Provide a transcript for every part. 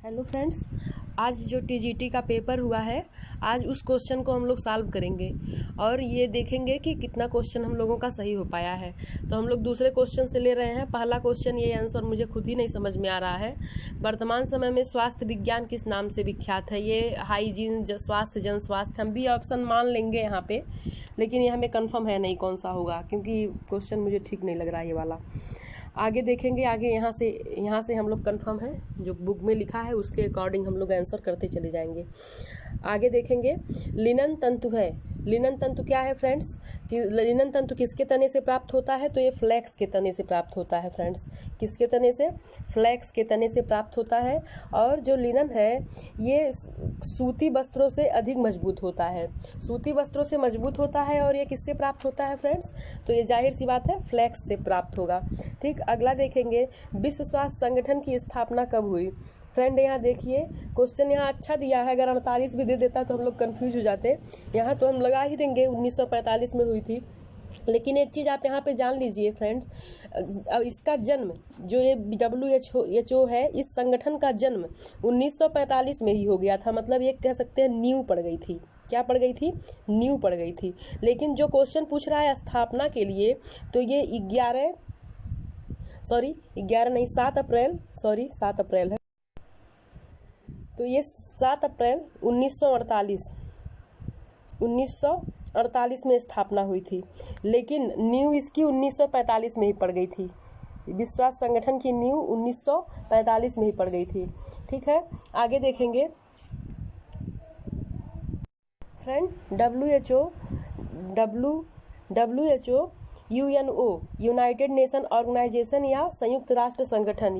Hello friends, आज जो TGT का पेपर हुआ है, आज उस क्वेश्चन को हम लोग सॉल्व करेंगे और ये देखेंगे कि कितना क्वेश्चन हम लोगों का सही हो पाया है। तो हम लोग दूसरे क्वेश्चन से ले रहे हैं। पहला क्वेश्चन, ये आंसर मुझे खुद ही नहीं समझ में आ रहा है। वर्तमान समय में स्वास्थ्य विज्ञान किस नाम से विख्यात है? ये हाइजीन, स्वास्थ्य, जन स्वास्थ्य। हम भी ऑप्शन मान लेंगे यहाँ पे, लेकिन ये हमें कन्फर्म है नहीं कौन सा होगा, क्योंकि क्वेश्चन मुझे ठीक नहीं लग रहा है ये वाला। आगे देखेंगे, आगे यहाँ से हम लोग कंफर्म है, जो बुक में लिखा है उसके अकॉर्डिंग हम लोग आंसर करते चले जाएंगे। आगे देखेंगे, लिनन तंतु है। लिनन तंतु क्या है फ्रेंड्स? कि लिनन तंतु किसके तने से प्राप्त होता है? तो ये फ्लैक्स के तने से प्राप्त होता है फ्रेंड्स। किसके तने से? फ्लैक्स के तने से प्राप्त होता है। और जो लिनन है ये सूती वस्त्रों से अधिक मजबूत होता है। सूती वस्त्रों से मजबूत होता है। और ये किससे प्राप्त होता है फ्रेंड्स? तो ये जाहिर सी बात है, फ्लैक्स से प्राप्त होगा। ठीक, अगला देखेंगे, विश्व स्वास्थ्य संगठन की स्थापना कब हुई? फ्रेंड यहाँ देखिए, क्वेश्चन यहाँ अच्छा दिया है। अगर 48 भी दे देता तो हम लोग कंफ्यूज हो जाते। यहाँ तो हम लगा ही देंगे 1945 में हुई थी। लेकिन एक चीज़ आप यहाँ पे जान लीजिए फ्रेंड्स, अब इसका जन्म, जो ये WHO है, इस संगठन का जन्म 1945 में ही हो गया था। मतलब ये कह सकते हैं नींव पड़ गई थी। क्या पड़ गई थी? नींव पड़ गई थी। लेकिन जो क्वेश्चन पूछ रहा है स्थापना के लिए, तो ये 7 अप्रैल है। तो ये 7 अप्रैल 1948 में स्थापना हुई थी। लेकिन नींव इसकी 1945 में ही पड़ गई थी। विश्व स्वास्थ्य संगठन की नींव 1945 में ही पड़ गई थी। ठीक है, आगे देखेंगे friend, WHO UNO, united nation organisation या संयुक्त राष्ट्र संगठन,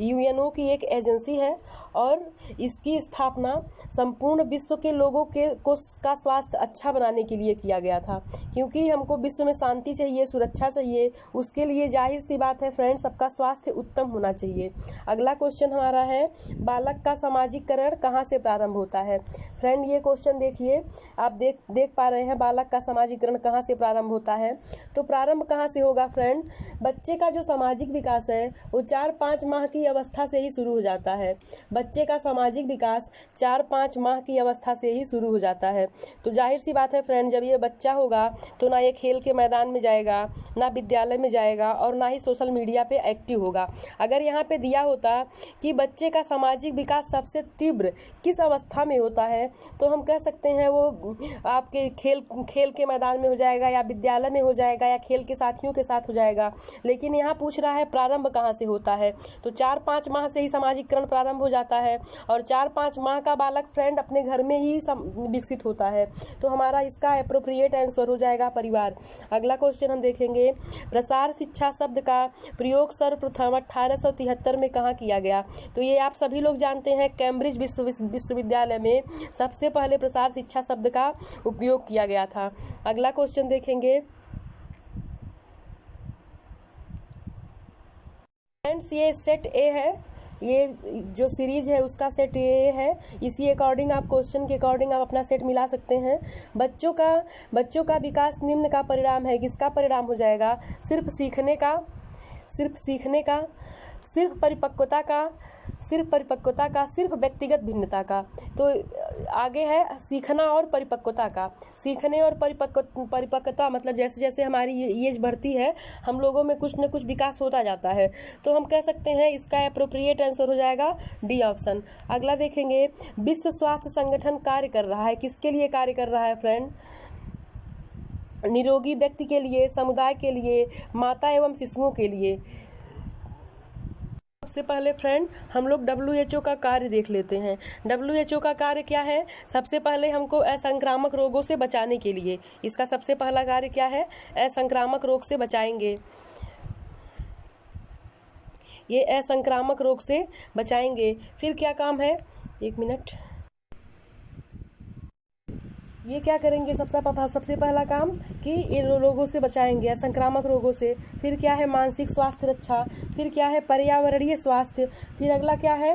यूएनओ की एक एजेंसी है। और इसकी स्थापना संपूर्ण विश्व के लोगों का स्वास्थ्य अच्छा बनाने के लिए किया गया था। क्योंकि हमको विश्व में शांति चाहिए, सुरक्षा चाहिए, उसके लिए जाहिर सी बात है फ्रेंड्स, सबका स्वास्थ्य उत्तम होना चाहिए। अगला क्वेश्चन हमारा है, बालक का सामाजिकरण कहाँ से प्रारंभ होता है? फ्रेंड ये क्वेश्चन देखिए, आप देख पा रहे हैं, बालक का सामाजिकरण कहाँ से प्रारंभ होता है? तो प्रारंभ कहाँ से होगा फ्रेंड? बच्चे का जो सामाजिक विकास है वो 4-5 माह की अवस्था से ही शुरू हो जाता है। बच्चे का सामाजिक विकास 4-5 माह की अवस्था से ही शुरू हो जाता है। तो जाहिर सी बात है फ्रेंड, जब ये बच्चा होगा तो ना ये खेल के मैदान में जाएगा, ना विद्यालय में जाएगा, और ना ही सोशल मीडिया पे एक्टिव होगा। अगर यहाँ पे दिया होता कि बच्चे का सामाजिक विकास सबसे तीव्र किस अवस्था में होता है, तो हम कह सकते हैं वो आपके खेल के मैदान में हो जाएगा, या विद्यालय में हो जाएगा, या खेल के साथियों के साथ हो जाएगा। लेकिन यहाँ पूछ रहा है प्रारंभ कहाँ से होता है, तो 4-5 माह से ही सामाजिकरण प्रारंभ हो जाता है। और 4-5 माह का बालक फ्रेंड अपने घर में ही विकसित होता है। तो हमारा इसका एप्रोप्रिएट आंसर हो जाएगा परिवार। अगला क्वेश्चन हम देखेंगे, प्रसार शिक्षा शब्द का प्रयोग सर्वप्रथम 1873 में कहाँ किया गया? तो ये आप सभी लोग जानते हैं, कैम्ब्रिज विश्वविद्यालय में सबसे पहले प्रसार शिक्षा शब्द का उपयोग किया गया था। अगला क्वेश्चन देखेंगे फ्रेंड्स, ये सेट ए है, ये जो सीरीज है उसका सेट ए है। इसी अकॉर्डिंग आप क्वेश्चन के अकॉर्डिंग आप अपना सेट मिला सकते हैं। बच्चों का विकास निम्न का परिणाम है। किसका परिणाम हो जाएगा? सिर्फ सीखने का, सिर्फ परिपक्वता का, सिर्फ व्यक्तिगत भिन्नता का। तो आगे है सीखना और परिपक्वता का। सीखने और परिपक्वता मतलब जैसे जैसे हमारी एज बढ़ती है, हम लोगों में कुछ न कुछ विकास होता जाता है। तो हम कह सकते हैं इसका एप्रोप्रिएट आंसर हो जाएगा डी ऑप्शन। अगला देखेंगे, विश्व स्वास्थ्य संगठन कार्य कर रहा है, किसके लिए कार्य कर रहा है फ्रेंड? निरोगी व्यक्ति के लिए, समुदाय के लिए, माता एवं शिशुओं के लिए। सबसे पहले फ्रेंड हम लोग WHO का कार्य देख लेते हैं। WHO का कार्य क्या है? सबसे पहले हमको असंक्रामक रोगों से बचाने के लिए, इसका सबसे पहला कार्य क्या है? असंक्रामक रोग से बचाएंगे। ये असंक्रामक रोग से बचाएंगे। फिर क्या काम है? 1 मिनट, ये क्या करेंगे? सबसे पहला काम कि इन रोगों से बचाएंगे, संक्रामक रोगों से। फिर क्या है? मानसिक स्वास्थ्य रक्षा। फिर क्या है? पर्यावरणीय स्वास्थ्य। फिर अगला क्या है?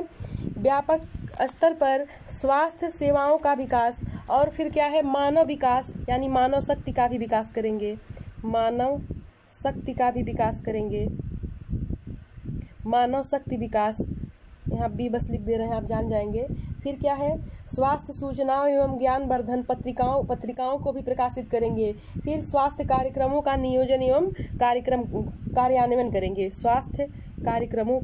व्यापक स्तर पर स्वास्थ्य सेवाओं का विकास। और फिर क्या है? मानव विकास, यानी मानव शक्ति का भी विकास करेंगे। मानव शक्ति का भी विकास करेंगे। मानव शक्ति विकास यहाँ बी बस लिख दे रहे हैं, आप जान जाएंगे। फिर क्या है, स्वास्थ्य सूचनाओं एवं ज्ञान वर्धन पत्रिकाओं को भी प्रकाशित करेंगे। फिर स्वास्थ्य कार्यक्रमों का नियोजन एवं कार्यान्वयन करेंगे। स्वास्थ्य कार्यक्रमों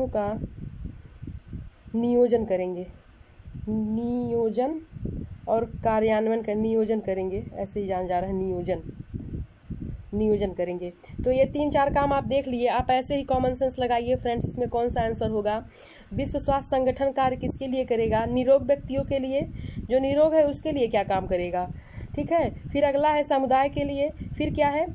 का नियोजन करेंगे, नियोजन और कार्यान्वयन का नियोजन करेंगे, ऐसे ही जान जा रहा है, नियोजन करेंगे। तो ये 3-4 काम आप देख लिए। आप ऐसे ही कॉमन सेंस लगाइए फ्रेंड्स, इसमें कौन सा आंसर होगा। विश्व स्वास्थ्य संगठन कार्य किसके लिए करेगा, निरोग व्यक्तियों के लिए, जो निरोग है उसके लिए क्या काम करेगा, ठीक है। फिर अगला है समुदाय के लिए। फिर क्या है,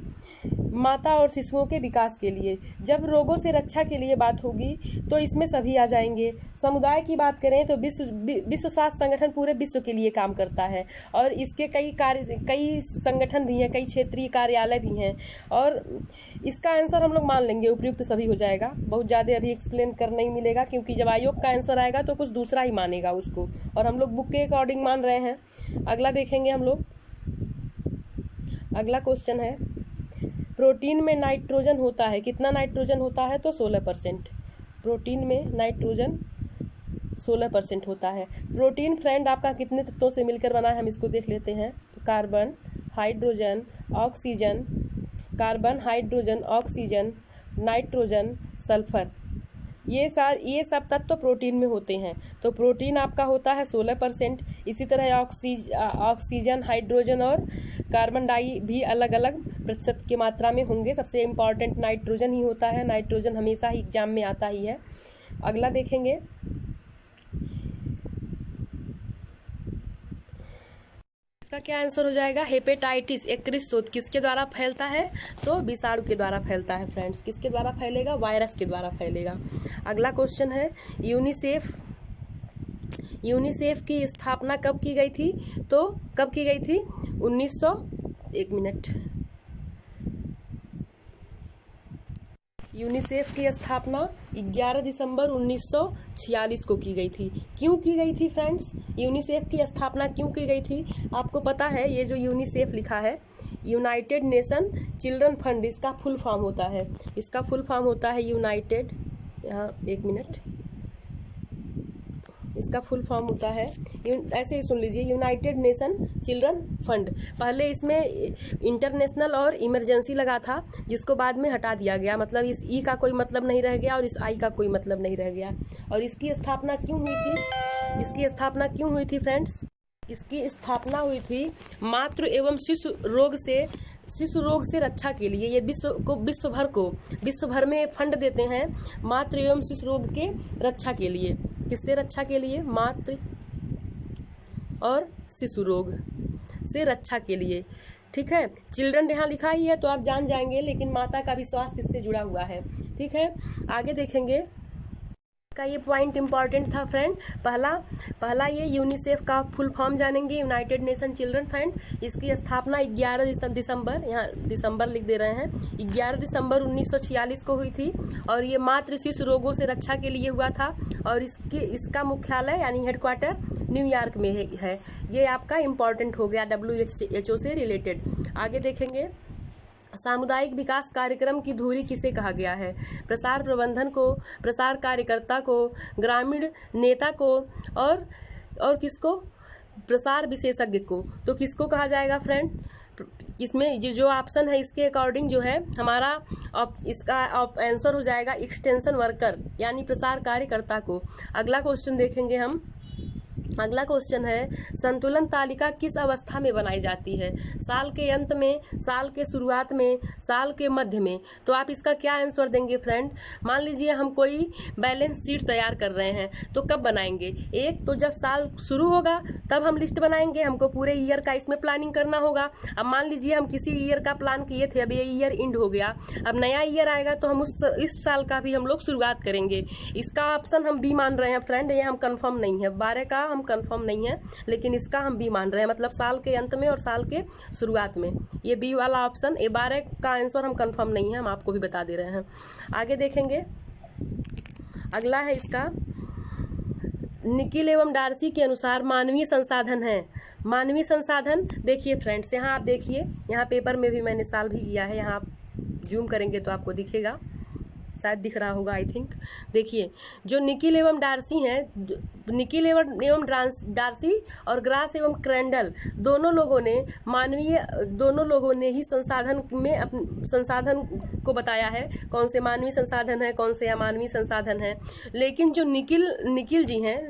माता और शिशुओं के विकास के लिए। जब रोगों से रक्षा के लिए बात होगी तो इसमें सभी आ जाएंगे। समुदाय की बात करें तो विश्व स्वास्थ्य संगठन पूरे विश्व के लिए काम करता है और इसके कई संगठन भी हैं, कई क्षेत्रीय कार्यालय भी हैं, और इसका आंसर हम लोग मान लेंगे उपयुक्त सभी हो जाएगा। बहुत ज़्यादा अभी एक्सप्लेन करना ही मिलेगा, क्योंकि जब आयोग का आंसर आएगा तो कुछ दूसरा ही मानेगा उसको, और हम लोग बुक के अकॉर्डिंग मान रहे हैं। अगला देखेंगे हम लोग। अगला क्वेश्चन है, प्रोटीन में नाइट्रोजन होता है, कितना नाइट्रोजन होता है, तो 16%। प्रोटीन में नाइट्रोजन 16% होता है। प्रोटीन फ्रेंड आपका कितने तत्वों से मिलकर बना है, हम इसको देख लेते हैं। तो carbon, hydrogen, oxygen, nitrogen, sulphur, ये सब तत्व प्रोटीन में होते हैं। तो प्रोटीन आपका होता है 16%। इसी तरह ऑक्सीजन, हाइड्रोजन और कार्बन डाई भी अलग अलग प्रतिशत की मात्रा में होंगे। सबसे इम्पॉर्टेंट नाइट्रोजन ही होता है, नाइट्रोजन हमेशा ही एग्जाम में आता ही है। अगला देखेंगे, इसका क्या आंसर हो जाएगा, हेपेटाइटिस यकृत शोथ किसके द्वारा फैलता है, तो विषाणु के द्वारा फैलता है फ्रेंड्स। किसके द्वारा फैलेगा, वायरस के द्वारा फैलेगा। अगला क्वेश्चन है, यूनिसेफ की स्थापना कब की गई थी, तो कब की गई थी, 1900 यूनिसेफ की स्थापना 11 दिसंबर 1946 को की गई थी। क्यों की गई थी फ्रेंड्स, यूनिसेफ की स्थापना क्यों की गई थी, आपको पता है। ये जो यूनिसेफ लिखा है, यूनाइटेड नेशन चिल्ड्रन फंड, इसका फुल फॉर्म होता है, यूनाइटेड, यहाँ 1 मिनट, इसका फुल फॉर्म होता है, ऐसे ही सुन लीजिए, यूनाइटेड नेशन चिल्ड्रन फंड। पहले इसमें इंटरनेशनल और इमरजेंसी लगा था, जिसको बाद में हटा दिया गया, मतलब इस ई का कोई मतलब नहीं रह गया और इस आई का कोई मतलब नहीं रह गया। और इसकी स्थापना क्यों हुई थी, फ्रेंड्स, इसकी स्थापना हुई थी मातृ एवं शिशु रोग से रक्षा के लिए। ये विश्व भर में फंड देते हैं मातृ एवं शिशु रोग के रक्षा के लिए। किससे रक्षा के लिए, मातृ और शिशु रोग से रक्षा के लिए, ठीक है। चिल्ड्रन यहाँ लिखा ही है तो आप जान जाएंगे, लेकिन माता का भी स्वास्थ्य इससे जुड़ा हुआ है, ठीक है। आगे देखेंगे, का ये पॉइंट इंपॉर्टेंट था फ्रेंड। पहला ये यूनिसेफ का फुल फॉर्म जानेंगे, यूनाइटेड नेशन चिल्ड्रन फंड। इसकी स्थापना 11 दिसंबर, यहाँ दिसंबर लिख दे रहे हैं, 11 दिसंबर 1946 को हुई थी, और ये मातृ शिशु रोगों से रक्षा के लिए हुआ था। और इसका मुख्यालय यानी हेडक्वार्टर न्यूयॉर्क में है। ये आपका इम्पॉर्टेंट हो गया WHO से रिलेटेड। आगे देखेंगे, सामुदायिक विकास कार्यक्रम की धुरी किसे कहा गया है, प्रसार प्रबंधन को, प्रसार कार्यकर्ता को, ग्रामीण नेता को, और किसको, प्रसार विशेषज्ञ को। तो किसको कहा जाएगा फ्रेंड, इसमें जो ऑप्शन है इसके अकॉर्डिंग जो है हमारा इसका आंसर हो जाएगा एक्सटेंशन वर्कर यानी प्रसार कार्यकर्ता को। अगला क्वेश्चन देखेंगे हम। अगला क्वेश्चन है, संतुलन तालिका किस अवस्था में बनाई जाती है, साल के अंत में, साल के शुरुआत में, साल के मध्य में। तो आप इसका क्या आंसर देंगे फ्रेंड। मान लीजिए हम कोई बैलेंस शीट तैयार कर रहे हैं, तो कब बनाएंगे, एक तो जब साल शुरू होगा तब हम लिस्ट बनाएंगे, हमको पूरे ईयर का इसमें प्लानिंग करना होगा। अब मान लीजिए हम किसी ईयर का प्लान किए थे, अब ये ईयर एंड हो गया, अब नया ईयर आएगा तो हम इस साल का भी हम लोग शुरुआत करेंगे। इसका ऑप्शन हम बी मान रहे हैं फ्रेंड, ये हम कंफर्म नहीं है, 12 का हम कंफर्म नहीं है, लेकिन इसका हम बी मान रहे हैं, मतलब साल के अंत में और साल के शुरुआत में। ये बी वाला ऑप्शन, ये 12 का आंसर हम कंफर्म नहीं है, हम आपको भी बता दे रहे हैं। आगे देखेंगे, अगला है इसका, निकिल एवं डार्सी के अनुसार मानवीय संसाधन है। मानवीय संसाधन देखिए फ्रेंड्स, यहाँ आप देखिए, यहाँ पेपर में भी मैंने साल भी किया है, यहाँ आप जूम करेंगे तो आपको दिखेगा, शायद दिख रहा होगा, आई थिंक। देखिए, जो निकिल एवं डार्सी हैं, निकिल एवं डार्सी और ग्रास एवं क्रेंडल दोनों लोगों ने ही संसाधन में संसाधन को बताया है, कौन से मानवीय संसाधन है, कौन से अमानवीय संसाधन है। लेकिन जो निकिल जी हैं,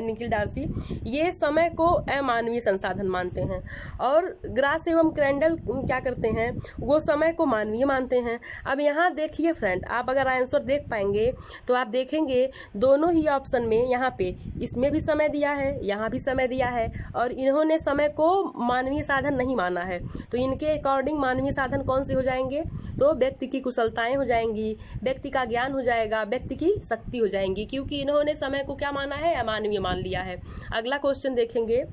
निकिल डार्सी, ये समय को अमानवीय संसाधन मानते हैं, और ग्रास एवं क्रेंडल क्या करते हैं, वो समय को मानवीय मानते हैं। अब यहाँ देखिए फ्रेंड, आप अगर आंसर देख पाएंगे तो आप देखेंगे दोनों ही ऑप्शन में, यहाँ पे इसमें भी समय दिया है, यहाँ भी समय दिया है, और इन्होंने समय को मानवीय साधन नहीं माना है। तो इनके अकॉर्डिंग मानवीय साधन कौन से हो जाएंगे, तो व्यक्ति की कुशलताएं हो जाएंगी, व्यक्ति का ज्ञान हो जाएगा, व्यक्ति की शक्ति हो जाएंगी, क्योंकि इन्होंने समय को क्या माना है, अमानवीय मान लिया है। अगला क्वेश्चन देखेंगे,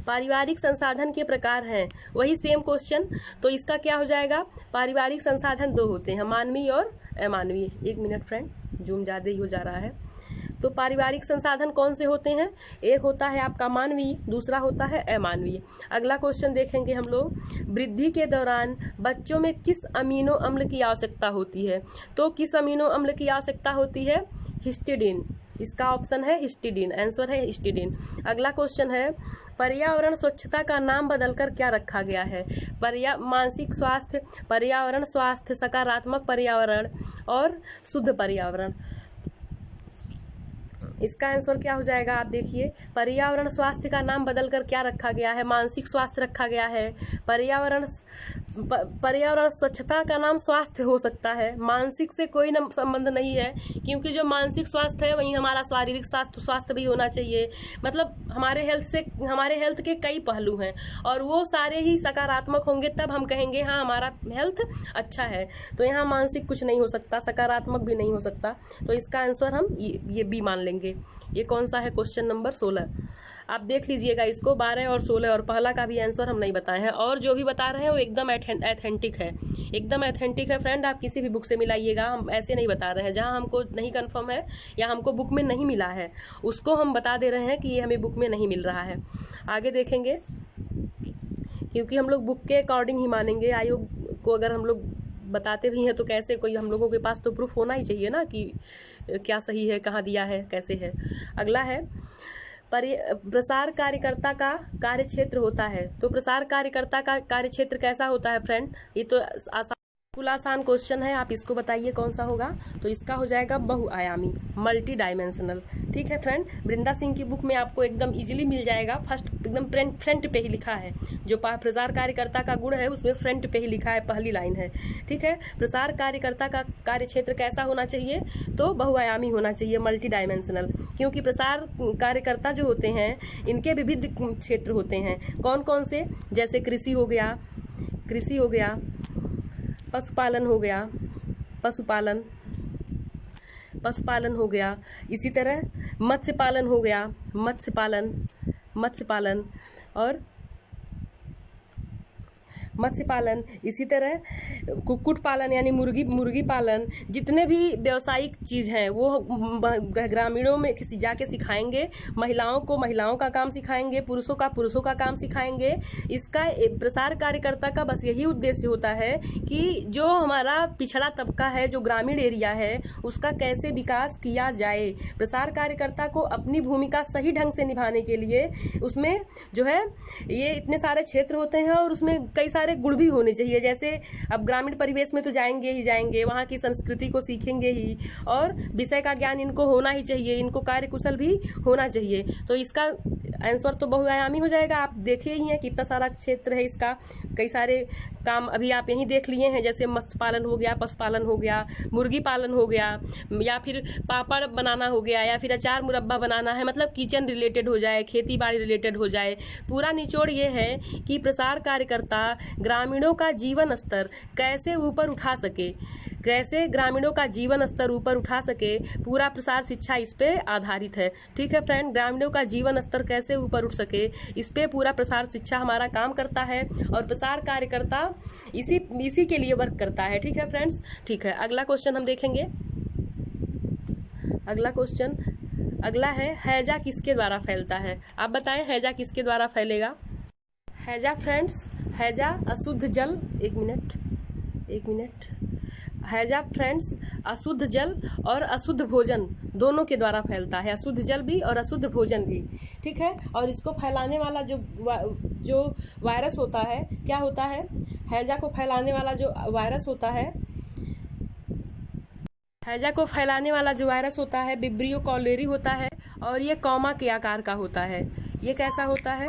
पारिवारिक संसाधन के प्रकार हैं, वही सेम क्वेश्चन। तो इसका क्या हो जाएगा, पारिवारिक संसाधन दो होते हैं, मानवीय और अमानवीय। एक मिनट फ्रेंड, जूम ज़्यादा ही हो जा रहा है। तो पारिवारिक संसाधन कौन से होते हैं, एक होता है आपका मानवीय, दूसरा होता है अमानवीय। अगला क्वेश्चन देखेंगे हम लोग, वृद्धि के दौरान बच्चों में किस अमीनो अम्ल की आवश्यकता होती है। तो किस अमीनो अम्ल की आवश्यकता होती है, हिस्टिडीन। इसका ऑप्शन है हिस्टिडीन, आंसर है हिस्टिडीन। अगला क्वेश्चन है, पर्यावरण स्वच्छता का नाम बदलकर क्या रखा गया है। मानसिक स्वास्थ्य, पर्यावरण स्वास्थ्य, सकारात्मक पर्यावरण और शुद्ध पर्यावरण। इसका आंसर क्या हो जाएगा, आप देखिए, पर्यावरण स्वास्थ्य का नाम बदलकर क्या रखा गया है, मानसिक स्वास्थ्य रखा गया है। पर्यावरण स्वच्छता का नाम स्वास्थ्य हो सकता है, मानसिक से कोई संबंध नहीं है, क्योंकि जो मानसिक स्वास्थ्य है वही हमारा शारीरिक स्वास्थ्य भी होना चाहिए। मतलब हमारे हेल्थ के कई पहलू हैं, और वो सारे ही सकारात्मक होंगे तब हम कहेंगे हाँ हमारा हेल्थ अच्छा है। तो यहाँ मानसिक कुछ नहीं हो सकता, सकारात्मक भी नहीं हो सकता। तो इसका आंसर हम ये बी मान लेंगे। ये कौन सा है, क्वेश्चन नंबर 16। आप देख लीजिएगा इसको, 12 और 16 और पहला का भी आंसर हम नहीं बताए हैं, और जो भी बता रहे हैं वो एकदम एथेंटिक है, एकदम एथेंटिक है फ्रेंड। आप किसी भी बुक से मिलाइएगा, हम ऐसे नहीं बता रहे हैं। जहां हमको नहीं कंफर्म है या हमको बुक में नहीं मिला है, उसको हम बता दे रहे हैं कि ये हमें बुक में नहीं मिल रहा है। आगे देखेंगे, क्योंकि हम लोग बुक के अकॉर्डिंग ही मानेंगे। आयोग को अगर हम लोग बताते भी हैं तो कैसे, कोई हम लोगों के पास तो प्रूफ होना ही चाहिए ना कि क्या सही है, कहाँ दिया है, कैसे है। अगला है, प्रसार कार्यकर्ता का कार्य क्षेत्र होता है। तो प्रसार कार्यकर्ता का कार्य क्षेत्र कैसा होता है फ्रेंड, ये तो आसान क्वेश्चन है, आप इसको बताइए कौन सा होगा। तो इसका हो जाएगा बहुआयामी, मल्टी डायमेंशनल। ठीक है फ्रेंड, वृंदा सिंह की बुक में आपको एकदम इजीली मिल जाएगा। फर्स्ट एकदम फ्रंट पे ही लिखा है, जो प्रसार कार्यकर्ता का गुण है उसमें फ्रंट पे ही लिखा है, पहली लाइन है। ठीक है, प्रसार कार्यकर्ता का कार्य क्षेत्र कैसा होना चाहिए, तो बहुआयामी होना चाहिए, मल्टी डायमेंशनल। क्योंकि प्रसार कार्यकर्ता जो होते हैं इनके विविध क्षेत्र होते हैं। कौन कौन से, जैसे कृषि हो गया, पशुपालन हो गया, इसी तरह मत्स्य पालन, इसी तरह कुक्कुट पालन यानी मुर्गी पालन। जितने भी व्यावसायिक चीज़ हैं वो ग्रामीणों में जाके सिखाएंगे। महिलाओं को महिलाओं का काम सिखाएंगे, पुरुषों का काम सिखाएंगे। इसका प्रसार कार्यकर्ता का बस यही उद्देश्य होता है कि जो हमारा पिछड़ा तबका है, जो ग्रामीण एरिया है, उसका कैसे विकास किया जाए। प्रसार कार्यकर्ता को अपनी भूमिका सही ढंग से निभाने के लिए उसमें जो है ये इतने सारे क्षेत्र होते हैं और उसमें कई सारे गुण भी होने चाहिए। जैसे अब ग्रामीण परिवेश में तो जाएंगे, वहाँ की संस्कृति को सीखेंगे ही, और विषय का ज्ञान इनको होना ही चाहिए, इनको कार्यकुशल भी होना चाहिए। तो इसका आंसर तो बहुआयामी हो जाएगा। आप देखे ही हैं कितना सारा क्षेत्र है इसका, कई सारे काम अभी आप यहीं देख लिए हैं, जैसे मत्स्य पालन हो गया, पशुपालन हो गया, मुर्गी पालन हो गया, या फिर पापड़ बनाना हो गया, या फिर अचार मुरब्बा बनाना है, मतलब किचन रिलेटेड हो जाए, खेती बाड़ी रिलेटेड हो जाए। पूरा निचोड़ ये है कि प्रसार कार्यकर्ता ग्रामीणों का जीवन स्तर कैसे ऊपर उठा सके, पूरा प्रसार शिक्षा इस पे आधारित है। ठीक है फ्रेंड, ग्रामीणों का जीवन स्तर कैसे ऊपर उठ सके, इस पे पूरा प्रसार शिक्षा हमारा काम करता है, और प्रसार कार्यकर्ता इसी के लिए वर्क करता है। ठीक है फ्रेंड्स, ठीक है। अगला क्वेश्चन हम देखेंगे। अगला है, हैजा किसके द्वारा फैलता है। आप बताएं हैजा किसके द्वारा फैलेगा। हैजा फ्रेंड्स, हैजा अशुद्ध जल, एक मिनट, एक मिनट। हैजा फ्रेंड्स अशुद्ध जल और अशुद्ध भोजन दोनों के द्वारा फैलता है, अशुद्ध जल भी और अशुद्ध भोजन भी, ठीक है। और इसको फैलाने वाला जो वायरस होता है, क्या होता है, हैजा को फैलाने वाला जो वायरस होता है, हैजा को फैलाने वाला जो वायरस होता है विब्रियो कॉलेरी होता है, और ये कॉमा के आकार का होता है। ये कैसा होता है,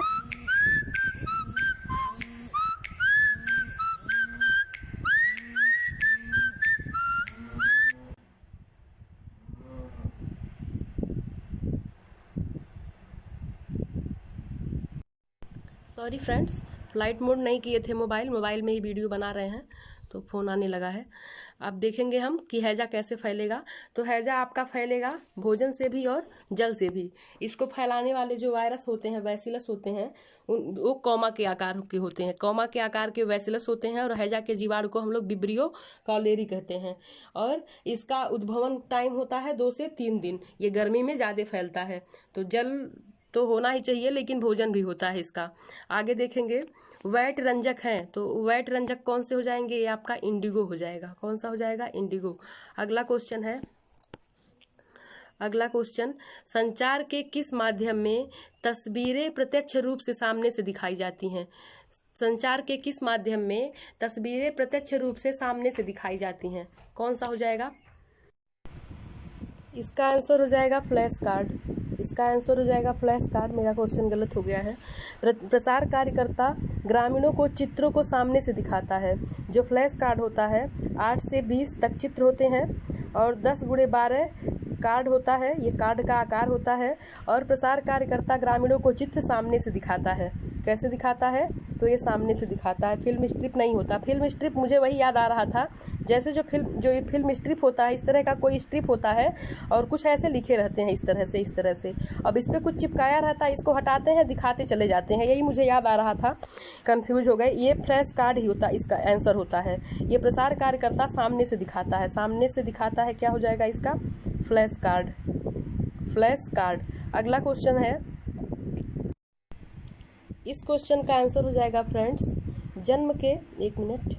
सॉरी फ्रेंड्स, फ्लाइट मोड नहीं किए थे, मोबाइल में ही वीडियो बना रहे हैं तो फ़ोन आने लगा है। अब देखेंगे हम कि हैजा कैसे फैलेगा। तो हैजा आपका फैलेगा भोजन से भी और जल से भी। इसको फैलाने वाले जो वायरस होते हैं, बैसिलस होते हैं, वो कॉमा के आकार के होते हैं, कॉमा के आकार के बैसिलस होते हैं। और हैजा के जीवाणु को हम लोग विब्रियो कॉलेरी कहते हैं। और इसका उद्भवन टाइम होता है 2 से 3 दिन। ये गर्मी में ज़्यादा फैलता है। तो जल तो होना ही चाहिए, लेकिन भोजन भी होता है इसका। आगे देखेंगे, वैट रंजक हैं, तो वैट रंजक कौन से हो जाएंगे, ये आपका इंडिगो हो जाएगा। कौन सा हो जाएगा, इंडिगो। अगला क्वेश्चन है, अगला क्वेश्चन, संचार के किस माध्यम में तस्वीरें प्रत्यक्ष रूप से सामने से दिखाई जाती हैं। संचार के किस माध्यम में तस्वीरें प्रत्यक्ष रूप से सामने से दिखाई जाती हैं, कौन सा हो जाएगा। इसका आंसर हो जाएगा फ्लैश कार्ड। इसका आंसर हो जाएगा फ्लैश कार्ड। मेरा क्वेश्चन गलत हो गया है। प्रसार कार्यकर्ता ग्रामीणों को चित्रों को सामने से दिखाता है। जो फ्लैश कार्ड होता है 8 से 20 तक चित्र होते हैं और 10x12 कार्ड होता है। ये कार्ड का आकार होता है। और प्रसार कार्यकर्ता ग्रामीणों को चित्र सामने से दिखाता है। कैसे दिखाता है, तो ये सामने से दिखाता है। फिल्म स्ट्रिप नहीं होता। फिल्म स्ट्रिप मुझे वही याद आ रहा था, जैसे जो ये फिल्म स्ट्रिप होता है, इस तरह का कोई स्ट्रिप होता है और कुछ ऐसे लिखे रहते हैं, इस तरह से। अब इस पर कुछ चिपकाया रहता है, इसको हटाते हैं, दिखाते चले जाते हैं। यही मुझे याद आ रहा था, कंफ्यूज हो गए। ये फ्लैश कार्ड ही होता, इसका आंसर होता है। ये प्रसार कार्यकर्ता सामने से दिखाता है, सामने से दिखाता है। क्या हो जाएगा इसका, फ्लैश कार्ड। Flash card. अगला क्वेश्चन है, इस क्वेश्चन का आंसर हो जाएगा फ्रेंड्स, जन्म के, एक मिनट,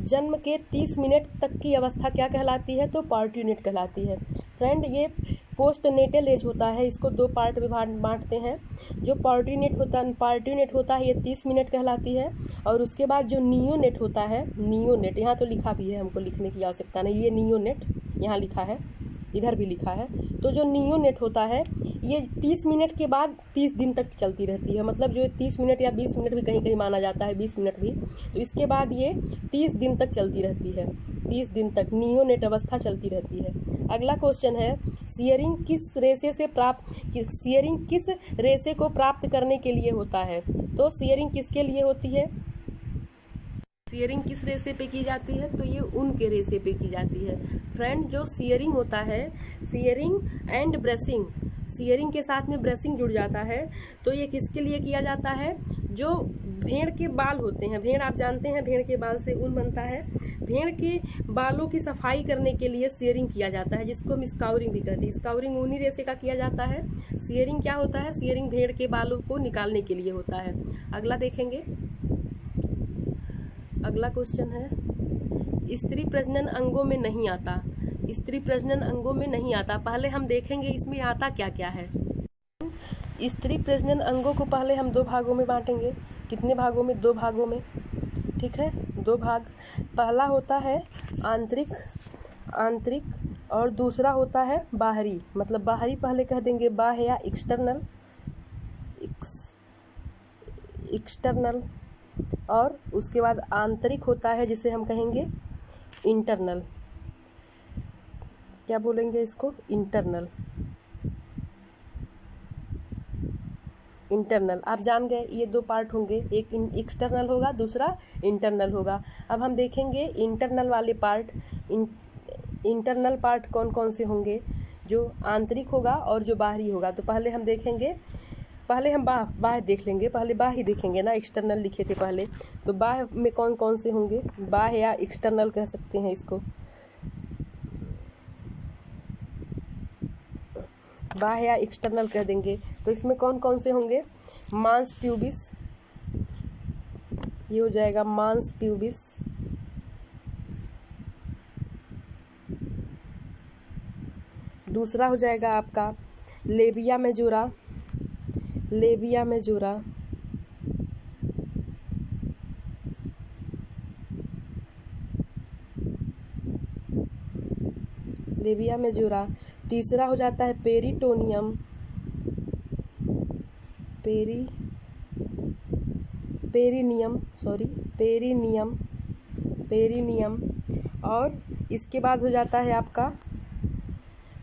जन्म के 30 मिनट तक की अवस्था क्या कहलाती है, तो पार्ट्यूनेट कहलाती है। फ्रेंड, ये पोस्ट नेटल एज होता है, इसको 2 पार्ट में बांटते हैं। जो पार्ट्यूनेट होता है ये 30 मिनट कहलाती है। और उसके बाद जो नियोनेट होता है, नियोनेट, यहाँ तो लिखा भी है, हमको लिखने की आवश्यकता नहीं, ये नियोनेट यहाँ लिखा है, इधर भी लिखा है। तो जो नियोनेट होता है ये 30 मिनट के बाद 30 दिन तक चलती रहती है। मतलब जो 30 मिनट या 20 मिनट भी कहीं कहीं माना जाता है, 20 मिनट भी, तो इसके बाद ये 30 दिन तक चलती रहती है। 30 दिन तक नियोनेट अवस्था चलती रहती है। अगला क्वेश्चन है, सियरिंग किस रेशे को प्राप्त करने के लिए होता है। तो सियरिंग किसके लिए होती है, सियरिंग किस रेशे पे की जाती है, तो ये ऊन के रेशे पे की जाती है। फ्रेंड, जो सियरिंग होता है, सियरिंग एंड ब्रशिंग, सियरिंग के साथ में ब्रशिंग जुड़ जाता है, तो ये किसके लिए किया जाता है, जो भेड़ के बाल होते हैं, भेड़ आप जानते हैं, भेड़ के बाल से ऊन बनता है। भेड़ के बालों की सफाई करने के लिए सियरिंग किया जाता है, जिसको हम स्काउरिंग भी कहते हैं। स्काउरिंग ऊनी रेशे का किया जाता है। सियरिंग क्या होता है, सियरिंग भेड़ के बालों को निकालने के लिए होता है। अगला देखेंगे, अगला क्वेश्चन है, स्त्री प्रजनन अंगों में नहीं आता। स्त्री प्रजनन अंगों में नहीं आता। पहले हम देखेंगे इसमें आता क्या क्या है। स्त्री प्रजनन अंगों को पहले हम 2 भागों में बांटेंगे। कितने भागों में, 2 भागों में, ठीक है, 2 भाग। पहला होता है आंतरिक और दूसरा होता है बाहरी। मतलब बाहरी पहले कह देंगे, बाह्य या एक्सटर्नल, और उसके बाद आंतरिक होता है जिसे हम कहेंगे इंटरनल। क्या बोलेंगे इसको, इंटरनल। आप जान गए, ये 2 पार्ट होंगे, एक एक्सटर्नल होगा, दूसरा इंटरनल होगा। अब हम देखेंगे इंटरनल वाले पार्ट। इंटरनल पार्ट कौन कौन से होंगे, जो आंतरिक होगा और जो बाहरी होगा। तो पहले हम देखेंगे, पहले हम बाह्य देख लेंगे, पहले बाह्य देखेंगे ना, एक्सटर्नल लिखे थे पहले। तो बाह्य में कौन कौन से होंगे, बाह्य या एक्सटर्नल कह सकते हैं इसको, बाह्य या एक्सटर्नल कह देंगे। तो इसमें कौन कौन से होंगे, मांस प्यूबिस, ये हो जाएगा मांस प्यूबिस। दूसरा हो जाएगा आपका labia majora. Labia majora. Labia majora. तीसरा हो जाता है पेरिटोनियम। पेरिनियम। पेरिनियम। और इसके बाद हो जाता है आपका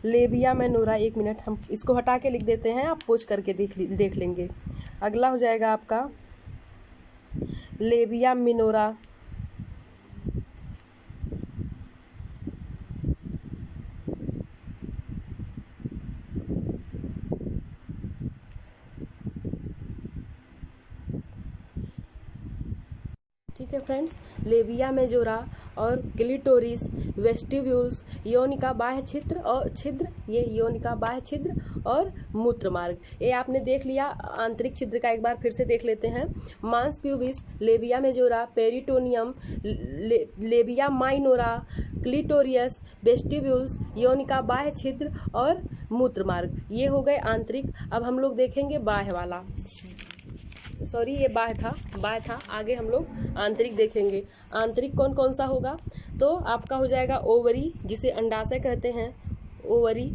लेबिया मेनोरा। एक मिनट, हम इसको हटा के लिख देते हैं, आप पोच करके देख लेंगे। अगला हो जाएगा आपका लेबिया मिनोरा। ठीक है फ्रेंड्स, लेबिया मेजोरा और क्लिटोरिस, वेस्टिब्यूल्स, योनिका बाह्य छिद्र और छिद्र, ये योनिका बाह्य छिद्र और मूत्र मार्ग, ये आपने देख लिया। आंतरिक छिद्र का एक बार फिर से देख लेते हैं। Mons pubis, labia majora, peritoneum, labia minora, clitoris, vestibules, योनिका बाह्य छिद्र और मूत्र मार्ग, ये हो गए आंतरिक। अब हम लोग देखेंगे बाह्य वाला। सॉरी, ये बाह्य था। आगे हम लोग आंतरिक देखेंगे। आंतरिक कौन कौन सा होगा? तो आपका हो जाएगा ओवरी, जिसे अंडाशय कहते हैं, ओवरी।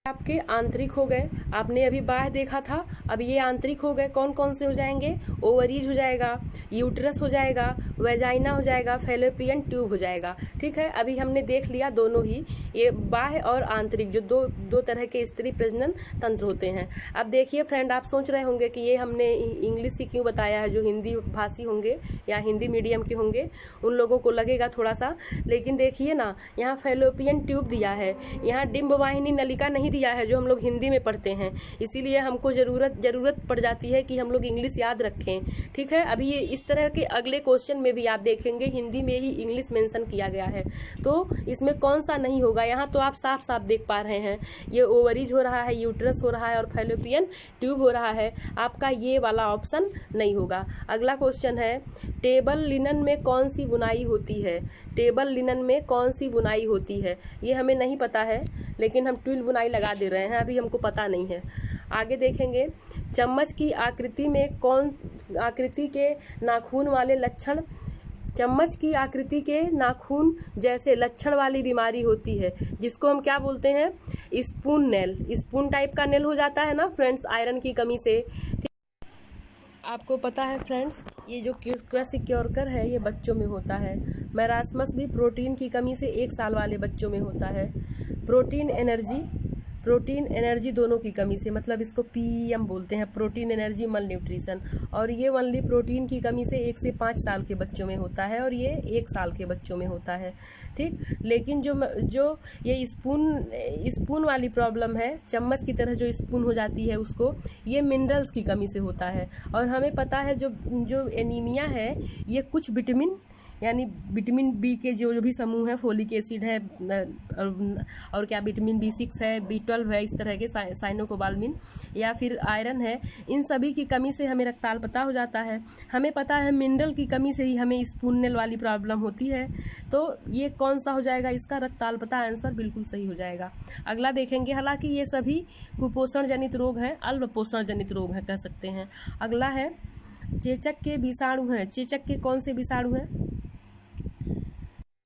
आपके आंतरिक हो गए। आपने अभी बाह्य देखा था, अब ये आंतरिक हो गए। कौन कौन से हो जाएंगे? ओवरीज हो जाएगा, यूट्रस हो जाएगा, वेजाइना हो जाएगा, फैलोपियन ट्यूब हो जाएगा। ठीक है, अभी हमने देख लिया दोनों ही, ये बाह्य और आंतरिक, जो दो तरह के स्त्री प्रजनन तंत्र होते हैं। अब देखिए फ्रेंड, आप सोच रहे होंगे कि ये हमने इंग्लिश ही क्यों बताया है। जो हिंदी भाषी होंगे या हिंदी मीडियम के होंगे उन लोगों को लगेगा थोड़ा सा, लेकिन देखिए ना, यहाँ फैलोपियन ट्यूब दिया है, यहाँ डिंब वाहिनी नलिका नहीं दिया है, जो हम लोग हिंदी में पढ़ते हैं। इसीलिए हमको जरूरत पड़ जाती है कि हम लोग इंग्लिश याद रखें। ठीक है, अभी ये इस तरह के अगले क्वेश्चन में भी आप देखेंगे हिंदी में ही इंग्लिश मेंशन किया गया है, तो इसमें कौन सा नहीं होगा? यहाँ तो आप साफ साफ देख पा रहे हैं, ये ओवरीज हो रहा है, यूट्रस हो रहा है और फैलोपियन ट्यूब हो रहा है। आपका ये वाला ऑप्शन नहीं होगा। अगला क्वेश्चन है, टेबल लिनन में कौन सी बुनाई होती है? टेबल लिनन में कौन सी बुनाई होती है? ये हमें नहीं पता है, लेकिन हम ट्विल बुनाई लगा दे रहे हैं, अभी हमको पता नहीं है। आगे देखेंगे, चम्मच की आकृति में कौन आकृति के नाखून वाले लक्षण, चम्मच की आकृति के नाखून जैसे लक्षण वाली बीमारी होती है, जिसको हम क्या बोलते हैं? Spoon nail. स्पून टाइप का नेल हो जाता है ना फ्रेंड्स, आयरन की कमी से। आपको पता है फ्रेंड्स, ये जो क्वेसिक्योरकर है ये बच्चों में होता है। मैरास्मस भी प्रोटीन की कमी से 1 साल वाले बच्चों में होता है। प्रोटीन एनर्जी दोनों की कमी से, मतलब इसको पीएम बोलते हैं, प्रोटीन एनर्जी मल न्यूट्रिशन। और ये ओनली प्रोटीन की कमी से 1 से 5 साल के बच्चों में होता है, और ये 1 साल के बच्चों में होता है। ठीक, लेकिन जो ये स्पून वाली प्रॉब्लम है, चम्मच की तरह जो स्पून हो जाती है उसको, ये मिनरल्स की कमी से होता है। और हमें पता है जो एनीमिया है, ये कुछ विटामिन यानी विटामिन बी के जो भी समूह है, फोलिक एसिड है और क्या विटामिन B6 है, B12 है, इस तरह के साइनोकोबाल्मिन या फिर आयरन है, इन सभी की कमी से हमें रक्ताल्पता हो जाता है। हमें पता है मिनरल की कमी से ही हमें स्पूननेल वाली प्रॉब्लम होती है। तो ये कौन सा हो जाएगा? इसका रक्ताल्पता आंसर बिल्कुल सही हो जाएगा। अगला देखेंगे, हालांकि ये सभी कुपोषण जनित रोग हैं, अल्प पोषण जनित रोग हैं कह सकते हैं। अगला है, चेचक के विषाणु हैं। चेचक के कौन से विषाणु हैं?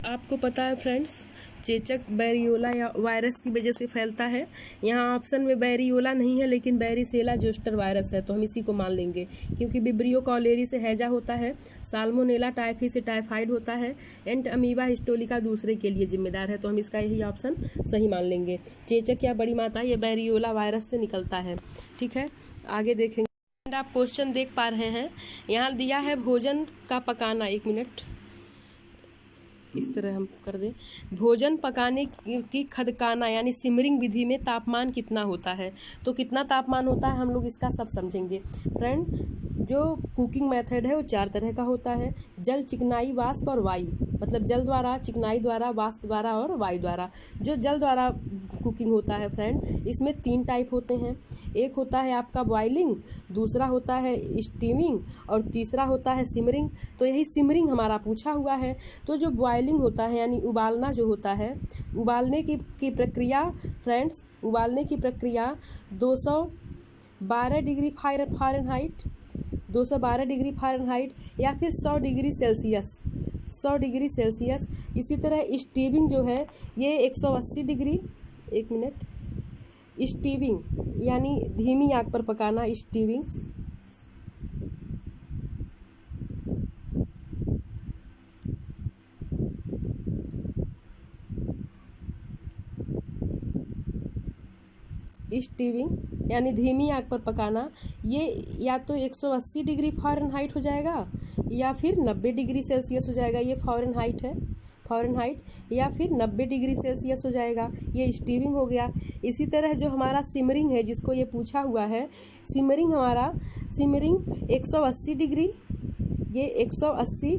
आपको पता है फ्रेंड्स, चेचक बैरियोला या वायरस की वजह से फैलता है। यहाँ ऑप्शन में बैरियोला नहीं है, लेकिन बैरिसेला जोस्टर वायरस है, तो हम इसी को मान लेंगे, क्योंकि विब्रियो कॉलेरी से हैजा होता है, साल्मोनेला टाइफी से टाइफाइड होता है, एंट अमीबा हिस्टोलिका दूसरे के लिए जिम्मेदार है, तो हम इसका यही ऑप्शन सही मान लेंगे। चेचक या बड़ी माता, ये बैरियोला वायरस से निकलता है। ठीक है, आगे देखेंगे। आप क्वेश्चन देख पा रहे हैं, यहाँ दिया है भोजन का पकाना। 1 मिनट, इस तरह हम कर दें। भोजन पकाने की खदकाना यानी सिमरिंग विधि में तापमान कितना होता है? तो कितना तापमान होता है हम लोग इसका सब समझेंगे फ्रेंड। जो कुकिंग मेथड है वो 4 तरह का होता है, जल, चिकनाई, वाष्प और वायु। मतलब जल द्वारा, चिकनाई द्वारा, वाष्प द्वारा और वायु द्वारा। जो जल द्वारा कुकिंग होता है फ्रेंड। इसमें 3 टाइप होते हैं, एक होता है आपका बॉइलिंग, दूसरा होता है स्टीमिंग और तीसरा होता है सिमरिंग। तो यही सिमरिंग हमारा पूछा हुआ है। तो जो बॉइलिंग होता है यानी उबालना जो होता है, उबालने की प्रक्रिया फ्रेंड्स, उबालने की प्रक्रिया 212 डिग्री फ़ारेनहाइट, 212 डिग्री फ़ारेनहाइट या फिर 100 डिग्री सेल्सियस, 100 डिग्री सेल्सियस। इसी तरह स्टीविंग जो है ये 180 डिग्री, एक मिनट, स्टीविंग यानी धीमी आग पर पकाना, स्टीविंग। स्टीविंग यानी धीमी आग पर पकाना, ये या तो 180 डिग्री फ़ारेनहाइट हो जाएगा या फिर 90 डिग्री सेल्सियस हो जाएगा, ये फ़ारेनहाइट है, फ़ारेनहाइट, या फिर 90 डिग्री सेल्सियस हो जाएगा, ये स्टीविंग हो गया। इसी तरह जो हमारा सिमरिंग है जिसको ये पूछा हुआ है, सिमरिंग हमारा, सिमरिंग 180 डिग्री, ये 180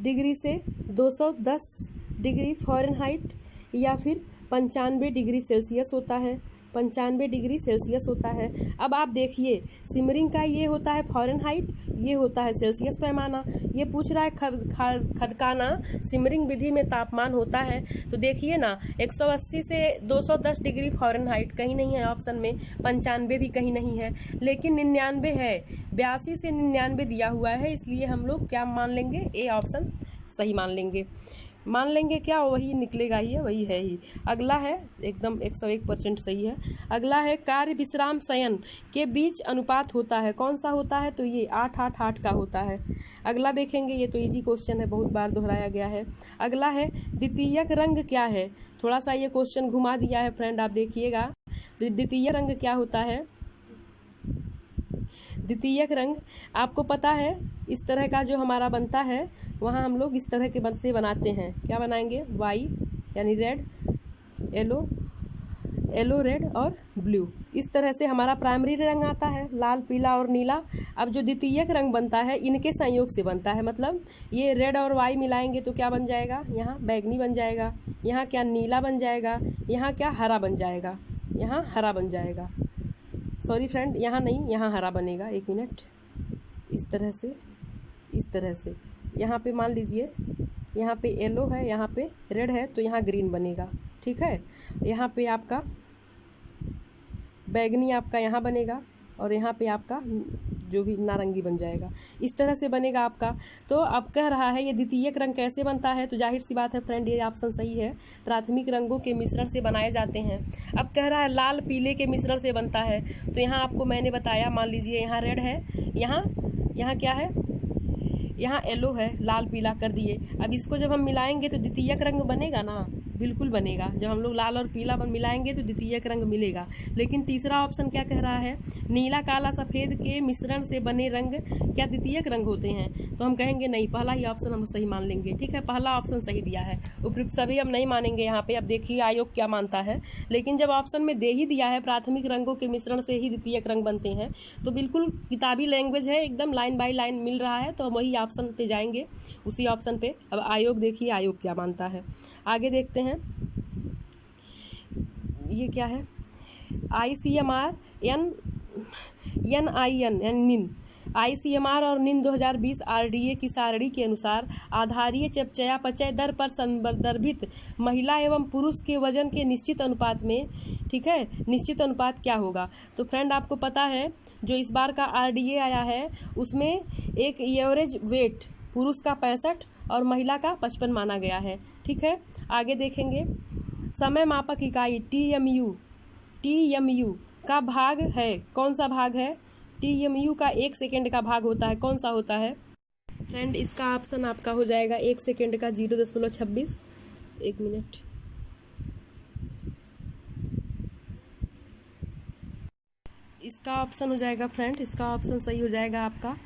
डिग्री से 210 डिग्री फ़ारेनहाइट या फिर 95 डिग्री सेल्सियस होता है, 95 डिग्री सेल्सियस होता है। अब आप देखिए सिमरिंग का ये होता है फ़ारेनहाइट, ये होता है सेल्सियस पैमाना। ये पूछ रहा है खदकाना सिमरिंग विधि में तापमान होता है, तो देखिए ना 180 से 210 डिग्री फ़ारेनहाइट कहीं नहीं है ऑप्शन में, 95 भी कहीं नहीं है, लेकिन 99 है, 82 से 99 दिया हुआ है, इसलिए हम लोग क्या मान लेंगे, ए ऑप्शन सही मान लेंगे। मान लेंगे क्या, वही निकलेगा ही है, वही है ही। अगला है एकदम 101% सही है। अगला है कार्य विश्राम शयन के बीच अनुपात होता है, कौन सा होता है, तो ये 8-8-8 का होता है। अगला देखेंगे, ये तो इजी क्वेश्चन है, बहुत बार दोहराया गया है। अगला है द्वितीयक रंग क्या है, थोड़ा सा ये क्वेश्चन घुमा दिया है फ्रेंड, आप देखिएगा। द्वितीय रंग क्या होता है, द्वितीयक रंग आपको पता है इस तरह का जो हमारा बनता है, वहाँ हम लोग इस तरह के से बनाते हैं, क्या बनाएंगे, वाई यानी रेड, येलो रेड और ब्लू, इस तरह से हमारा प्राइमरी रंग आता है, लाल पीला और नीला। अब जो द्वितीयक रंग बनता है इनके संयोग से बनता है, मतलब ये रेड और वाई मिलाएंगे तो क्या बन जाएगा, यहाँ बैगनी बन जाएगा, यहाँ क्या नीला बन जाएगा, यहाँ क्या हरा बन जाएगा, यहाँ हरा बन जाएगा, सॉरी फ्रेंड यहाँ नहीं, यहाँ हरा बनेगा, एक मिनट, इस तरह से, इस तरह से। यहाँ पे मान लीजिए यहाँ पे येलो है, यहाँ पे रेड है, तो यहाँ ग्रीन बनेगा, ठीक है। यहाँ पे आपका बैगनी आपका यहाँ बनेगा और यहाँ पे आपका जो भी नारंगी बन जाएगा, इस तरह से बनेगा आपका। तो अब कह रहा है ये द्वितीयक रंग कैसे बनता है, तो जाहिर सी बात है फ्रेंड ये ऑप्शन सही है, प्राथमिक रंगों के मिश्रण से बनाए जाते हैं। अब कह रहा है लाल पीले के मिश्रण से बनता है, तो यहाँ आपको मैंने बताया, मान लीजिए यहाँ रेड है, यहाँ क्या है, यहाँ येलो है, लाल पीला कर दिए। अब इसको जब हम मिलाएंगे तो द्वितीयक रंग बनेगा ना, बिल्कुल बनेगा। जब हम लोग लाल और पीला मिलाएंगे तो द्वितीयक रंग मिलेगा। लेकिन तीसरा ऑप्शन क्या कह रहा है, नीला काला सफ़ेद के मिश्रण से बने रंग क्या द्वितीयक रंग होते हैं, तो हम कहेंगे नहीं, पहला ही ऑप्शन हम सही मान लेंगे, ठीक है, पहला ऑप्शन सही दिया है। उपयुक्त सभी हम नहीं मानेंगे यहाँ पे। अब देखिए आयोग क्या मानता है, लेकिन जब ऑप्शन में दे ही दिया है प्राथमिक रंगों के मिश्रण से ही द्वितीयक रंग बनते हैं, तो बिल्कुल किताबी लैंग्वेज है, एकदम लाइन बाय लाइन मिल रहा है, तो हम वही ऑप्शन पे जाएंगे, उसी ऑप्शन पे। अब आयोग देखिए आयोग क्या मानता है, आगे देखते हैं। ये क्या है, ICMR NIN ICMR और NIN 2020 RDA की सारणी के अनुसार आधारीय चयापचय दर पर संदर्भित महिला एवं पुरुष के वजन के निश्चित अनुपात में, ठीक है, निश्चित अनुपात क्या होगा। तो फ्रेंड आपको पता है जो इस बार का RDA आया है उसमें एक एवरेज वेट पुरुष का 65 और महिला का 55 माना गया है, ठीक है। आगे देखेंगे, समय मापक इकाई TMU का भाग है, कौन सा भाग है, TMU का 1 सेकेंड का भाग होता है, कौन सा होता है फ्रेंड, इसका ऑप्शन आपका हो जाएगा 1 सेकेंड का 0.26, एक मिनट, इसका ऑप्शन हो जाएगा फ्रेंड, इसका ऑप्शन सही हो जाएगा आपका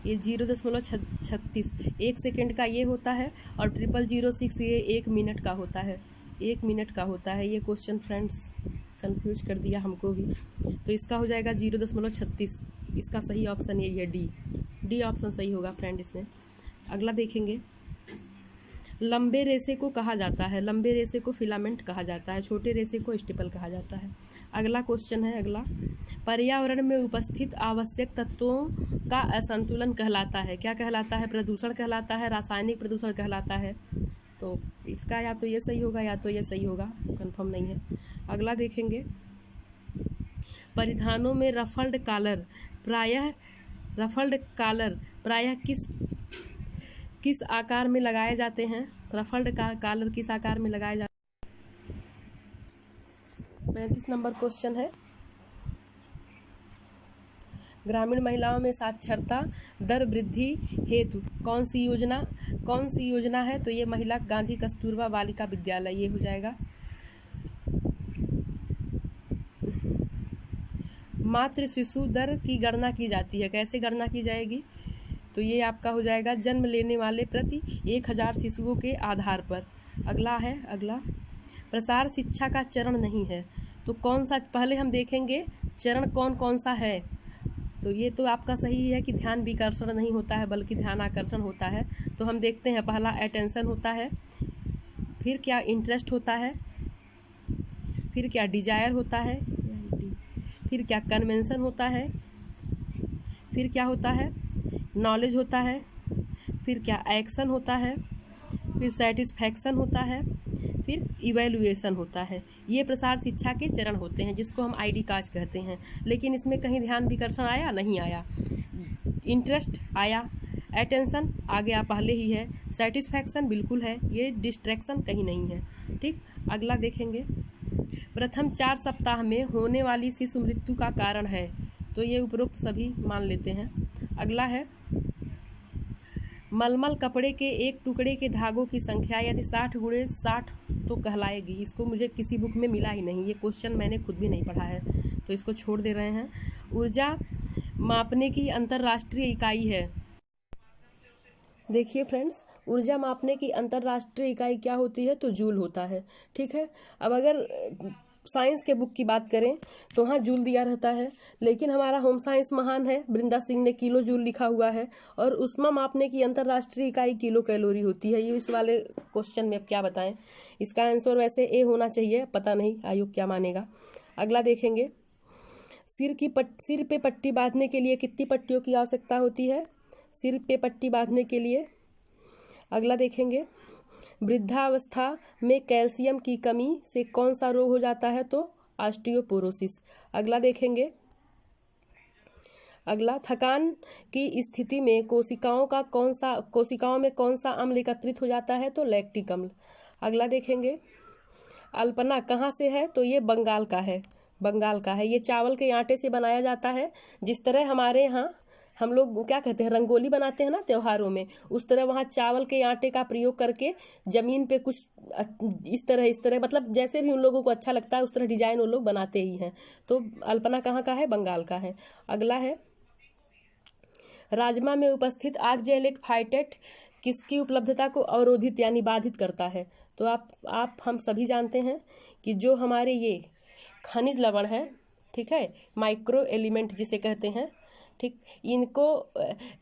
ये 0.36, 1 सेकेंड का ये होता है, और 0006 ये 1 मिनट का होता है, 1 मिनट का होता है। ये क्वेश्चन फ्रेंड्स कंफ्यूज कर दिया हमको भी, तो इसका हो जाएगा 0.36, इसका सही ऑप्शन यही है, डी ऑप्शन सही होगा फ्रेंड इसमें। अगला देखेंगे, लंबे रेशे को कहा जाता है, लंबे रेशे को फिलामेंट कहा जाता है, छोटे रेशे को स्टेपल कहा जाता है। अगला क्वेश्चन है, अगला, पर्यावरण में उपस्थित आवश्यक तत्वों का असंतुलन कहलाता है, क्या कहलाता है? प्रदूषण कहलाता है, रासायनिक प्रदूषण कहलाता है। तो इसका या तो ये सही होगा या तो ये सही होगा, कंफर्म नहीं है। अगला देखेंगे, परिधानों में रफल्ड कॉलर प्रायः किस आकार में लगाए जाते हैं? रफल्ड कॉलर किस आकार में लगाए जाते हैं? 35 नंबर क्वेश्चन है, ग्रामीण महिलाओं में साक्षरता दर वृद्धि हेतु कौन सी योजना है? तो ये महिला गांधी कस्तूरबा बालिका विद्यालय, ये हो जाएगा। मातृ शिशु दर की गणना की जाती है, कैसे गणना की जाएगी? तो ये आपका हो जाएगा जन्म लेने वाले प्रति 1000 शिशुओं के आधार पर। अगला है, अगला, प्रसार शिक्षा का चरण नहीं है, तो कौन सा? पहले हम देखेंगे चरण कौन कौन सा है। तो ये तो आपका सही है कि ध्यान विकर्षण नहीं होता है बल्कि ध्यान आकर्षण होता है। तो हम देखते हैं, पहला अटेंशन होता है, फिर क्या इंटरेस्ट होता है, फिर क्या डिजायर होता है, फिर क्या कन्वेंशन होता है, फिर क्या होता है नॉलेज होता है, फिर क्या एक्शन होता है, फिर सेटिस्फैक्शन होता है, फिर इवैल्यूएशन होता है। ये प्रसार शिक्षा के चरण होते हैं जिसको हम आईडी काज कहते हैं। लेकिन इसमें कहीं ध्यान विकर्षण आया? नहीं आया। इंटरेस्ट आया, अटेंशन आ गया, पहले ही है, सेटिस्फैक्शन बिल्कुल है, ये डिस्ट्रैक्शन कहीं नहीं है। ठीक, अगला देखेंगे, प्रथम 4 सप्ताह में होने वाली शिशु मृत्यु का कारण है, तो ये उपरोक्त सभी मान लेते हैं। अगला है, मलमल कपड़े के एक टुकड़े के धागों की संख्या यदि 60 × 60 तो कहलाएगी। इसको मुझे किसी बुक में मिला ही नहीं, ये क्वेश्चन मैंने खुद भी नहीं पढ़ा है, तो इसको छोड़ दे रहे हैं। ऊर्जा मापने की अंतर्राष्ट्रीय इकाई है, देखिए फ्रेंड्स, ऊर्जा मापने की अंतर्राष्ट्रीय इकाई क्या होती है? तो जूल होता है। ठीक है, अब अगर साइंस के बुक की बात करें तो वहाँ जूल दिया रहता है, लेकिन हमारा होम साइंस महान है, वृंदा सिंह ने किलो जूल लिखा हुआ है, और ऊष्मा मापने की अंतर्राष्ट्रीय इकाई किलो कैलोरी होती है। ये इस वाले क्वेश्चन में अब क्या बताएं? इसका आंसर वैसे ए होना चाहिए, पता नहीं आयोग क्या मानेगा। अगला देखेंगे, सिर पे पट्टी बांधने के लिए कितनी पट्टियों की आवश्यकता होती है? सिर पे पट्टी बांधने के लिए। अगला देखेंगे, वृद्धावस्था में कैल्शियम की कमी से कौन सा रोग हो जाता है? तो ऑस्टियोपोरोसिस। अगला देखेंगे, अगला, थकान की स्थिति में कोशिकाओं में कौन सा अम्ल एकत्रित हो जाता है? तो लैक्टिक अम्ल। अगला देखेंगे, अल्पना कहाँ से है? तो ये बंगाल का है। ये चावल के आटे से बनाया जाता है। जिस तरह हमारे यहाँ हम लोग क्या कहते हैं, रंगोली बनाते हैं ना त्योहारों में, उस तरह वहाँ चावल के आटे का प्रयोग करके जमीन पे कुछ इस तरह मतलब जैसे भी उन लोगों को अच्छा लगता है उस तरह डिजाइन वो लोग बनाते ही हैं। तो अल्पना कहाँ का है? बंगाल का है। अगला है, राजमा में उपस्थित ऑक्जेलेट फाइटेट किसकी उपलब्धता को अवरोधित यानी बाधित करता है? तो आप हम सभी जानते हैं कि जो हमारे ये खनिज लवण है, ठीक है, माइक्रो एलिमेंट जिसे कहते हैं, ठीक, इनको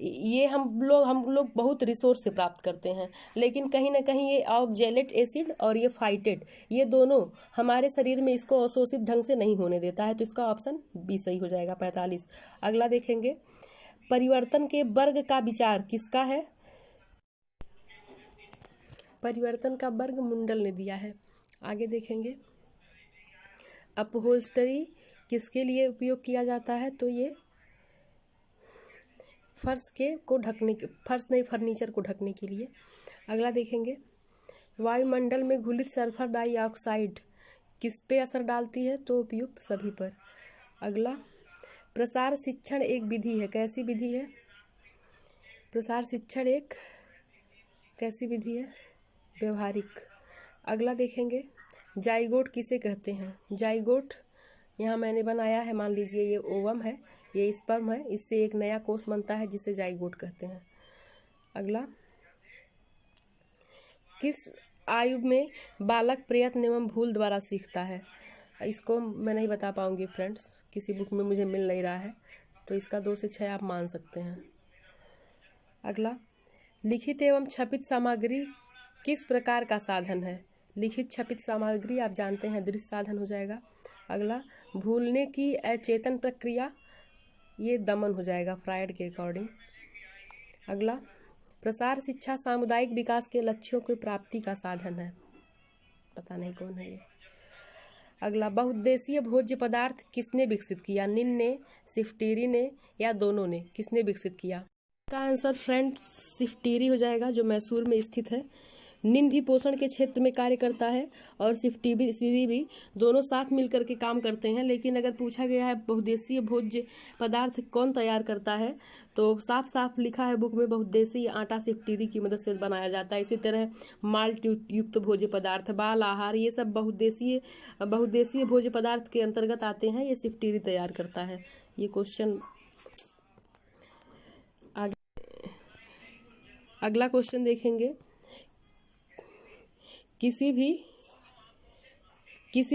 ये हम लोग बहुत रिसोर्स से प्राप्त करते हैं, लेकिन कहीं ना कहीं ये ऑक्जेलेट एसिड और ये फाइटेट, ये दोनों हमारे शरीर में इसको अवशोषित ढंग से नहीं होने देता है। तो इसका ऑप्शन बी सही हो जाएगा, 45। अगला देखेंगे, परिवर्तन के वर्ग का विचार किसका है? परिवर्तन का वर्ग मुंडल ने दिया है। आगे देखेंगे, अपहोल्स्टरी किसके लिए उपयोग किया जाता है? तो ये फर्नीचर को ढकने के लिए। अगला देखेंगे, वायुमंडल में घुलित सल्फर डाइऑक्साइड किस पे असर डालती है? तो उपयुक्त सभी पर। अगला, प्रसार शिक्षण एक विधि है, कैसी विधि है? प्रसार शिक्षण एक कैसी विधि है? व्यवहारिक। अगला देखेंगे, जाइगोट किसे कहते हैं? जाइगोट यहाँ मैंने बनाया है, मान लीजिए ये ओवम है, ये स्पर्म है, इससे एक नया कोष बनता है जिसे जाइगोट कहते हैं। अगला, किस आयु में बालक प्रयत्न एवं भूल द्वारा सीखता है? इसको मैं नहीं बता पाऊंगी फ्रेंड्स, किसी बुक में मुझे मिल नहीं रहा है, तो इसका 2 से 6 आप मान सकते हैं। अगला, लिखित एवं छपित सामग्री किस प्रकार का साधन है? लिखित छपित सामग्री, आप जानते हैं दृश्य साधन हो जाएगा। अगला, भूलने की अचेतन प्रक्रिया, ये दमन हो जाएगा फ्रायड के अकॉर्डिंग। अगला, प्रसार शिक्षा सामुदायिक विकास के लक्ष्यों की प्राप्ति का साधन है, पता नहीं कौन है ये। अगला, बहुउद्देशीय भोज्य पदार्थ किसने विकसित किया? निन ने, शिफ्टीरी ने या दोनों ने? किसने विकसित किया? का आंसर फ्रेंड शिफ्टीरी हो जाएगा, जो मैसूर में स्थित है। निन भी पोषण के क्षेत्र में कार्य करता है और शिफ्टीरी भी, दोनों साथ मिलकर के काम करते हैं। लेकिन अगर पूछा गया है बहुउद्देशीय भोज्य पदार्थ कौन तैयार करता है, तो साफ साफ लिखा है बुक में, बहुउद्देशीय आटा शिफ्टीरी की मदद से बनाया जाता है। इसी तरह माल्ट युक्त भोज्य पदार्थ, बाल आहार, ये सब बहुउद्देशीय भोज्य पदार्थ के अंतर्गत आते हैं, ये शिफ्टीरी तैयार करता है। ये क्वेश्चन अगला क्वेश्चन देखेंगे, किसी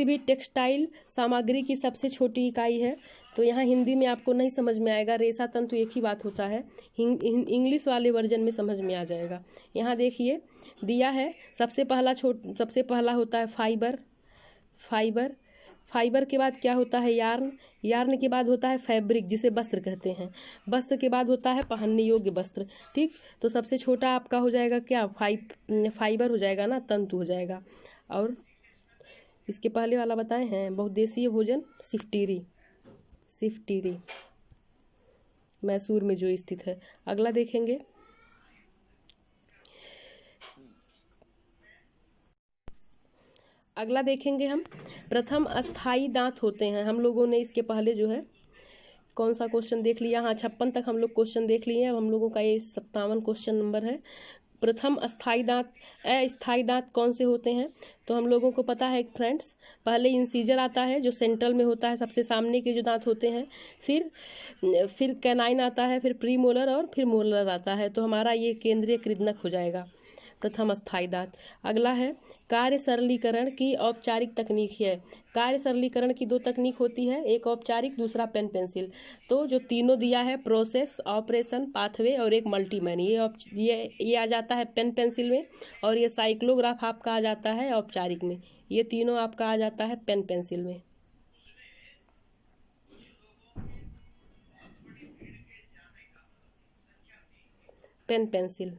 भी टेक्सटाइल सामग्री की सबसे छोटी इकाई है, तो यहाँ हिंदी में आपको नहीं समझ में आएगा, रेशा तंतु एक ही बात होता है, इंग्लिश वाले वर्जन में समझ में आ जाएगा। यहाँ देखिए दिया है, सबसे पहला होता है फाइबर के बाद क्या होता है? यार्न के बाद होता है फैब्रिक, जिसे वस्त्र कहते हैं। वस्त्र के बाद होता है पहनने योग्य वस्त्र। ठीक, तो सबसे छोटा आपका हो जाएगा क्या? फाइबर हो जाएगा ना, तंतु हो जाएगा। और इसके पहले वाला बताए हैं बहुउद्देशीय भोजन, शिफ्टीरी मैसूर में जो स्थित है। अगला देखेंगे, हम प्रथम अस्थाई दांत होते हैं। हम लोगों ने इसके पहले जो है कौन सा क्वेश्चन देख लिया? हाँ, 56 तक हम लोग क्वेश्चन देख लिए हैं। हम लोगों का ये 57 क्वेश्चन नंबर है। प्रथम अस्थाई दांत कौन से होते हैं? तो हम लोगों को पता है फ्रेंड्स, पहले इंसीजर आता है जो सेंट्रल में होता है, सबसे सामने के जो दांत होते हैं, फिर कैनाइन आता है, फिर प्रीमोलर और फिर मोलर आता है। तो हमारा ये केंद्रीय कृदनक हो जाएगा, प्रथम अस्थाई दांत। अगला है, कार्य सरलीकरण की औपचारिक तकनीक है। कार्य सरलीकरण की 2 तकनीक होती है, एक औपचारिक, दूसरा पेन पेंसिल। तो जो तीनों दिया है, प्रोसेस, ऑपरेशन, पाथवे और एक मल्टीमैन, ये आ जाता है पेन पेंसिल में, और ये साइक्लोग्राफ आपका आ जाता है औपचारिक में। ये तीनों आपका आ जाता है पेन पेंसिल में। Pen pencil.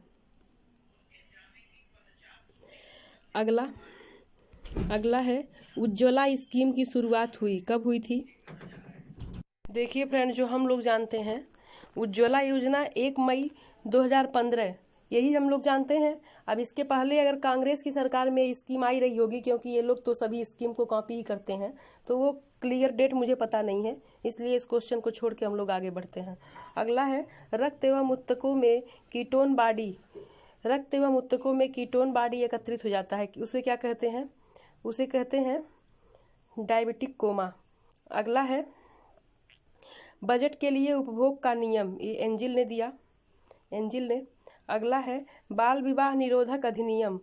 अगला है, उज्ज्वला स्कीम की शुरुआत कब हुई थी? देखिए फ्रेंड, जो हम लोग जानते हैं, उज्ज्वला योजना 1 मई 2015, यही हम लोग जानते हैं। अब इसके पहले अगर कांग्रेस की सरकार में स्कीम आई रही होगी, क्योंकि ये लोग तो सभी स्कीम को कॉपी ही करते हैं, तो वो क्लियर डेट मुझे पता नहीं है, इसलिए इस क्वेश्चन को छोड़ के हम लोग आगे बढ़ते हैं। अगला है, रक्त एवं ऊतकों में कीटोन बॉडी एकत्रित हो जाता है, उसे क्या कहते हैं? उसे कहते हैं डायबिटिक कोमा। अगला है, बजट के लिए उपभोग का नियम, ये एंजिल ने। अगला है, बाल विवाह निरोधक अधिनियम।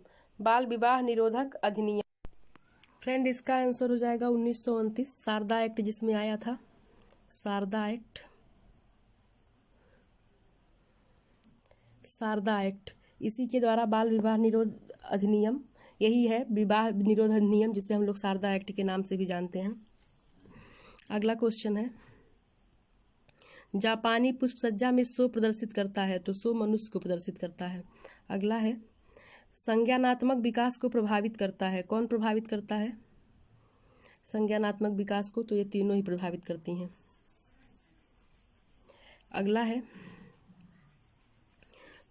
फ्रेंड, इसका आंसर हो जाएगा 1929, शारदा एक्ट जिसमें आया था, शारदा एक्ट, इसी के द्वारा बाल विवाह निरोध अधिनियम, यही है विवाह निरोध अधिनियम, जिसे हम लोग शारदा एक्ट के नाम से भी जानते हैं। अगला क्वेश्चन है, जापानी पुष्प सज्जा में शो प्रदर्शित करता है, तो शो मनुष्य को प्रदर्शित करता है। अगला है, संज्ञानात्मक विकास को प्रभावित करता है, कौन प्रभावित करता है संज्ञानात्मक विकास को? तो ये तीनों ही प्रभावित करती हैं। अगला है,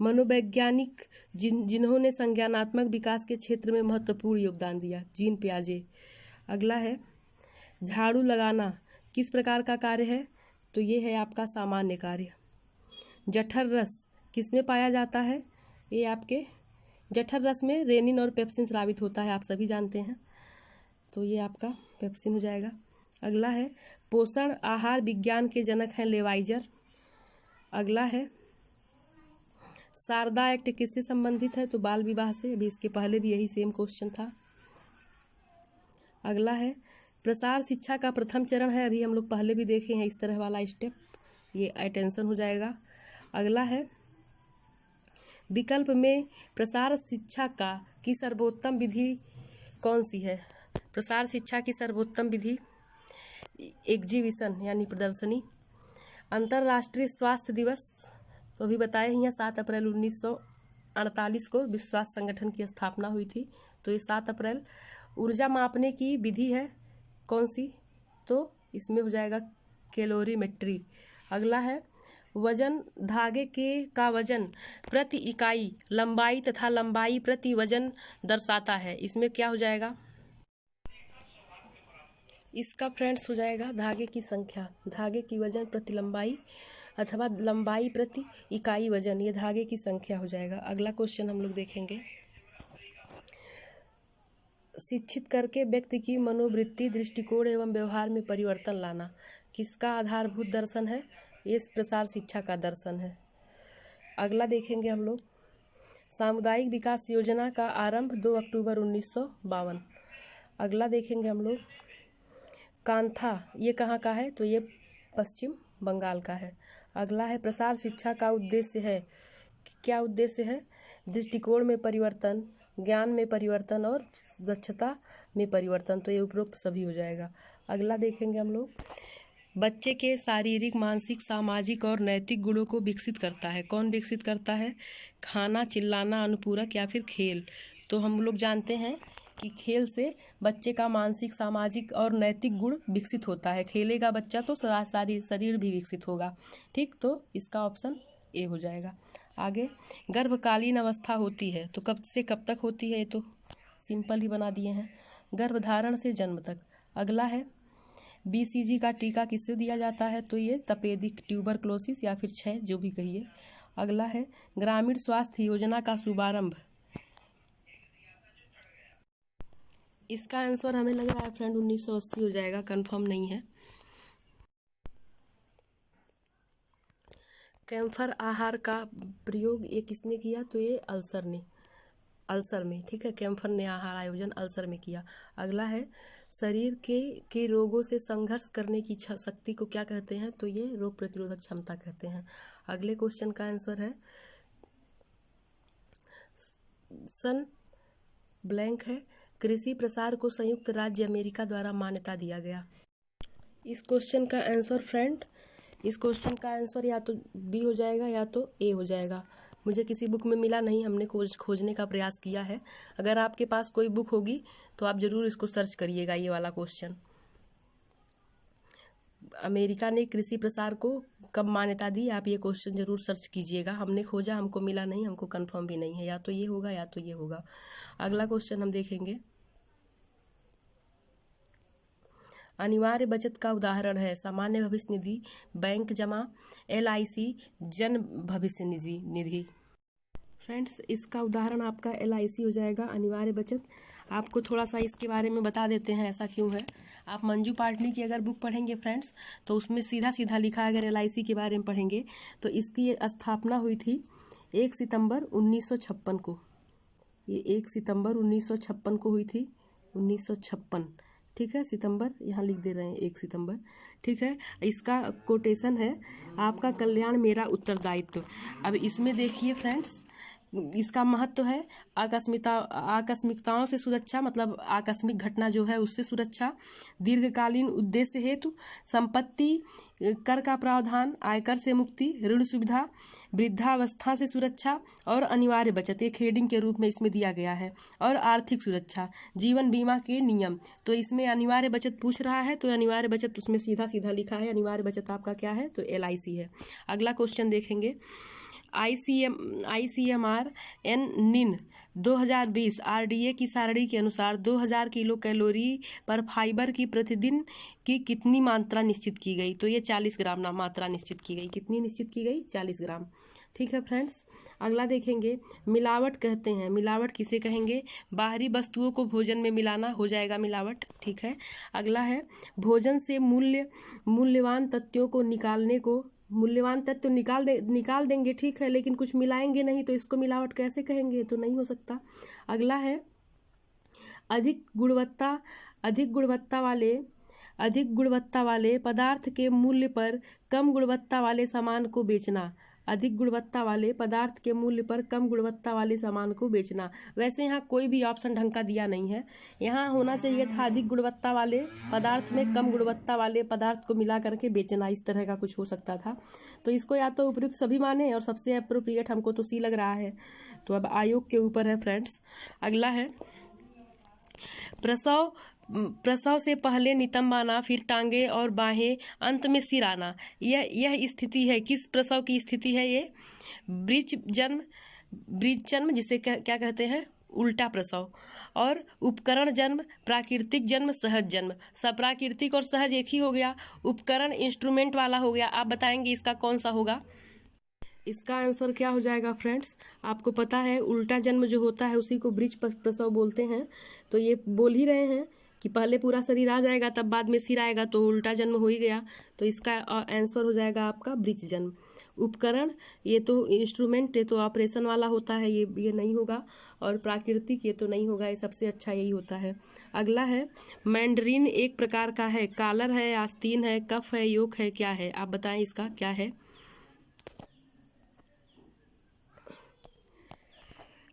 मनोवैज्ञानिक जिन्होंने संज्ञानात्मक विकास के क्षेत्र में महत्वपूर्ण योगदान दिया, जीन पियाजे। अगला है, झाड़ू लगाना किस प्रकार का कार्य है? तो ये है आपका सामान्य कार्य। जठर रस किसमें पाया जाता है? ये आपके जठर रस में रेनिन और पेप्सिन स्रावित होता है, आप सभी जानते हैं, तो ये आपका पेप्सिन हो जाएगा। अगला है, पोषण आहार विज्ञान के जनक हैं लेवाइजर। अगला है, शारदा एक्ट किससे संबंधित है? तो बाल विवाह से, अभी इसके पहले भी यही सेम क्वेश्चन था। अगला है, प्रसार शिक्षा का प्रथम चरण है, अभी हम लोग पहले भी देखे हैं इस तरह वाला स्टेप, ये अटेंशन हो जाएगा। अगला है, विकल्प में प्रसार शिक्षा का की सर्वोत्तम विधि कौन सी है? प्रसार शिक्षा की सर्वोत्तम विधि एग्जीबिशन यानी प्रदर्शनी। अंतर्राष्ट्रीय स्वास्थ्य दिवस तो अभी बताए ही हैं, 7 अप्रैल 1948 को विश्व स्वास्थ्य संगठन की स्थापना हुई थी, तो ये 7 अप्रैल। ऊर्जा मापने की विधि है कौन सी? तो इसमें हो जाएगा कैलोरीमेट्री। अगला है वजन, धागे का वजन प्रति इकाई लंबाई तथा लंबाई प्रति वजन दर्शाता है, इसमें क्या हो जाएगा? इसका फ्रेंड्स हो जाएगा धागे की संख्या, धागे की वजन प्रति लंबाई अथवा लंबाई प्रति इकाई वजन, ये धागे की संख्या हो जाएगा। अगला क्वेश्चन हम लोग देखेंगे, शिक्षित करके व्यक्ति की मनोवृत्ति, दृष्टिकोण एवं व्यवहार में परिवर्तन लाना किसका आधारभूत दर्शन है? ये प्रसार शिक्षा का दर्शन है। अगला देखेंगे हम लोग, सामुदायिक विकास योजना का आरंभ 2 अक्टूबर 1952। अगला देखेंगे हम लोग, कांथा ये कहाँ का है? तो ये पश्चिम बंगाल का है। अगला है प्रसार शिक्षा का उद्देश्य है, क्या उद्देश्य है? दृष्टिकोण में परिवर्तन, ज्ञान में परिवर्तन और दक्षता में परिवर्तन, तो ये उपरोक्त सभी हो जाएगा। अगला देखेंगे हम लोग, बच्चे के शारीरिक, मानसिक, सामाजिक और नैतिक गुणों को विकसित करता है, कौन विकसित करता है? खाना, चिल्लाना, अनुपूरक या फिर खेल। तो हम लोग जानते हैं कि खेल से बच्चे का मानसिक, सामाजिक और नैतिक गुण विकसित होता है, खेलेगा बच्चा तो सारी शरीर भी विकसित होगा। ठीक, तो इसका ऑप्शन ए हो जाएगा। आगे, गर्भकालीन अवस्था होती है तो कब से कब तक होती है? ये तो सिंपल ही बना दिए हैं, गर्भधारण से जन्म तक। अगला है BCG का टीका किससे दिया जाता है? तो ये तपेदिक, ट्यूबरक्लोसिस या फिर क्षय, जो भी कहिए। अगला है ग्रामीण स्वास्थ्य योजना का शुभारंभ, इसका आंसर हमें लग रहा है फ्रेंड 1980 हो जाएगा, कंफर्म नहीं है। कैम्फर आहार का प्रयोग ये किसने किया? तो ये अल्सर में, ठीक है, कैम्फर ने आहार आयोजन अल्सर में किया। अगला है शरीर के रोगों से संघर्ष करने की शक्ति को क्या कहते हैं? तो ये रोग प्रतिरोधक क्षमता कहते हैं। अगले क्वेश्चन का आंसर है सन ब्लैंक है, कृषि प्रसार को संयुक्त राज्य अमेरिका द्वारा मान्यता दिया गया। इस क्वेश्चन का आंसर फ्रेंड, इस क्वेश्चन का आंसर या तो बी हो जाएगा या तो ए हो जाएगा। मुझे किसी बुक में मिला नहीं, हमने खोजने का प्रयास किया है। अगर आपके पास कोई बुक होगी तो आप जरूर इसको सर्च करिएगा, ये वाला क्वेश्चन। अमेरिका ने कृषि प्रसार को कब मान्यता दी, आप ये क्वेश्चन जरूर सर्च कीजिएगा। हमने खोजा, हमको मिला नहीं, हमको कंफर्म भी नहीं है, या तो ये होगा या तो ये होगा। अगला क्वेश्चन हम देखेंगे, अनिवार्य बचत का उदाहरण है सामान्य भविष्य निधि, बैंक जमा, LIC, जन भविष्य निधि। फ्रेंड्स, इसका उदाहरण आपका LIC हो जाएगा, अनिवार्य बचत। आपको थोड़ा सा इसके बारे में बता देते हैं ऐसा क्यों है। आप मंजू पाटनी की अगर बुक पढ़ेंगे फ्रेंड्स तो उसमें सीधा सीधा लिखा है, अगर LIC के बारे में पढ़ेंगे तो इसकी स्थापना हुई थी 1 सितंबर 1956 को। ये 1 सितंबर 1956 को हुई थी, 1956, ठीक है, सितंबर यहाँ लिख दे रहे हैं 1 सितंबर, ठीक है। इसका कोटेशन है आपका कल्याण मेरा उत्तरदायित्व। अब इसमें देखिए फ्रेंड्स, इसका महत्व है आकस्मिकताओं से सुरक्षा, मतलब आकस्मिक घटना जो है उससे सुरक्षा, दीर्घकालीन उद्देश्य हेतु, संपत्ति कर का प्रावधान, आयकर से मुक्ति, ऋण सुविधा, वृद्धावस्था से सुरक्षा और अनिवार्य बचत, एक हेडिंग के रूप में इसमें दिया गया है, और आर्थिक सुरक्षा, जीवन बीमा के नियम। तो इसमें अनिवार्य बचत पूछ रहा है तो अनिवार्य बचत उसमें सीधा सीधा लिखा है, अनिवार्य बचत आपका क्या है? तो LIC है। अगला क्वेश्चन देखेंगे, ICMR NIN 2020 RDA की सारणी के अनुसार 2000 किलो कैलोरी पर फाइबर की प्रतिदिन की कितनी मात्रा निश्चित की गई? तो ये 40 ग्राम मात्रा निश्चित की गई। कितनी निश्चित की गई? 40 ग्राम। ठीक है फ्रेंड्स, अगला देखेंगे, मिलावट कहते हैं, मिलावट किसे कहेंगे? बाहरी वस्तुओं को भोजन में मिलाना हो जाएगा मिलावट, ठीक है। अगला है, भोजन से मूल्यवान तत्वों को निकालने को, मूल्यवान तत्व निकाल देंगे, ठीक है, लेकिन कुछ मिलाएंगे नहीं तो इसको मिलावट कैसे कहेंगे? तो नहीं हो सकता। अगला है, अधिक गुणवत्ता वाले पदार्थ के मूल्य पर कम गुणवत्ता वाले सामान को बेचना, अधिक गुणवत्ता वाले पदार्थ के मूल्य पर कम गुणवत्ता वाले सामान को बेचना। वैसे यहाँ कोई भी ऑप्शन ढंग का दिया नहीं है, यहाँ होना चाहिए था अधिक गुणवत्ता वाले पदार्थ में कम गुणवत्ता वाले पदार्थ को मिला करके बेचना, इस तरह का कुछ हो सकता था। तो इसको या तो उपयुक्त सभी माने और सबसे अप्रोप्रिएट हमको तो सी लग रहा है। तो अब आयोग के ऊपर है फ्रेंड्स। अगला है प्रसव से पहले नितंब आना, फिर टांगे और बाहें, अंत में सिर आना। यह स्थिति है, किस प्रसव की स्थिति है ये? ब्रीच जन्म जिसे क्या कहते हैं? उल्टा प्रसव। और उपकरण जन्म, प्राकृतिक जन्म, सहज जन्म। सब प्राकृतिक और सहज एक ही हो गया, उपकरण इंस्ट्रूमेंट वाला हो गया। आप बताएंगे इसका कौन सा होगा? इसका आंसर क्या हो जाएगा फ्रेंड्स? आपको पता है उल्टा जन्म जो होता है उसी को ब्रीच प्रसव बोलते हैं। तो ये बोल ही रहे हैं कि पहले पूरा शरीर आ जाएगा तब बाद में सिर आएगा, तो उल्टा जन्म हो ही गया। तो इसका आंसर हो जाएगा आपका ब्रीच जन्म। उपकरण ये तो इंस्ट्रूमेंट, ये तो ऑपरेशन वाला होता है, ये नहीं होगा। और प्राकृतिक ये तो नहीं होगा, ये सबसे अच्छा यही होता है। अगला है मैंडरीन एक प्रकार का है, कालर है, आस्तीन है, कफ है, योक है, क्या है? आप बताएं इसका क्या है?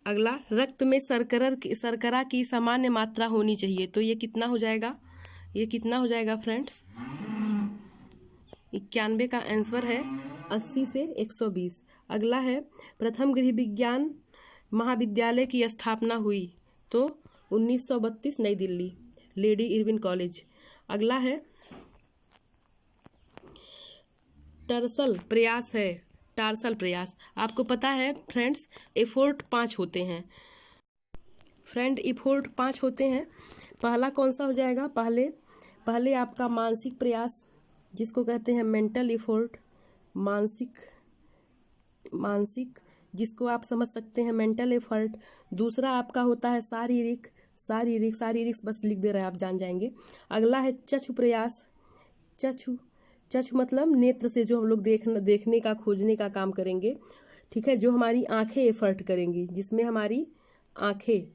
अगला रक्त में शर्करा की सामान्य मात्रा होनी चाहिए। तो ये कितना हो जाएगा? ये कितना हो जाएगा फ्रेंड्स? 91 का आंसर है 80 से 120। अगला है प्रथम गृह विज्ञान महाविद्यालय की स्थापना हुई। तो 1932 नई दिल्ली, लेडी इरविन कॉलेज। अगला है टार्सल प्रयास है, टार्सल प्रयास। आपको पता है फ्रेंड्स एफोर्ट 5 होते हैं। एफोर्ट 5 होते हैं। पहला कौन सा हो जाएगा? पहले आपका मानसिक प्रयास जिसको कहते हैं मेंटल एफोर्ट, मानसिक जिसको आप समझ सकते हैं मेंटल एफर्ट। दूसरा आपका होता है शारीरिक बस लिख दे रहे हैं आप, जान जाएंगे। अगला है चक्षु प्रयास। चक्षु मतलब नेत्र से जो हम लोग देखने का खोजने का काम करेंगे, ठीक है, जो हमारी आंखें एफर्ट करेंगी, जिसमें हमारी आंखें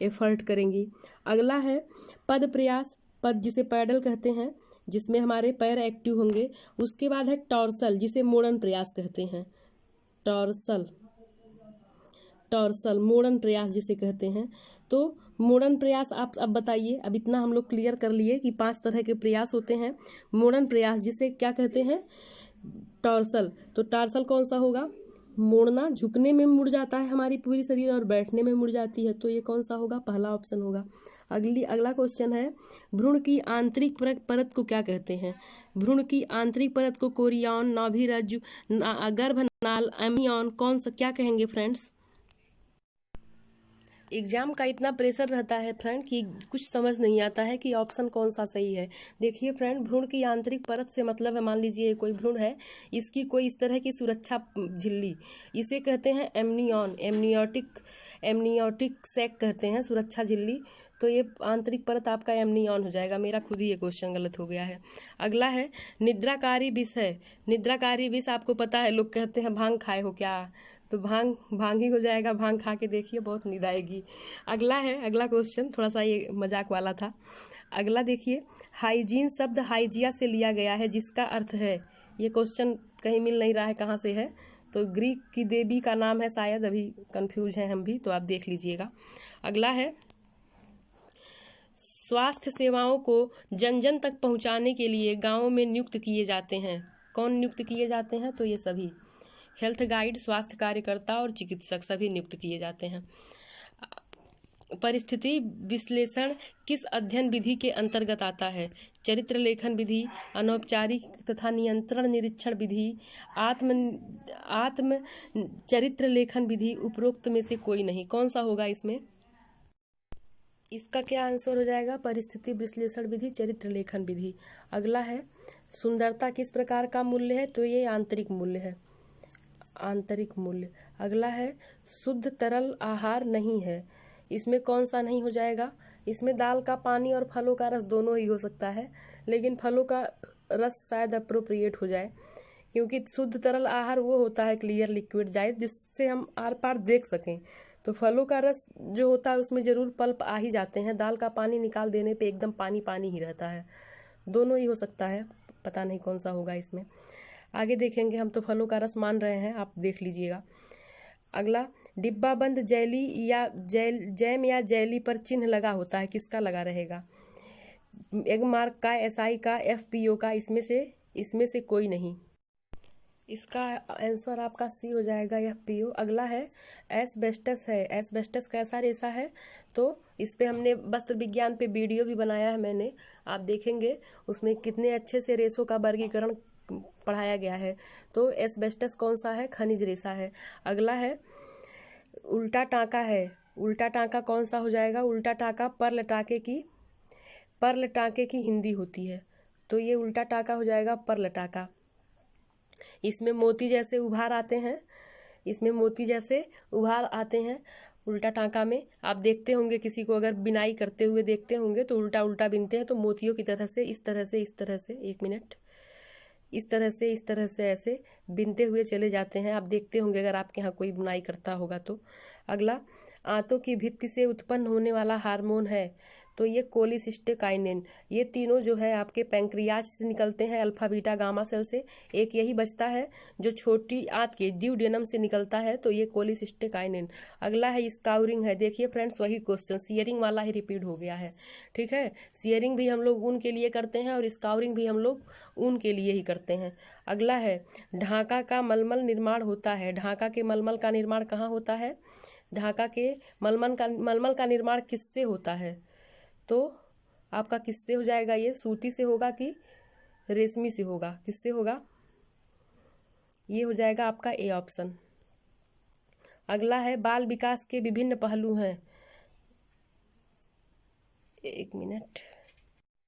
एफर्ट करेंगी। अगला है पद प्रयास, पद जिसे पैडल कहते हैं, जिसमें हमारे पैर एक्टिव होंगे। उसके बाद है टॉर्सल जिसे मोड़न प्रयास कहते हैं, टॉर्सल मोड़न प्रयास जिसे कहते हैं। तो मोड़न प्रयास आप अब बताइए। अब इतना हम लोग क्लियर कर लिए कि 5 तरह के प्रयास होते हैं। मोड़न प्रयास जिसे क्या कहते हैं? टॉर्सल। तो टॉर्सल कौन सा होगा? मोड़ना, झुकने में मुड़ जाता है हमारी पूरी शरीर और बैठने में मुड़ जाती है। तो ये कौन सा होगा? पहला ऑप्शन होगा। अगला क्वेश्चन है भ्रूण की आंतरिक परत को क्या कहते हैं? भ्रूण की आंतरिक परत को कोरियन, नाभिरज्जु, गर्भनाल, एमियन, कौन सा क्या कहेंगे फ्रेंड्स? एग्जाम का इतना प्रेशर रहता है फ्रेंड कि कुछ समझ नहीं आता है कि ऑप्शन कौन सा सही है। देखिए फ्रेंड, भ्रूण की आंतरिक परत से मतलब है, मान लीजिए कोई भ्रूण है, इसकी कोई इस तरह की सुरक्षा झिल्ली, इसे कहते हैं एमनियन, एमनियोटिक सैक कहते हैं, सुरक्षा झिल्ली। तो ये आंतरिक परत आपका एमनियन हो जाएगा। मेरा खुद ही ये क्वेश्चन गलत हो गया है। अगला है निद्राकारी विष है। निद्राकारी विष आपको पता है, लोग कहते हैं भांग खाए हो क्या? तो भांग ही हो जाएगा। भांग खा के देखिए, बहुत नींद आएगी। अगला क्वेश्चन थोड़ा सा ये मजाक वाला था। अगला देखिए, हाइजीन शब्द हाइजिया से लिया गया है जिसका अर्थ है, ये क्वेश्चन कहीं मिल नहीं रहा है कहाँ से है। तो ग्रीक की देवी का नाम है शायद, अभी कंफ्यूज हैं हम भी, तो आप देख लीजिएगा। अगला है स्वास्थ्य सेवाओं को जन जन तक पहुंचाने के लिए गाँवों में नियुक्त किए जाते हैं। कौन नियुक्त किए जाते हैं? तो ये सभी हेल्थ गाइड, स्वास्थ्य कार्यकर्ता और चिकित्सक सभी नियुक्त किए जाते हैं। परिस्थिति विश्लेषण किस अध्ययन विधि के अंतर्गत आता है? चरित्र लेखन विधि, अनौपचारिक तथा नियंत्रण निरीक्षण विधि, आत्म चरित्र लेखन विधि, उपरोक्त में से कोई नहीं। कौन सा होगा इसमें? इसका क्या आंसर हो जाएगा? परिस्थिति विश्लेषण विधि, चरित्र लेखन विधि। अगला है सुंदरता किस प्रकार का मूल्य है? तो ये आंतरिक मूल्य है, आंतरिक मूल्य। अगला है शुद्ध तरल आहार नहीं है, इसमें कौन सा नहीं हो जाएगा? इसमें दाल का पानी और फलों का रस दोनों ही हो सकता है, लेकिन फलों का रस शायद अप्रोप्रिएट हो जाए, क्योंकि शुद्ध तरल आहार वो होता है क्लियर लिक्विड डाइट जिससे हम आर पार देख सकें। तो फलों का रस जो होता है उसमें जरूर पल्प आ ही जाते हैं, दाल का पानी निकाल देने पे एकदम पानी पानी ही रहता है। दोनों ही हो सकता है, पता नहीं कौन सा होगा इसमें। आगे देखेंगे, हम तो फलों का रस मान रहे हैं, आप देख लीजिएगा। अगला, डिब्बाबंद जैम या जेली पर चिन्ह लगा होता है, किसका लगा रहेगा? एगमार्क का, एसआई का, एफपीओ का, इसमें से कोई नहीं। इसका आंसर आपका सी हो जाएगा, एफपीओ। अगला है एस्बेस्टस है। एस्बेस्टस कैसा रेशा है? तो इस पे हमने वस्त्र विज्ञान पे वीडियो भी बनाया है मैंने, आप देखेंगे उसमें कितने अच्छे से रेशों का वर्गीकरण पढ़ाया गया है। तो एस्बेस्टस कौन सा है? खनिज रेशा है। अगला है उल्टा टाँका है। उल्टा टाँका कौन सा हो जाएगा? उल्टा टाँका पर्ल टाँके की हिंदी होती है, तो ये उल्टा टाँका हो जाएगा पर्ल टाँका। इसमें मोती जैसे उभार आते हैं उल्टा टाँका में। आप देखते होंगे किसी को अगर बिनाई करते हुए देखते होंगे तो उल्टा उल्टा बिनते हैं, तो मोतियों की तरह से इस तरह से एक मिनट, इस तरह से ऐसे बिनते हुए चले जाते हैं। आप देखते होंगे अगर आपके यहाँ कोई बुनाई करता होगा तो। अगला, आंतों की भित्ति से उत्पन्न होने वाला हार्मोन है, तो ये कोलिसिस्टेकाइनिन। ये तीनों जो है आपके पैंक्रियाज से निकलते हैं, अल्फा बीटा गामा सेल से। एक यही बचता है जो छोटी आंत के ड्यूडेनम से निकलता है, तो ये कोलिसिस्टेकाइनिन। अगला है स्काउरिंग है। देखिए फ्रेंड्स, वही क्वेश्चन सियरिंग वाला ही रिपीट हो गया है, ठीक है। सियरिंग भी हम लोग ऊन के लिए करते हैं और स्काउरिंग भी हम लोग ऊन के लिए ही करते हैं। अगला है ढाका का मलमल निर्माण होता है। ढाका के मलमल का निर्माण कहाँ होता है? ढाका के मलमल का निर्माण किससे होता है? तो आपका किससे हो जाएगा? ये सूती से होगा कि रेशमी से होगा? किससे होगा? ये हो जाएगा आपका ए ऑप्शन। अगला है बाल विकास के विभिन्न पहलू हैं। एक मिनट,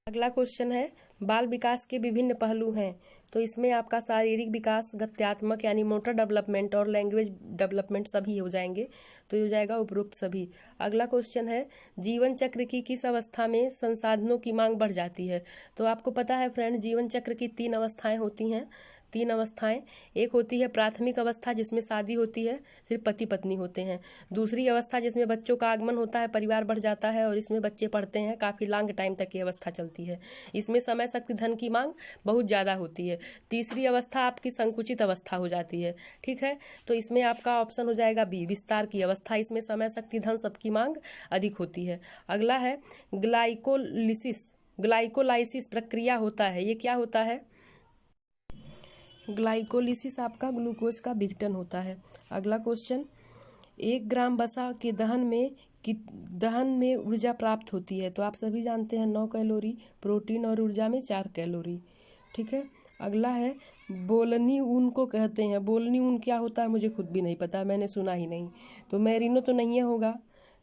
अगला क्वेश्चन है बाल विकास के विभिन्न पहलू हैं, तो इसमें आपका शारीरिक विकास, गत्यात्मक यानी मोटर डेवलपमेंट और लैंग्वेज डेवलपमेंट सभी हो जाएंगे, तो ये हो जाएगा उपरोक्त सभी। अगला क्वेश्चन है जीवन चक्र की किस अवस्था में संसाधनों की मांग बढ़ जाती है? तो आपको पता है फ्रेंड, जीवन चक्र की 3 अवस्थाएं होती हैं। 3 अवस्थाएं, एक होती है प्राथमिक अवस्था जिसमें शादी होती है, सिर्फ पति पत्नी होते हैं। दूसरी अवस्था जिसमें बच्चों का आगमन होता है, परिवार बढ़ जाता है और इसमें बच्चे पढ़ते हैं, काफ़ी लॉन्ग टाइम तक ये अवस्था चलती है। इसमें समय, शक्ति, धन की मांग बहुत ज़्यादा होती है। तीसरी अवस्था आपकी संकुचित अवस्था हो जाती है, ठीक है। तो इसमें आपका ऑप्शन हो जाएगा बी, विस्तार की अवस्था। इसमें समय, शक्ति, धन सबकी मांग अधिक होती है। अगला है ग्लाइकोलाइसिस प्रक्रिया होता है, ये क्या होता है? ग्लाइकोलिसिस आपका ग्लूकोज का विघटन होता है। अगला क्वेश्चन, 1 ग्राम वसा के दहन में ऊर्जा प्राप्त होती है, तो आप सभी जानते हैं 9 कैलोरी, प्रोटीन और ऊर्जा में 4 कैलोरी, ठीक है। अगला है बोलनी ऊन को कहते हैं। बोलनी ऊन क्या होता है? मुझे खुद भी नहीं पता, मैंने सुना ही नहीं, तो मैरिनो तो नहीं होगा,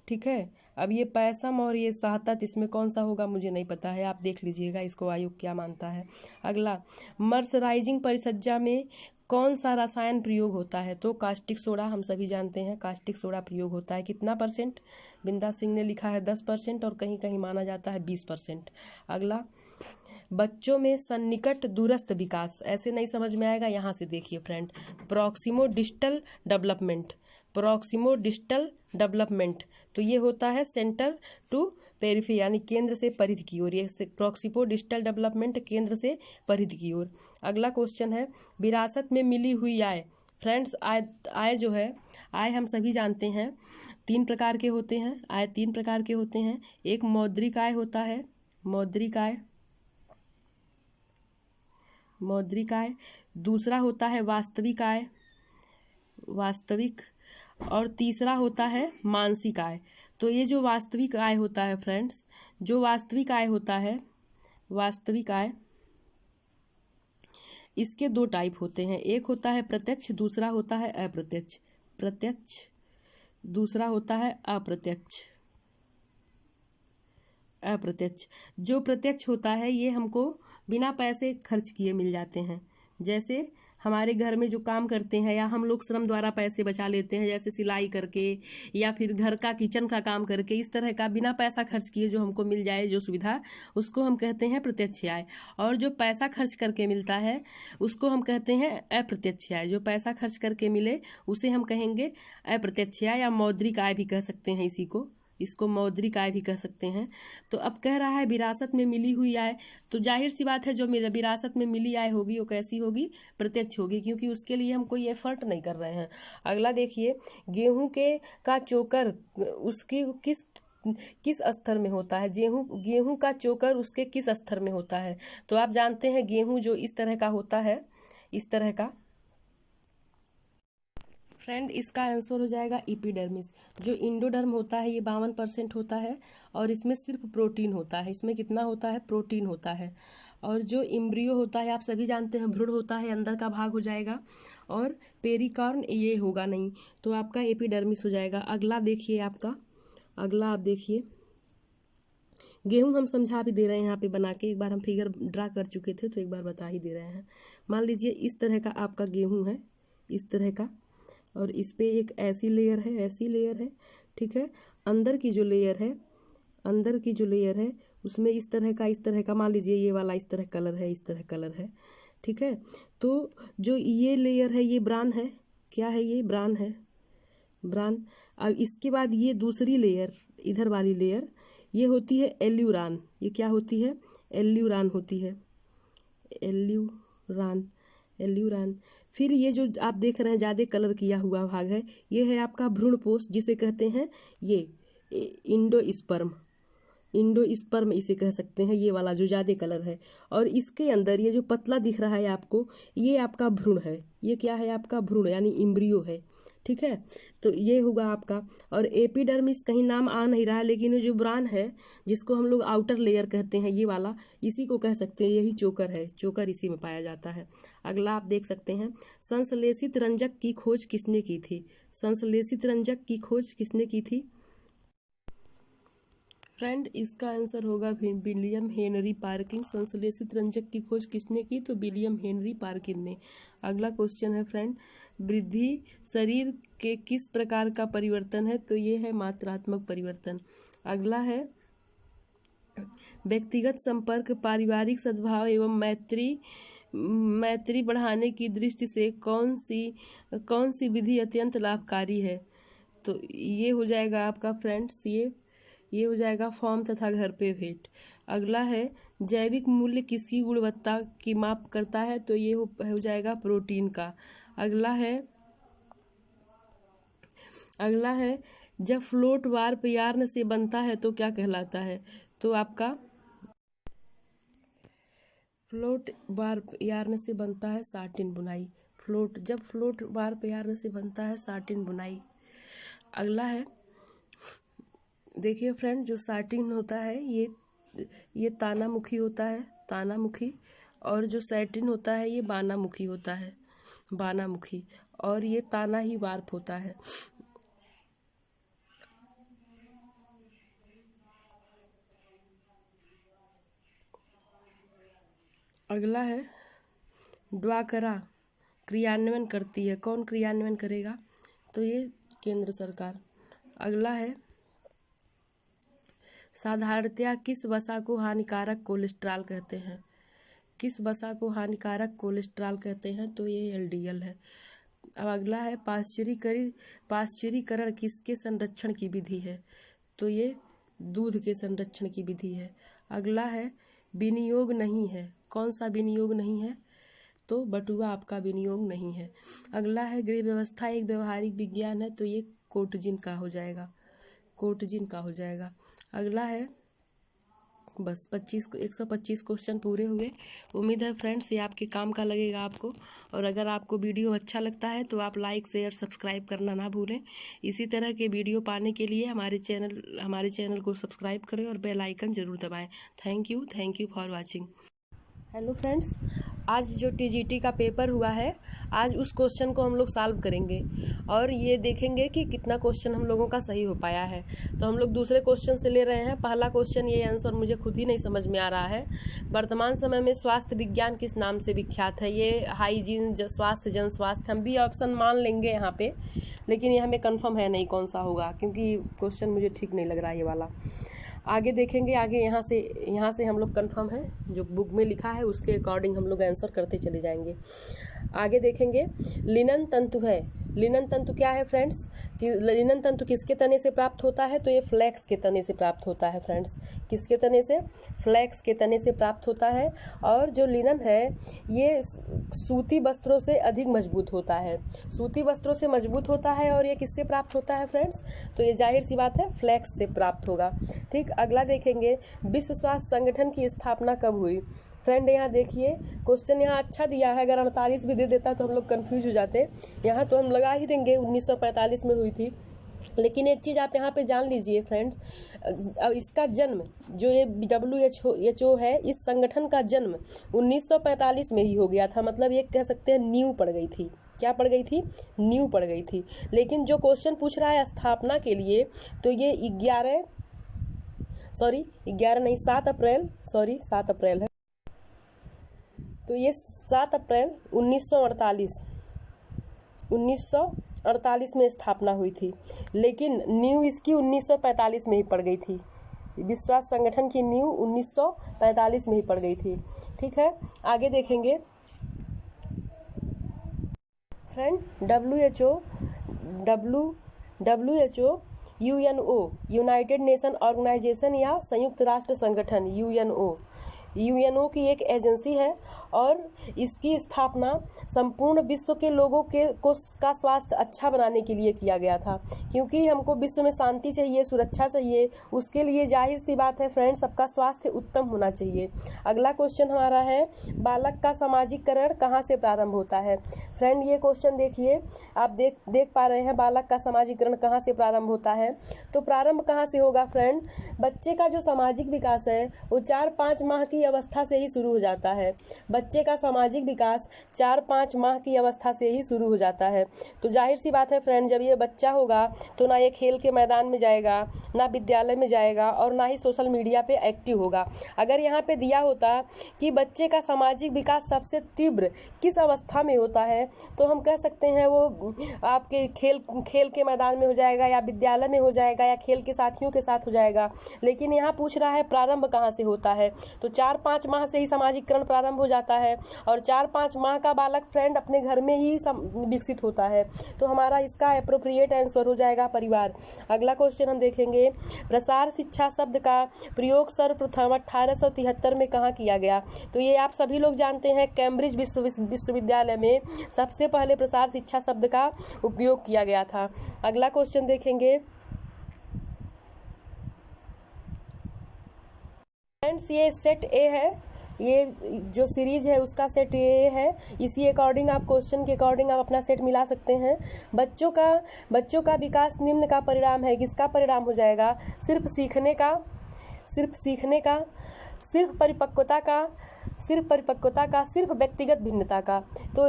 ठीक है। अब ये पैसम और ये साहतत, इसमें कौन सा होगा मुझे नहीं पता है, आप देख लीजिएगा इसको आयोग क्या मानता है। अगला, मर्सराइजिंग परिसज्जा में कौन सा रसायन प्रयोग होता है? तो कास्टिक सोडा, हम सभी जानते हैं कास्टिक सोडा प्रयोग होता है। कितना %? बिंदा सिंह ने लिखा है 10% और कहीं कहीं माना जाता है 20%। अगला, बच्चों में सन्निकट दूरस्थ विकास, ऐसे नहीं समझ में आएगा, यहाँ से देखिए फ्रेंड, प्रॉक्सिमोडिस्टल डेवलपमेंट, तो ये होता है सेंटर टू पेरिफेरी यानी केंद्र से परिधि की ओर। ये प्रॉक्सिमोडिस्टल डेवलपमेंट केंद्र से परिधि की ओर। अगला क्वेश्चन है विरासत में मिली हुई आय। फ्रेंड्स, आय जो है, आय हम सभी जानते हैं 3 प्रकार के होते हैं। आय 3 प्रकार के होते हैं। एक मौद्रिक आय होता है, मौद्रिक आय। दूसरा होता है वास्तविक आय, और तीसरा होता है मानसिक आय। तो ये जो वास्तविक आय होता है फ्रेंड्स, जो वास्तविक आय होता है, वास्तविक आय, इसके 2 टाइप होते हैं। एक होता है प्रत्यक्ष, दूसरा होता है अप्रत्यक्ष। दूसरा होता है अप्रत्यक्ष। जो प्रत्यक्ष होता है ये हमको बिना पैसे खर्च किए मिल जाते हैं। जैसे हमारे घर में जो काम करते हैं या हम लोग श्रम द्वारा पैसे बचा लेते हैं, जैसे सिलाई करके या फिर घर का किचन का काम करके, इस तरह का बिना पैसा खर्च किए जो हमको मिल जाए जो सुविधा, उसको हम कहते हैं प्रत्यक्ष आय। और जो पैसा खर्च करके मिलता है उसको हम कहते हैं अप्रत्यक्ष आय। जो पैसा खर्च करके मिले उसे हम कहेंगे अप्रत्यक्ष आय या मौद्रिक आय भी कह सकते हैं इसी को, इसको मौद्रिक आय भी कह सकते हैं। तो अब कह रहा है विरासत में मिली हुई आय, तो जाहिर सी बात है जो विरासत में मिली आय होगी वो कैसी होगी, प्रत्यक्ष होगी, क्योंकि उसके लिए हम कोई एफर्ट नहीं कर रहे हैं। अगला देखिए, गेहूं के का चोकर उसकी किस स्तर में होता है, गेहूं का चोकर उसके किस स्तर में होता है। तो आप जानते हैं गेहूं जो इस तरह का होता है, इस तरह का। फ्रेंड इसका आंसर हो जाएगा एपिडर्मिस। जो इंडोडर्म होता है ये 52% होता है और इसमें सिर्फ प्रोटीन होता है। इसमें कितना होता है, प्रोटीन होता है। और जो एम्ब्रियो होता है आप सभी जानते हैं भ्रूण होता है, अंदर का भाग हो जाएगा। और पेरिकार्न ये होगा नहीं, तो आपका एपिडर्मिस हो जाएगा। अगला देखिए आपका, अगला आप देखिए, गेहूं हम समझा भी दे रहे हैं यहाँ पे बना के, एक बार हम फिगर ड्रा कर चुके थे तो एक बार बता ही दे रहे हैं। मान लीजिए इस तरह का आपका गेहूं है, इस तरह का, और इस पे एक ऐसी लेयर है, ऐसी लेयर है, ठीक है। अंदर की जो लेयर है, अंदर की जो लेयर है उसमें इस तरह का मान लीजिए ये वाला इस तरह कलर है, इस तरह कलर है, ठीक है। तो जो ये लेयर है ये ब्रान है, क्या है ये, ब्रान है, ब्रान। अब इसके बाद ये दूसरी लेयर, इधर वाली लेयर, ये होती है एल्यूरान। ये क्या होती है, एल्यूरान होती है, एल्यूरान, एल्यूरान। फिर ये जो आप देख रहे हैं ज़्यादा कलर किया हुआ भाग है, ये है आपका भ्रूणपोष, जिसे कहते हैं ये इंडोस्पर्म, इंडोस्पर्म इसे कह सकते हैं, ये वाला जो ज़्यादा कलर है। और इसके अंदर ये जो पतला दिख रहा है आपको, ये आपका भ्रूण है, ये क्या है आपका भ्रूण यानी इम्ब्रियो है, ठीक है। तो ये होगा आपका। और एपिडर्मिस कहीं नाम आ नहीं रहा है, लेकिन ये जो ब्रान है जिसको हम लोग आउटर लेयर कहते हैं, ये वाला, इसी को कह सकते हैं, यही चोकर है, चोकर इसी में पाया जाता है। अगला आप देख सकते हैं, संश्लेषित रंजक की खोज किसने की थी, संश्लेषित रंजक की खोज किसने की थी। फ्रेंड इसका आंसर होगा विलियम हेनरी पार्किन। संश्लेषित रंजक की खोज किसने की, तो विलियम हेनरी पार्किन ने। अगला क्वेश्चन है फ्रेंड, वृद्धि शरीर के किस प्रकार का परिवर्तन है, तो ये है मात्रात्मक परिवर्तन। अगला है, व्यक्तिगत संपर्क, पारिवारिक सद्भाव एवं मैत्री बढ़ाने की दृष्टि से कौन सी विधि अत्यंत लाभकारी है, तो ये हो जाएगा आपका फ्रेंड्स, ये हो जाएगा फॉर्म तथा घर पे भेंट। अगला है, जैविक मूल्य किसकी गुणवत्ता की माप करता है, तो ये हो जाएगा प्रोटीन का। अगला है जब फ्लोट वार्प यार्न से बनता है तो क्या कहलाता है, तो आपका फ्लोट वार्प यार्न से बनता है साटिन बुनाई। जब फ्लोट वार्प यार्न से बनता है साटिन बुनाई। अगला है, देखिए फ्रेंड, जो साटिन होता है ये तानामुखी होता है, तानामुखी। और जो सैटिन होता है ये बानामुखी होता है, बानामुखी। और ये ताना ही वार्प होता है। अगला है, ड्वाकरा क्रियान्वयन करती है, कौन क्रियान्वयन करेगा, तो ये केंद्र सरकार। अगला है, साधारणतया किस वसा को हानिकारक कोलेस्ट्रॉल कहते हैं, किस वसा को हानिकारक कोलेस्ट्रॉल कहते हैं, तो ये एलडीएल है। अब अगला है, पाश्चुरीकरण किसके संरक्षण की विधि है, तो ये दूध के संरक्षण की विधि है। अगला है, विनियोग नहीं है, कौन सा विनियोग नहीं है, तो बटुआ आपका विनियोग नहीं है। अगला है, गृह व्यवस्था एक व्यवहारिक विज्ञान है, तो ये कोटजिन का हो जाएगा, कोटजिन का हो जाएगा। अगला है, बस 125 क्वेश्चन पूरे हुए। उम्मीद है फ्रेंड्स ये आपके काम का लगेगा आपको। और अगर आपको वीडियो अच्छा लगता है तो आप लाइक शेयर सब्सक्राइब करना ना भूलें। इसी तरह के वीडियो पाने के लिए हमारे चैनल को सब्सक्राइब करें और बेल आइकन ज़रूर दबाएं। Thank you for watching. Hello friends, आज जो टीजीटी का पेपर हुआ है, आज उस क्वेश्चन को हम लोग सॉल्व करेंगे और ये देखेंगे कि कितना क्वेश्चन हम लोगों का सही हो पाया है। तो हम लोग दूसरे क्वेश्चन से ले रहे हैं। पहला क्वेश्चन, ये आंसर मुझे खुद ही नहीं समझ में आ रहा है। वर्तमान समय में स्वास्थ्य विज्ञान किस नाम से विख्यात है, ये हाइजीन, स्वास्थ्य, जन स्वास्थ्य। हम भी ऑप्शन मान लेंगे यहाँ पे, लेकिन ये हमें कन्फर्म है नहीं कौन सा होगा, क्योंकि क्वेश्चन मुझे ठीक नहीं लग रहा है ये वाला। आगे देखेंगे, आगे यहाँ से हम लोग कंफर्म है जो बुक में लिखा है उसके अकॉर्डिंग हम लोग आंसर करते चले जाएंगे। आगे देखेंगे, लिनन तंतु है लिनन तंतु क्या है फ्रेंड्स? कि लिनन तंतु किसके तने से प्राप्त होता है? तो ये फ्लैक्स के तने से प्राप्त होता है फ्रेंड्स। किसके तने से? फ्लैक्स के तने से प्राप्त होता है। और जो लिनन है ये सूती वस्त्रों से अधिक मजबूत होता है। सूती वस्त्रों से मजबूत होता है। और ये किससे प्राप्त होता है फ्रेंड्स? तो ये जाहिर सी बात है फ्लैक्स से प्राप्त होगा। ठीक, अगला देखेंगे, विश्व स्वास्थ्य संगठन की स्थापना कब हुई? फ्रेंड यहाँ देखिए, क्वेश्चन यहाँ अच्छा दिया है, अगर 48 भी दे देता तो हम लोग कंफ्यूज हो जाते। यहाँ तो हम लगा ही देंगे 1945 में हुई थी। लेकिन एक चीज़ आप यहाँ पे जान लीजिए फ्रेंड्स, अब इसका जन्म जो ये WHO है, इस संगठन का जन्म 1945 में ही हो गया था। मतलब ये कह सकते हैं नींव पड़ गई थी। क्या पड़ गई थी? नींव पड़ गई थी। लेकिन जो क्वेश्चन पूछ रहा है स्थापना के लिए, तो ये 7 अप्रैल है। तो ये 7 अप्रैल 1948 में स्थापना हुई थी। लेकिन नींव इसकी 1945 में ही पड़ गई थी। विश्व स्वास्थ्य संगठन की नींव 1945 में ही पड़ गई थी। ठीक है, आगे देखेंगे friend, WHO UNO united nation organisation या संयुक्त राष्ट्र संगठन यूएनओ की एक एजेंसी है। और इसकी स्थापना संपूर्ण विश्व के लोगों का स्वास्थ्य अच्छा बनाने के लिए किया गया था। क्योंकि हमको विश्व में शांति चाहिए, सुरक्षा चाहिए, उसके लिए जाहिर सी बात है फ्रेंड्स, सबका स्वास्थ्य उत्तम होना चाहिए। अगला क्वेश्चन हमारा है, बालक का सामाजिकरण कहाँ से प्रारंभ होता है? फ्रेंड ये क्वेश्चन देखिए, आप देख पा रहे हैं, बालक का सामाजिकरण कहाँ से प्रारंभ होता है? तो प्रारंभ कहाँ से होगा फ्रेंड? बच्चे का जो सामाजिक विकास है वो 4-5 माह की अवस्था से ही शुरू हो जाता है। बच्चे का सामाजिक विकास 4-5 माह की अवस्था से ही शुरू हो जाता है। तो जाहिर सी बात है फ्रेंड, जब ये बच्चा होगा तो ना ये खेल के मैदान में जाएगा, ना विद्यालय में जाएगा, और ना ही सोशल मीडिया पे एक्टिव होगा। अगर यहाँ पे दिया होता कि बच्चे का सामाजिक विकास सबसे तीव्र किस अवस्था में होता है, तो हम कह सकते हैं वो आपके खेल के मैदान में हो जाएगा, या विद्यालय में हो जाएगा, या खेल के साथियों के साथ हो जाएगा। लेकिन यहाँ पूछ रहा है प्रारंभ कहाँ से होता है, तो 4-5 माह से ही सामाजिकरण प्रारंभ हो जाता है। और 4-5 माह का बालक फ्रेंड अपने घर में ही विकसित होता है। तो हमारा इसका एप्रोप्रिएट आंसर हो जाएगा परिवार। अगला क्वेश्चन हम देखेंगे, प्रसार शिक्षा शब्द का प्रयोग सर्वप्रथम 1873 में कहाँ किया गया? तो ये आप सभी लोग जानते हैं, कैम्ब्रिज विश्वविद्यालय में सबसे पहले प्रसार शिक्षा शब्द का उपयोग किया गया था। अगला क्वेश्चन देखेंगे फ्रेंड्स, ये सेट ए है, ये जो सीरीज है उसका सेट ए है। इसी अकॉर्डिंग आप क्वेश्चन के अकॉर्डिंग आप अपना सेट मिला सकते हैं। बच्चों का विकास निम्न का परिणाम है। किसका परिणाम हो जाएगा? सिर्फ सीखने का, सिर्फ परिपक्वता का, सिर्फ व्यक्तिगत भिन्नता का। तो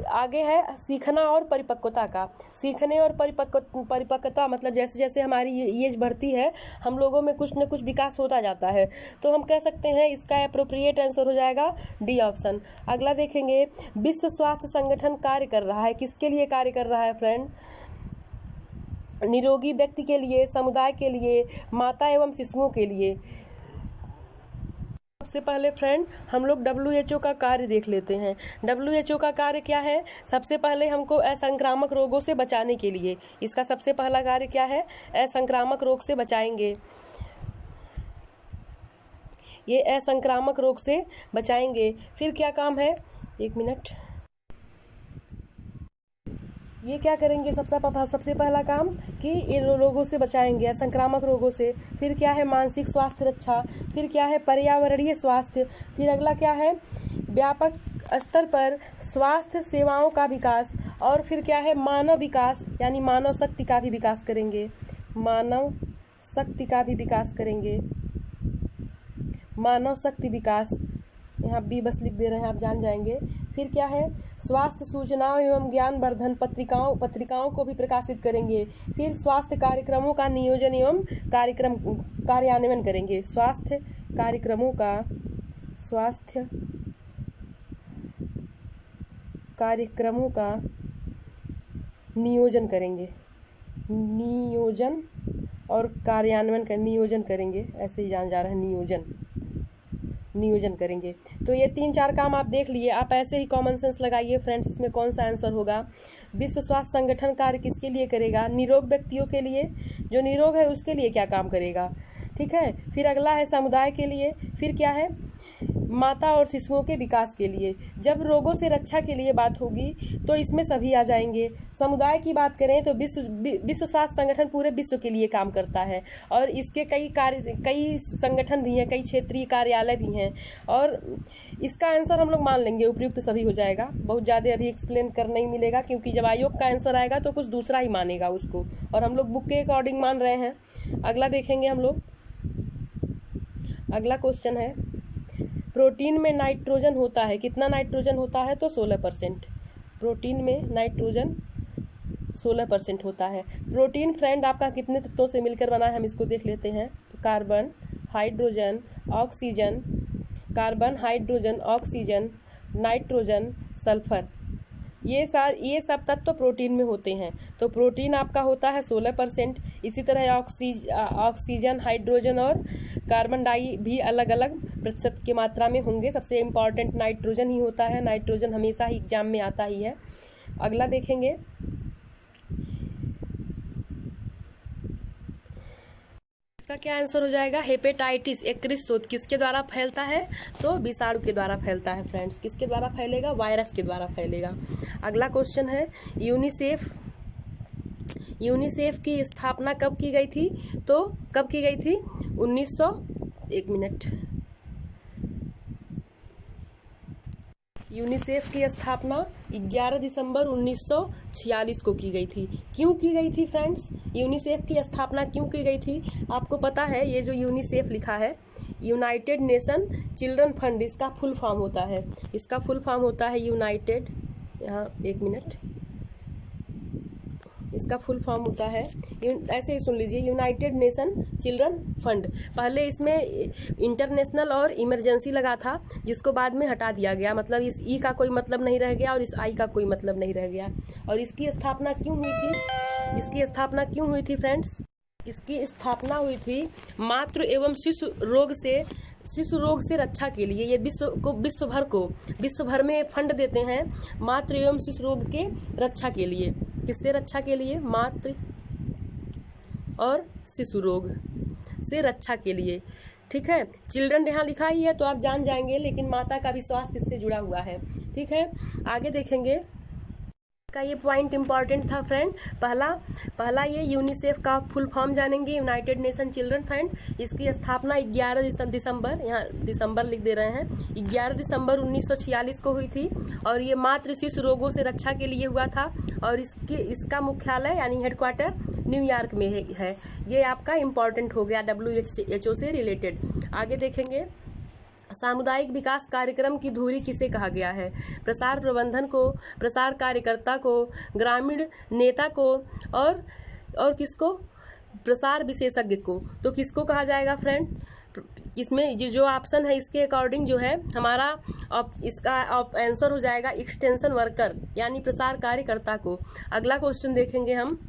आगे है सीखना और परिपक्वता का। सीखने और परिपक्वता मतलब जैसे जैसे हमारी एज बढ़ती है, हम लोगों में कुछ न कुछ विकास होता जाता है। तो हम कह सकते हैं इसका एप्रोप्रिएट आंसर हो जाएगा डी ऑप्शन। अगला देखेंगे, विश्व स्वास्थ्य संगठन कार्य कर रहा है, किसके लिए कार्य कर रहा है फ्रेंड? निरोगी व्यक्ति के लिए, समुदाय के लिए, माता एवं शिशुओं के लिए। सबसे पहले फ्रेंड हम लोग WHO का कार्य देख लेते हैं। WHO का कार्य क्या है? सबसे पहले हमको असंक्रामक रोगों से बचाने के लिए, इसका सबसे पहला कार्य क्या है? असंक्रामक रोग से बचाएंगे। ये असंक्रामक रोग से बचाएंगे। फिर क्या काम है? 1 मिनट, ये क्या करेंगे? सबसे पहला काम कि इन रोगों से बचाएंगे, असंक्रामक रोगों से। फिर क्या है? मानसिक स्वास्थ्य रक्षा। फिर क्या है? पर्यावरणीय स्वास्थ्य। फिर अगला क्या है? व्यापक स्तर पर स्वास्थ्य सेवाओं का विकास। और फिर क्या है? मानव विकास, यानी मानव शक्ति का भी विकास करेंगे। मानव शक्ति विकास, यहाँ बी बस लिख दे रहे हैं, आप जान जाएंगे। फिर क्या है? स्वास्थ्य सूचनाओं एवं ज्ञान वर्धन पत्रिकाओं को भी प्रकाशित करेंगे। फिर स्वास्थ्य कार्यक्रमों का नियोजन एवं कार्यान्वयन करेंगे। स्वास्थ्य कार्यक्रमों का नियोजन करेंगे। नियोजन और कार्यान्वयन का नियोजन करेंगे, ऐसे ही जान जा रहा है नियोजन। नियोजन करेंगे। तो ये 3-4 काम आप देख लिए। आप ऐसे ही कॉमन सेंस लगाइए फ्रेंड्स, इसमें कौन सा आंसर होगा। विश्व स्वास्थ्य संगठन कार्य किसके लिए करेगा, निरोग व्यक्तियों के लिए, जो निरोग है उसके लिए क्या काम करेगा, ठीक है। फिर अगला है समुदाय के लिए, फिर क्या है माता और शिशुओं के विकास के लिए। जब रोगों से रक्षा के लिए बात होगी तो इसमें सभी आ जाएंगे। समुदाय की बात करें तो विश्व स्वास्थ्य संगठन पूरे विश्व के लिए काम करता है और इसके कई संगठन भी हैं, कई क्षेत्रीय कार्यालय भी हैं और इसका आंसर हम लोग मान लेंगे उपयुक्त सभी हो जाएगा। बहुत ज़्यादा अभी एक्सप्लेन कर नहीं मिलेगा क्योंकि जब आयोग का आंसर आएगा तो कुछ दूसरा ही मानेगा उसको, और हम लोग बुक के अकॉर्डिंग मान रहे हैं। अगला देखेंगे हम लोग। अगला क्वेश्चन है प्रोटीन में नाइट्रोजन होता है, कितना नाइट्रोजन होता है, तो 16%। प्रोटीन में नाइट्रोजन 16% होता है। प्रोटीन फ्रेंड आपका कितने तत्वों से मिलकर बना है, हम इसको देख लेते हैं। तो carbon, hydrogen, oxygen, carbon, hydrogen, oxygen, nitrogen, sulphur, ये सब तत्व प्रोटीन में होते हैं। तो प्रोटीन आपका होता है 16%। इसी तरह ऑक्सीजन, हाइड्रोजन और कार्बन डाई भी अलग अलग प्रतिशत की मात्रा में होंगे। सबसे इम्पॉर्टेंट नाइट्रोजन ही होता है, नाइट्रोजन हमेशा ही एग्जाम में आता ही है। अगला देखेंगे इसका क्या आंसर हो जाएगा। हेपेटाइटिस यकृत शोथ किसके द्वारा फैलता है, तो विषाणु के द्वारा फैलता है फ्रेंड्स। किसके द्वारा फैलेगा, वायरस के द्वारा फैलेगा। अगला क्वेश्चन है यूनिसेफ की स्थापना कब की गई थी, तो कब की गई थी 1900 यूनिसेफ की स्थापना 11 दिसंबर 1946 को की गई थी। क्यों की गई थी फ्रेंड्स, यूनिसेफ की स्थापना क्यों की गई थी, आपको पता है। ये जो यूनिसेफ लिखा है यूनाइटेड नेशन चिल्ड्रन फंड, इसका फुल फॉर्म होता है, इसका फुल फॉर्म होता है यूनाइटेड, यहाँ एक मिनट, इसका फुल फॉर्म होता है, ऐसे ही सुन लीजिए, यूनाइटेड नेशन चिल्ड्रन फंड। पहले इसमें इंटरनेशनल और इमरजेंसी लगा था, जिसको बाद में हटा दिया गया, मतलब इस ई का कोई मतलब नहीं रह गया और इस आई का कोई मतलब नहीं रह गया। और इसकी स्थापना क्यों हुई थी, इसकी स्थापना क्यों हुई थी फ्रेंड्स, इसकी स्थापना हुई थी मातृ एवं शिशु रोग से रक्षा के लिए। ये विश्व भर में फंड देते हैं मातृ एवं शिशु रोग के रक्षा के लिए। किससे रक्षा के लिए, मातृ और शिशु रोग से रक्षा के लिए, ठीक है। चिल्ड्रन यहाँ लिखा ही है तो आप जान जाएंगे, लेकिन माता का भी स्वास्थ्य इससे जुड़ा हुआ है, ठीक है। आगे देखेंगे का ये पॉइंट इंपॉर्टेंट था फ्रेंड। पहला ये यूनिसेफ का फुल फॉर्म जानेंगे, यूनाइटेड नेशन चिल्ड्रन फंड। इसकी स्थापना 11 दिसंबर, यहाँ दिसंबर लिख दे रहे हैं, 11 दिसंबर 1946 को हुई थी और ये मातृ शिशु रोगों से रक्षा के लिए हुआ था। और इसका मुख्यालय यानी हेडक्वार्टर न्यूयॉर्क में है। ये आपका इम्पॉर्टेंट हो गया WHO से रिलेटेड। आगे देखेंगे सामुदायिक विकास कार्यक्रम की धुरी किसे कहा गया है, प्रसार प्रबंधन को, प्रसार कार्यकर्ता को, ग्रामीण नेता को और किसको, प्रसार विशेषज्ञ को। तो किसको कहा जाएगा फ्रेंड, इसमें जो ऑप्शन है इसके अकॉर्डिंग जो है हमारा इसका आंसर हो जाएगा एक्सटेंशन वर्कर यानी प्रसार कार्यकर्ता को। अगला क्वेश्चन देखेंगे हम।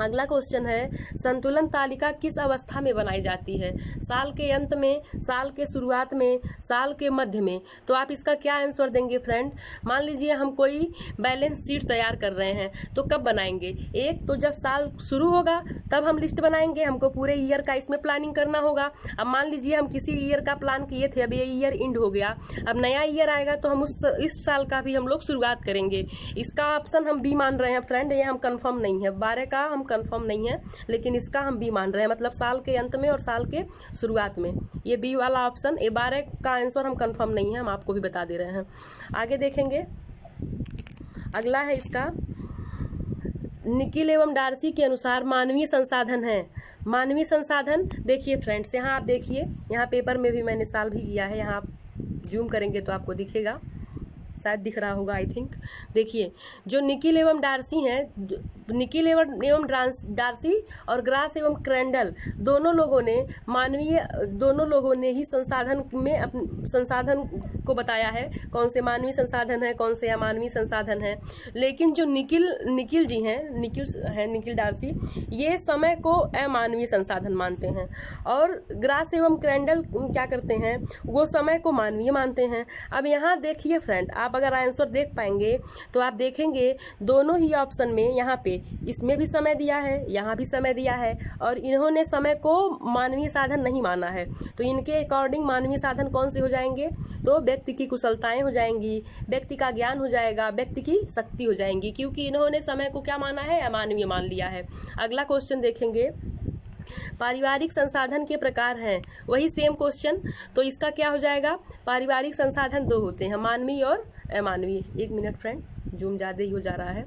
अगला क्वेश्चन है संतुलन तालिका किस अवस्था में बनाई जाती है, साल के अंत में, साल के शुरुआत में, साल के मध्य में। तो आप इसका क्या आंसर देंगे फ्रेंड। मान लीजिए हम कोई बैलेंस शीट तैयार कर रहे हैं तो कब बनाएंगे, एक तो जब साल शुरू होगा तब हम लिस्ट बनाएंगे, हमको पूरे ईयर का इसमें प्लानिंग करना होगा। अब मान लीजिए हम किसी ईयर का प्लान किए थे, अब ये ईयर एंड हो गया, अब नया ईयर आएगा तो हम इस साल का भी हम लोग शुरुआत करेंगे। इसका ऑप्शन हम बी मान रहे हैं फ्रेंड, ये हम कंफर्म नहीं है, 12 का हम कंफर्म नहीं है, लेकिन इसका हम बी मान रहे हैं, मतलब साल के अंत में और साल के शुरुआत में। ये बी वाला ऑप्शन, ये 12 का आंसर हम कंफर्म नहीं है, हम आपको भी बता दे रहे हैं। आगे देखेंगे अगला है इसका निकिल एवं डार्सी के अनुसार मानवीय संसाधन है। मानवीय संसाधन देखिए फ्रेंड्स, यहाँ आप देखिए, यहाँ पेपर में भी मैंने साल भी किया है, यहाँ आप जूम करेंगे तो आपको दिखेगा, शायद दिख रहा होगा आई थिंक। देखिए जो निकिल एवं डार्सी हैं निकिल एवं डार्सी और ग्रास एवं क्रेंडल दोनों लोगों ने ही संसाधन में संसाधन को बताया है, कौन से मानवीय संसाधन है, कौन से अमानवीय संसाधन है। लेकिन जो निकिल जी हैं, निकिल डार्सी, ये समय को अमानवीय संसाधन मानते हैं और ग्रास एवं क्रेंडल क्या करते हैं, वो समय को मानवीय मानते हैं। अब यहाँ देखिए फ्रेंड, आप अगर आंसर देख पाएंगे तो आप देखेंगे दोनों ही ऑप्शन में यहाँ पे इसमें भी समय दिया है, यहाँ भी समय दिया है और इन्होंने समय को मानवीय साधन नहीं माना है। तो इनके अकॉर्डिंग मानवीय साधन कौन से हो जाएंगे, तो व्यक्ति की कुशलताएं हो जाएंगी, व्यक्ति का ज्ञान हो जाएगा, व्यक्ति की शक्ति हो जाएंगी, क्योंकि इन्होंने समय को क्या माना है, अमानवीय मान लिया है। अगला क्वेश्चन देखेंगे, पारिवारिक संसाधन के प्रकार हैं, वही सेम क्वेश्चन। तो इसका क्या हो जाएगा, पारिवारिक संसाधन दो होते हैं, मानवीय और अमानवीय। एक मिनट फ्रेंड, जूम ज़्यादा ही हो जा रहा है।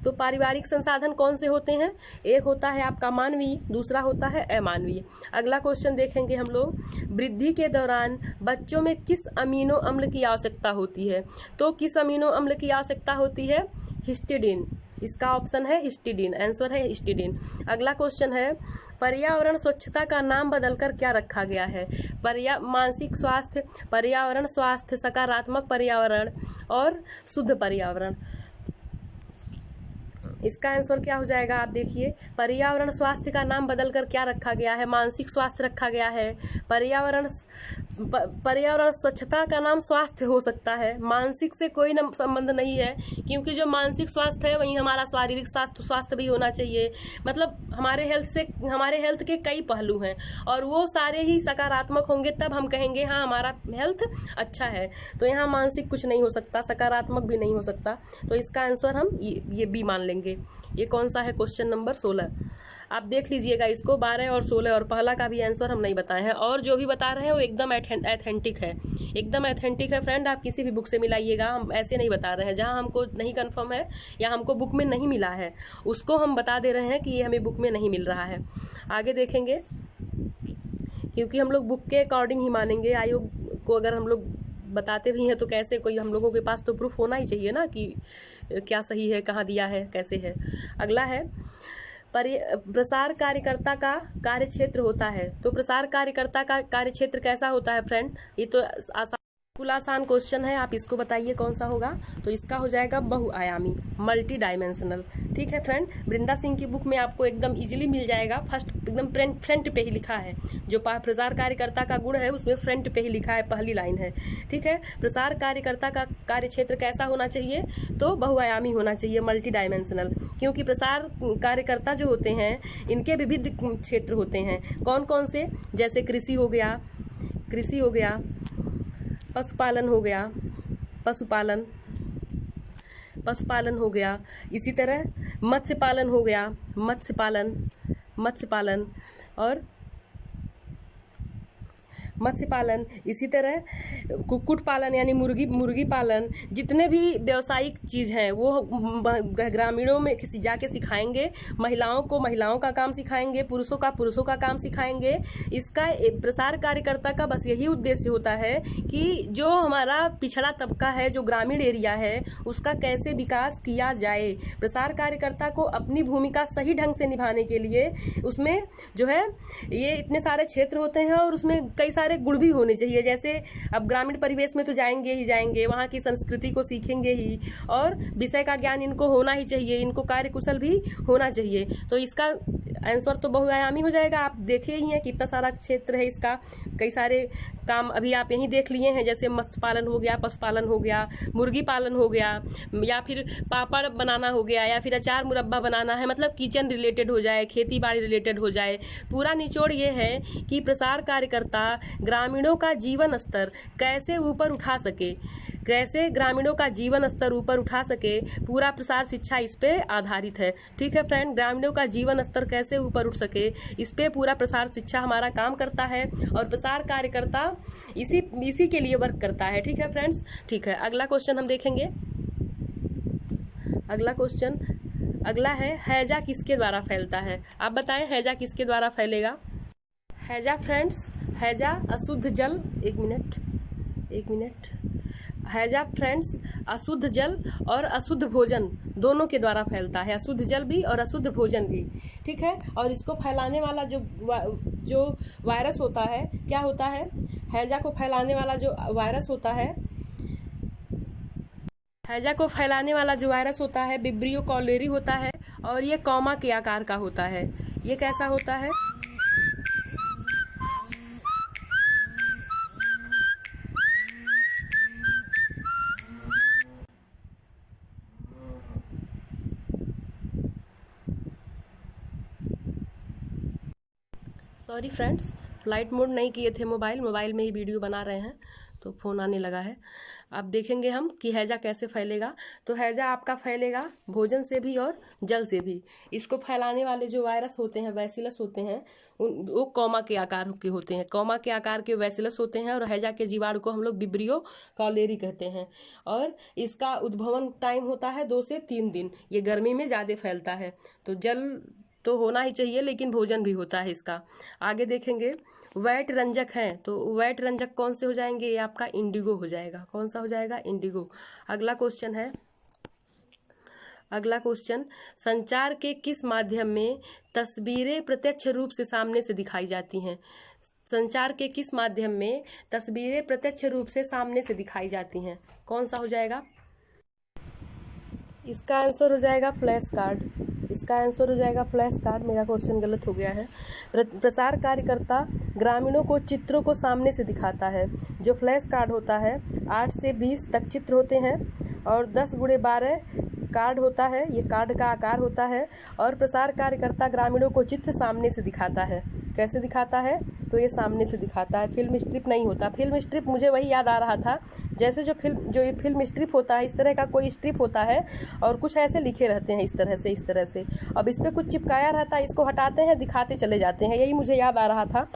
तो पारिवारिक संसाधन कौन से होते हैं, एक होता है आपका मानवीय, दूसरा होता है अमानवीय। अगला क्वेश्चन देखेंगे हम लोग, वृद्धि के दौरान बच्चों में किस अमीनो अम्ल की आवश्यकता होती है। तो किस अमीनो अम्ल की आवश्यकता होती है, हिस्टिडीन। इसका ऑप्शन है हिस्टिडीन, आंसर है हिस्टिडीन। अगला क्वेश्चन है, पर्यावरण स्वच्छता का नाम बदलकर क्या रखा गया है। मानसिक स्वास्थ्य, पर्यावरण स्वास्थ्य, सकारात्मक पर्यावरण और शुद्ध पर्यावरण। इसका आंसर क्या हो जाएगा, आप देखिए, पर्यावरण स्वास्थ्य का नाम बदलकर क्या रखा गया है, मानसिक स्वास्थ्य रखा गया है। पर्यावरण स्वच्छता का नाम स्वास्थ्य हो सकता है, मानसिक से कोई संबंध नहीं है, क्योंकि जो मानसिक स्वास्थ्य है वहीं हमारा शारीरिक स्वास्थ्य भी होना चाहिए। मतलब हमारे हेल्थ के कई पहलू हैं और वो सारे ही सकारात्मक होंगे, तब हम कहेंगे हाँ हमारा हेल्थ अच्छा है। तो यहाँ मानसिक कुछ नहीं हो सकता, सकारात्मक भी नहीं हो सकता। तो इसका आंसर हम ये बी मान लेंगे। ये कौन सा है, क्वेश्चन नंबर 16। आप देख लीजिएगा इसको, 12 और 16 और पहला का भी आंसर हम नहीं बताए हैं, और जो भी बता रहे हैं वो एकदम एथेंटिक है, एकदम एथेंटिक है फ्रेंड। आप किसी भी बुक से मिलाइएगा, हम ऐसे नहीं बता रहे हैं। जहां हमको नहीं कंफर्म है या हमको बुक में नहीं मिला है उसको हम बता दे रहे हैं कि ये हमें बुक में नहीं मिल रहा है। आगे देखेंगे, क्योंकि हम लोग बुक के अकॉर्डिंग ही मानेंगे। आयोग को अगर हम लोग बताते भी हैं तो कैसे, कोई हम लोगों के पास तो प्रूफ होना ही चाहिए ना कि क्या सही है, कहाँ दिया है, कैसे है। अगला है, प्रसार कार्यकर्ता का कार्यक्षेत्र होता है। तो प्रसार कार्यकर्ता का कार्यक्षेत्र कैसा होता है फ्रेंड, ये तो आसान क्वेश्चन है, आप इसको बताइए कौन सा होगा। तो इसका हो जाएगा बहुआयामी, मल्टी डायमेंशनल। ठीक है फ्रेंड, वृंदा सिंह की बुक में आपको एकदम इजीली मिल जाएगा। फर्स्ट एकदम फ्रंट पे ही लिखा है, जो प्रसार कार्यकर्ता का गुण है उसमें फ्रंट पे ही लिखा है, पहली लाइन है। ठीक है, प्रसार कार्यकर्ता का कार्यक्षेत्र कैसा होना चाहिए, तो बहुआयामी होना चाहिए, मल्टी डायमेंशनल। क्योंकि प्रसार कार्यकर्ता जो होते हैं इनके विविध क्षेत्र होते हैं। कौन कौन से, जैसे कृषि हो गया, पशुपालन हो गया, इसी तरह मत्स्य पालन, इसी तरह कुक्कुट पालन यानी मुर्गी पालन। जितने भी व्यावसायिक चीज़ हैं वो ग्रामीणों में किसी जाके सिखाएंगे, महिलाओं को महिलाओं का काम सिखाएंगे, पुरुषों का काम सिखाएंगे। इसका प्रसार कार्यकर्ता का बस यही उद्देश्य होता है कि जो हमारा पिछड़ा तबका है, जो ग्रामीण एरिया है, उसका कैसे विकास किया जाए। प्रसार कार्यकर्ता को अपनी भूमिका सही ढंग से निभाने के लिए उसमें जो है ये इतने सारे क्षेत्र होते हैं और उसमें कई सारे गुण भी होने चाहिए। जैसे अब ग्रामीण परिवेश में तो जाएंगे, वहाँ की संस्कृति को सीखेंगे ही, और विषय का ज्ञान इनको होना ही चाहिए, इनको कार्यकुशल भी होना चाहिए। तो इसका आंसर तो बहुआयामी हो जाएगा। आप देखे ही हैं कितना सारा क्षेत्र है इसका, कई सारे काम अभी आप यहीं देख लिए हैं, जैसे मत्स्य पालन हो गया, पशुपालन हो गया, मुर्गी पालन हो गया, या फिर पापड़ बनाना हो गया, या फिर अचार मुरब्बा बनाना है, मतलब किचन रिलेटेड हो जाए, खेती बाड़ी रिलेटेड हो जाए। पूरा निचोड़ ये है कि प्रसार कार्यकर्ता ग्रामीणों का जीवन स्तर कैसे ऊपर उठा सके, पूरा प्रसार शिक्षा इस पे आधारित है। ठीक है फ्रेंड, ग्रामीणों का जीवन स्तर कैसे ऊपर उठ सके, इस पे पूरा प्रसार शिक्षा हमारा काम करता है, और प्रसार कार्यकर्ता इसी के लिए वर्क करता है। ठीक है फ्रेंड्स, ठीक है। अगला क्वेश्चन हम देखेंगे। अगला है, हैजा किसके द्वारा फैलता है। आप बताएं हैजा किसके द्वारा फैलेगा। हैजा फ्रेंड्स, हैजा अशुद्ध जल, एक मिनट, हैजा फ्रेंड्स अशुद्ध जल और अशुद्ध भोजन दोनों के द्वारा फैलता है, अशुद्ध जल भी और अशुद्ध भोजन भी, ठीक है। और इसको फैलाने वाला जो वायरस होता है, क्या होता है, हैजा को फैलाने वाला जो वायरस होता है, हैजा को फैलाने वाला जो वायरस होता है विब्रियो कॉलेरी होता है, और ये कॉमा के आकार का होता है। ये कैसा होता है, सॉरी फ्रेंड्स, फ्लाइट मोड नहीं किए थे, मोबाइल में ही वीडियो बना रहे हैं तो फ़ोन आने लगा है। अब देखेंगे हम कि हैजा कैसे फैलेगा। तो हैजा आपका फैलेगा भोजन से भी और जल से भी। इसको फैलाने वाले जो वायरस होते हैं, बैसिलस होते हैं, वो कॉमा के आकार के होते हैं, कॉमा के आकार के बैसिलस होते हैं। और हैजा के जीवाणु को हम लोग विब्रियो कॉलेरी कहते हैं। और इसका उद्भवन टाइम होता है 2 से 3 दिन। ये गर्मी में ज़्यादा फैलता है। तो जल तो होना ही चाहिए, लेकिन भोजन भी होता है इसका। आगे देखेंगे, वैट रंजक हैं, तो वैट रंजक कौन से हो जाएंगे, ये आपका इंडिगो हो जाएगा। कौन सा हो जाएगा, इंडिगो। अगला क्वेश्चन है, अगला क्वेश्चन, संचार के किस माध्यम में तस्वीरें प्रत्यक्ष रूप से सामने से दिखाई जाती हैं। संचार के किस माध्यम में तस्वीरें प्रत्यक्ष रूप से सामने से दिखाई जाती हैं, कौन सा हो जाएगा। इसका आंसर हो जाएगा फ्लैश कार्ड। इसका आंसर हो जाएगा फ्लैश कार्ड। मेरा क्वेश्चन गलत हो गया है। प्रसार कार्यकर्ता ग्रामीणों को चित्रों को सामने से दिखाता है। जो फ्लैश कार्ड होता है 8 से 20 तक चित्र होते हैं और 10x12 कार्ड होता है। ये कार्ड का आकार होता है। और प्रसार कार्यकर्ता ग्रामीणों को चित्र सामने से दिखाता है। कैसे दिखाता है, तो ये सामने से दिखाता है। फिल्म स्ट्रिप नहीं होता। फिल्म स्ट्रिप मुझे वही याद आ रहा था, जैसे जो ये फिल्म स्ट्रिप होता है, इस तरह का कोई स्ट्रिप होता है और कुछ ऐसे लिखे रहते हैं, इस तरह से। अब इस पर कुछ चिपकाया रहता है, इसको हटाते हैं, दिखाते चले जाते हैं। यही मुझे याद आ रहा था,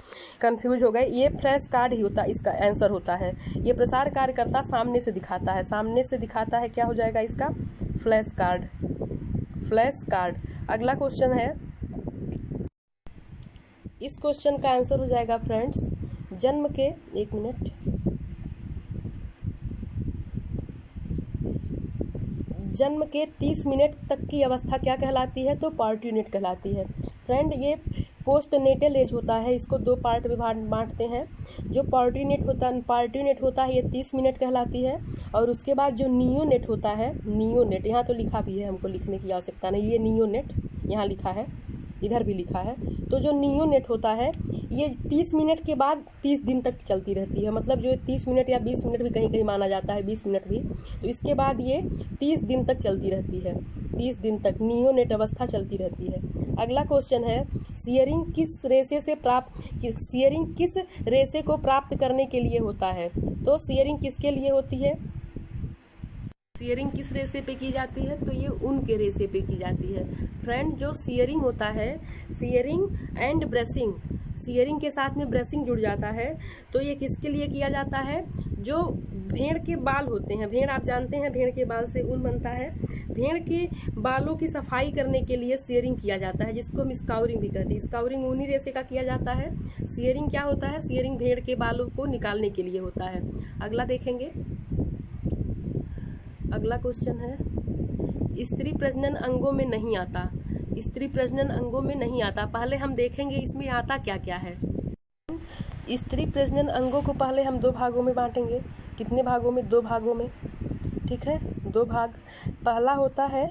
कंफ्यूज हो गए। ये फ्लैश कार्ड ही होता, इसका आंसर होता है। ये प्रसार कार्यकर्ता सामने से दिखाता है, सामने से दिखाता है। क्या हो जाएगा इसका, फ्लैश कार्ड। Flash card. अगला क्वेश्चन है, इस क्वेश्चन का आंसर हो जाएगा फ्रेंड्स, जन्म के 1 मिनट, जन्म के 30 मिनट तक की अवस्था क्या कहलाती है, तो पार्ट्यूनेट कहलाती है। फ्रेंड, ये पोस्ट नेटल एज होता है। इसको 2 पार्ट में बांटते हैं। जो पार्ट्यूनेट होता है ये 30 मिनट कहलाती है। और उसके बाद जो नियोनेट होता है, नियोनेट, यहाँ तो लिखा भी है, हमको लिखने की आवश्यकता नहीं, ये नियोनेट यहाँ लिखा है, इधर भी लिखा है। तो जो नियोनेट होता है ये 30 मिनट के बाद 30 दिन तक चलती रहती है। मतलब जो 30 मिनट या 20 मिनट भी कहीं कहीं माना जाता है, 20 मिनट भी, तो इसके बाद ये 30 दिन तक चलती रहती है। 30 दिन तक नियोनेट अवस्था चलती रहती है। अगला क्वेश्चन है, सियरिंग किस रेशे को प्राप्त करने के लिए होता है। तो सियरिंग किसके लिए होती है, सियरिंग किस रेशे पे की जाती है, तो ये ऊन के रेशे पे की जाती है। फ्रेंड, जो सियरिंग होता है, सियरिंग एंड ब्रशिंग, सियरिंग के साथ में ब्रशिंग जुड़ जाता है। तो ये किसके लिए किया जाता है, जो भेड़ के बाल होते हैं, भेड़ आप जानते हैं, भेड़ के बाल से ऊन बनता है। भेड़ के बालों की सफाई करने के लिए सियरिंग किया जाता है, जिसको हम स्काउरिंग भी कहते हैं। स्काउरिंग ऊनी रेशे का किया जाता है। सियरिंग क्या होता है, सियरिंग भेड़ के बालों को निकालने के लिए होता है। अगला देखेंगे, अगला क्वेश्चन है, स्त्री प्रजनन अंगों में नहीं आता। स्त्री प्रजनन अंगों में नहीं आता। पहले हम देखेंगे इसमें आता क्या क्या है। स्त्री प्रजनन अंगों को पहले हम 2 भागों में बांटेंगे। कितने भागों में, 2 भागों में, ठीक है, 2 भाग। पहला होता है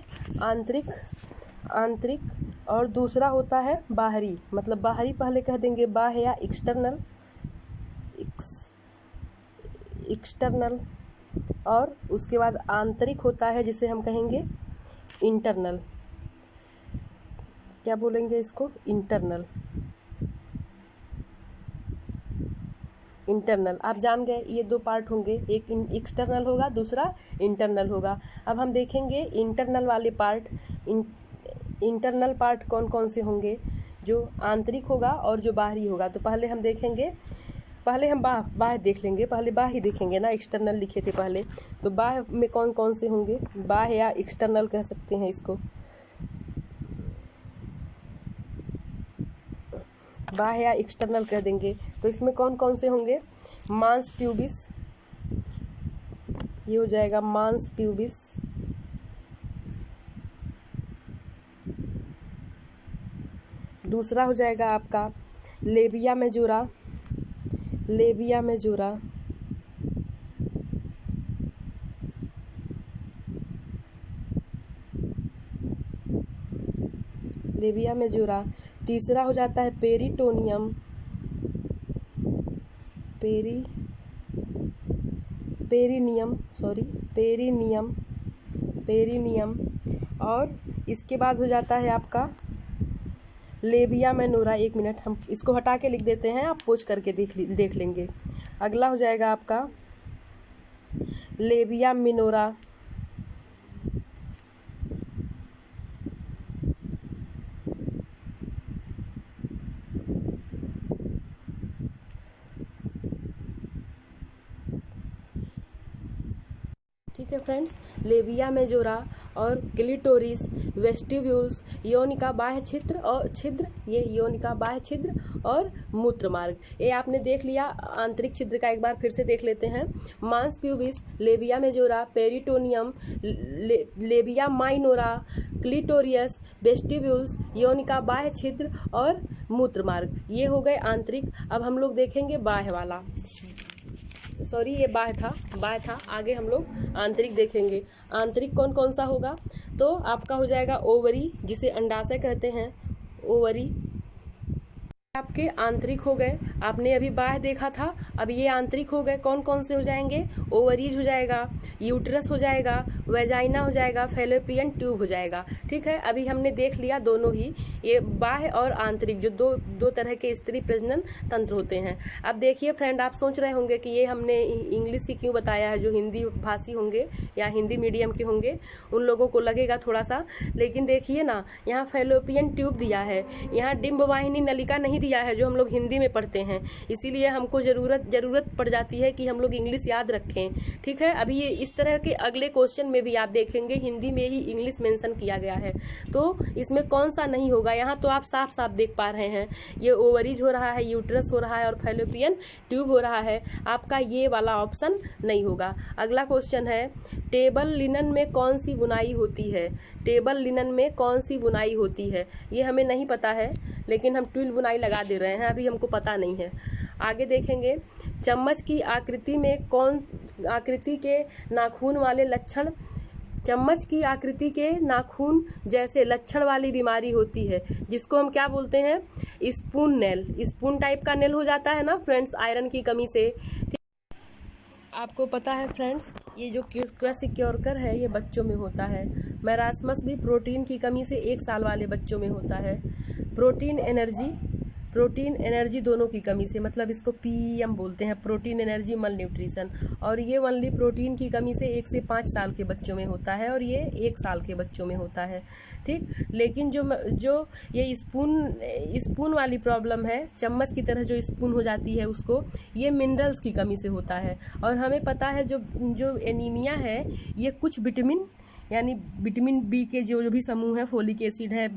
आंतरिक और दूसरा होता है बाहरी। मतलब बाहरी पहले कह देंगे, बाह्य या एक्सटर्नल, और उसके बाद आंतरिक होता है जिसे हम कहेंगे इंटरनल। क्या बोलेंगे इसको, इंटरनल। आप जान गए, ये 2 पार्ट होंगे, एक एक्सटर्नल होगा, दूसरा इंटरनल होगा। अब हम देखेंगे इंटरनल वाले पार्ट। इंटरनल पार्ट कौन कौन से होंगे, जो आंतरिक होगा और जो बाहरी होगा। तो पहले हम देखेंगे, पहले हम बाह्य देख लेंगे, पहले बाह्य ही देखेंगे ना, एक्सटर्नल लिखे थे पहले। तो बाह्य में कौन कौन से होंगे, बाह्य या एक्सटर्नल कह सकते हैं इसको, बाह्य या एक्सटर्नल कह देंगे। तो इसमें कौन कौन से होंगे, मांस प्यूबिस, ये हो जाएगा मांस प्यूबिस। दूसरा हो जाएगा आपका labia majora. Labia majora. Labia majora. तीसरा हो जाता है पेरिटोनियम। पेरिनियम। और इसके बाद हो जाता है आपका लेबिया मेनोरा। एक मिनट, हम इसको हटा के लिख देते हैं, आप पोंछ करके देख लेंगे। अगला हो जाएगा आपका लेबिया मिनोरा। ठीक है फ्रेंड्स, लेबिया मेजोरा और क्लिटोरिस, वेस्टिब्यूल्स, योनिका बाह्य छिद्र, ये योनिका बाह्य छिद्र और मूत्र मार्ग, ये आपने देख लिया। आंतरिक छिद्र का एक बार फिर से देख लेते हैं। Mons pubis, labia majora, peritoneum, labia minora, clitoris, vestibules, योनिका बाह्य छिद्र और मूत्र मार्ग, ये हो गए आंतरिक। अब हम लोग देखेंगे बाह्य वाला। सॉरी, ये बाह्य था। आगे हम लोग आंतरिक देखेंगे। आंतरिक कौन कौन सा होगा? तो आपका हो जाएगा ओवरी, जिसे अंडाशय कहते हैं, ओवरी। आपके आंतरिक हो गए। आपने अभी बाह्य देखा था, अब ये आंतरिक हो गए। कौन कौन से हो जाएंगे? ओवरीज हो जाएगा, यूट्रस हो जाएगा, वेजाइना हो जाएगा, फैलोपियन ट्यूब हो जाएगा। ठीक है, अभी हमने देख लिया दोनों ही, ये बाह्य और आंतरिक, जो दो तरह के स्त्री प्रजनन तंत्र होते हैं। अब देखिए फ्रेंड, आप सोच रहे होंगे कि ये हमने इंग्लिश ही क्यों बताया है। जो हिंदी भाषी होंगे या हिंदी मीडियम के होंगे उन लोगों को लगेगा थोड़ा सा, लेकिन देखिए ना, यहाँ फैलोपियन ट्यूब दिया है, यहाँ डिंब वाहिनी नलिका नहीं दिया है, जो हम लोग हिंदी में पढ़ते हैं। इसीलिए हमको जरूरत पड़ जाती है कि हम लोग इंग्लिश याद रखें। ठीक है, अभी ये इस तरह के अगले क्वेश्चन में भी आप देखेंगे हिंदी में ही इंग्लिश मेंशन किया गया है, तो इसमें कौन सा नहीं होगा? यहाँ तो आप साफ साफ देख पा रहे हैं, ये ओवरीज हो रहा है, यूट्रस हो रहा है और फैलोपियन ट्यूब हो रहा है। आपका ये वाला ऑप्शन नहीं होगा। अगला क्वेश्चन है, टेबल लिनन में कौन सी बुनाई होती है? टेबल लिनन में कौन सी बुनाई होती है? ये हमें नहीं पता है, लेकिन हम ट्विल बुनाई लगा दे रहे हैं, अभी हमको पता नहीं है। आगे देखेंगे, चम्मच की आकृति में कौन आकृति के नाखून वाले लक्षण, चम्मच की आकृति के नाखून जैसे लक्षण वाली बीमारी होती है, जिसको हम क्या बोलते हैं? Spoon nail. स्पून टाइप का नेल हो जाता है ना फ्रेंड्स, आयरन की कमी से। आपको पता है फ्रेंड्स, ये जो क्वेसिक्योरकर है ये बच्चों में होता है। मैरास्मस भी प्रोटीन की कमी से 1 साल वाले बच्चों में होता है। प्रोटीन एनर्जी दोनों की कमी से, मतलब इसको पीएम बोलते हैं, प्रोटीन एनर्जी मल न्यूट्रिशन। और ये ओनली प्रोटीन की कमी से 1 से 5 साल के बच्चों में होता है, और ये 1 साल के बच्चों में होता है। ठीक, लेकिन जो ये स्पून वाली प्रॉब्लम है, चम्मच की तरह जो स्पून हो जाती है उसको, ये मिनरल्स की कमी से होता है। और हमें पता है जो एनीमिया है, ये कुछ विटामिन यानी विटामिन बी के जो भी समूह है, फोलिक एसिड है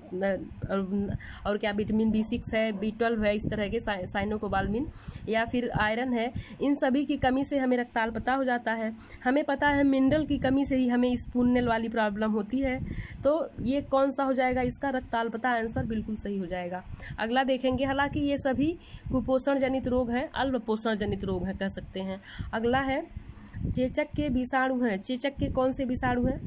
और क्या विटामिन B6 है, B12 है, इस तरह के साइनोकोबाल्मिन या फिर आयरन है, इन सभी की कमी से हमें रक्ताल्पता हो जाता है। हमें पता है मिनरल की कमी से ही हमें स्पूननेल वाली प्रॉब्लम होती है। तो ये कौन सा हो जाएगा इसका? रक्ताल्पता आंसर बिल्कुल सही हो जाएगा। अगला देखेंगे, हालांकि ये सभी कुपोषण जनित रोग हैं, अल्प पोषण जनित रोग हैं कह सकते हैं। अगला है, चेचक के विषाणु हैं। चेचक के कौन से विषाणु हैं?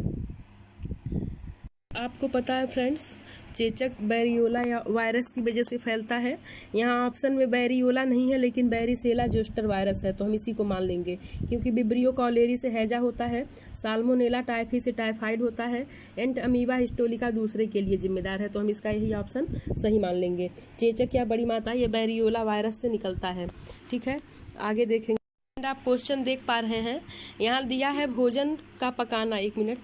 आपको पता है फ्रेंड्स, चेचक बैरियोला या वायरस की वजह से फैलता है। यहाँ ऑप्शन में बैरियोला नहीं है, लेकिन बैरिसेला जोस्टर वायरस है, तो हम इसी को मान लेंगे, क्योंकि विब्रियो कॉलेरी से हैजा होता है, साल्मोनेला टाइफी से टाइफाइड होता है, एंट अमीबा हिस्टोलिका दूसरे के लिए जिम्मेदार है, तो हम इसका यही ऑप्शन सही मान लेंगे। चेचक या बड़ी माता ये बैरियोला वायरस से निकलता है। ठीक है, आगे देखेंगे। आप क्वेश्चन देख पा रहे हैं, यहाँ दिया है भोजन का पकाना। 1 मिनट,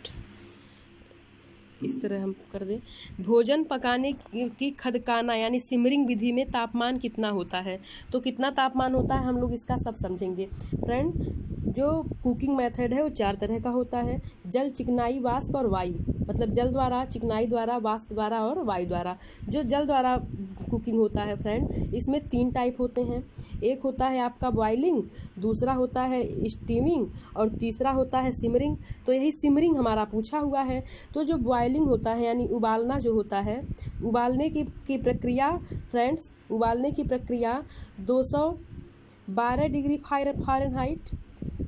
इस तरह हम कर दें। भोजन पकाने की खदकाना यानी सिमरिंग विधि में तापमान कितना होता है? तो कितना तापमान होता है हम लोग इसका सब समझेंगे। फ्रेंड, जो कुकिंग मेथड है वो 4 तरह का होता है, जल, चिकनाई, वाष्प और वायु। मतलब जल द्वारा, चिकनाई द्वारा, वाष्प द्वारा और वायु द्वारा। जो जल द्वारा कुकिंग होता है फ्रेंड, इसमें 3 टाइप होते हैं। एक होता है आपका बॉइलिंग, दूसरा होता है स्टीमिंग और तीसरा होता है सिमरिंग। तो यही सिमरिंग हमारा पूछा हुआ है। तो जो बॉइलिंग होता है यानी उबालना जो होता है, उबालने की प्रक्रिया फ्रेंड्स, उबालने की प्रक्रिया 212 डिग्री फ़ारेनहाइट,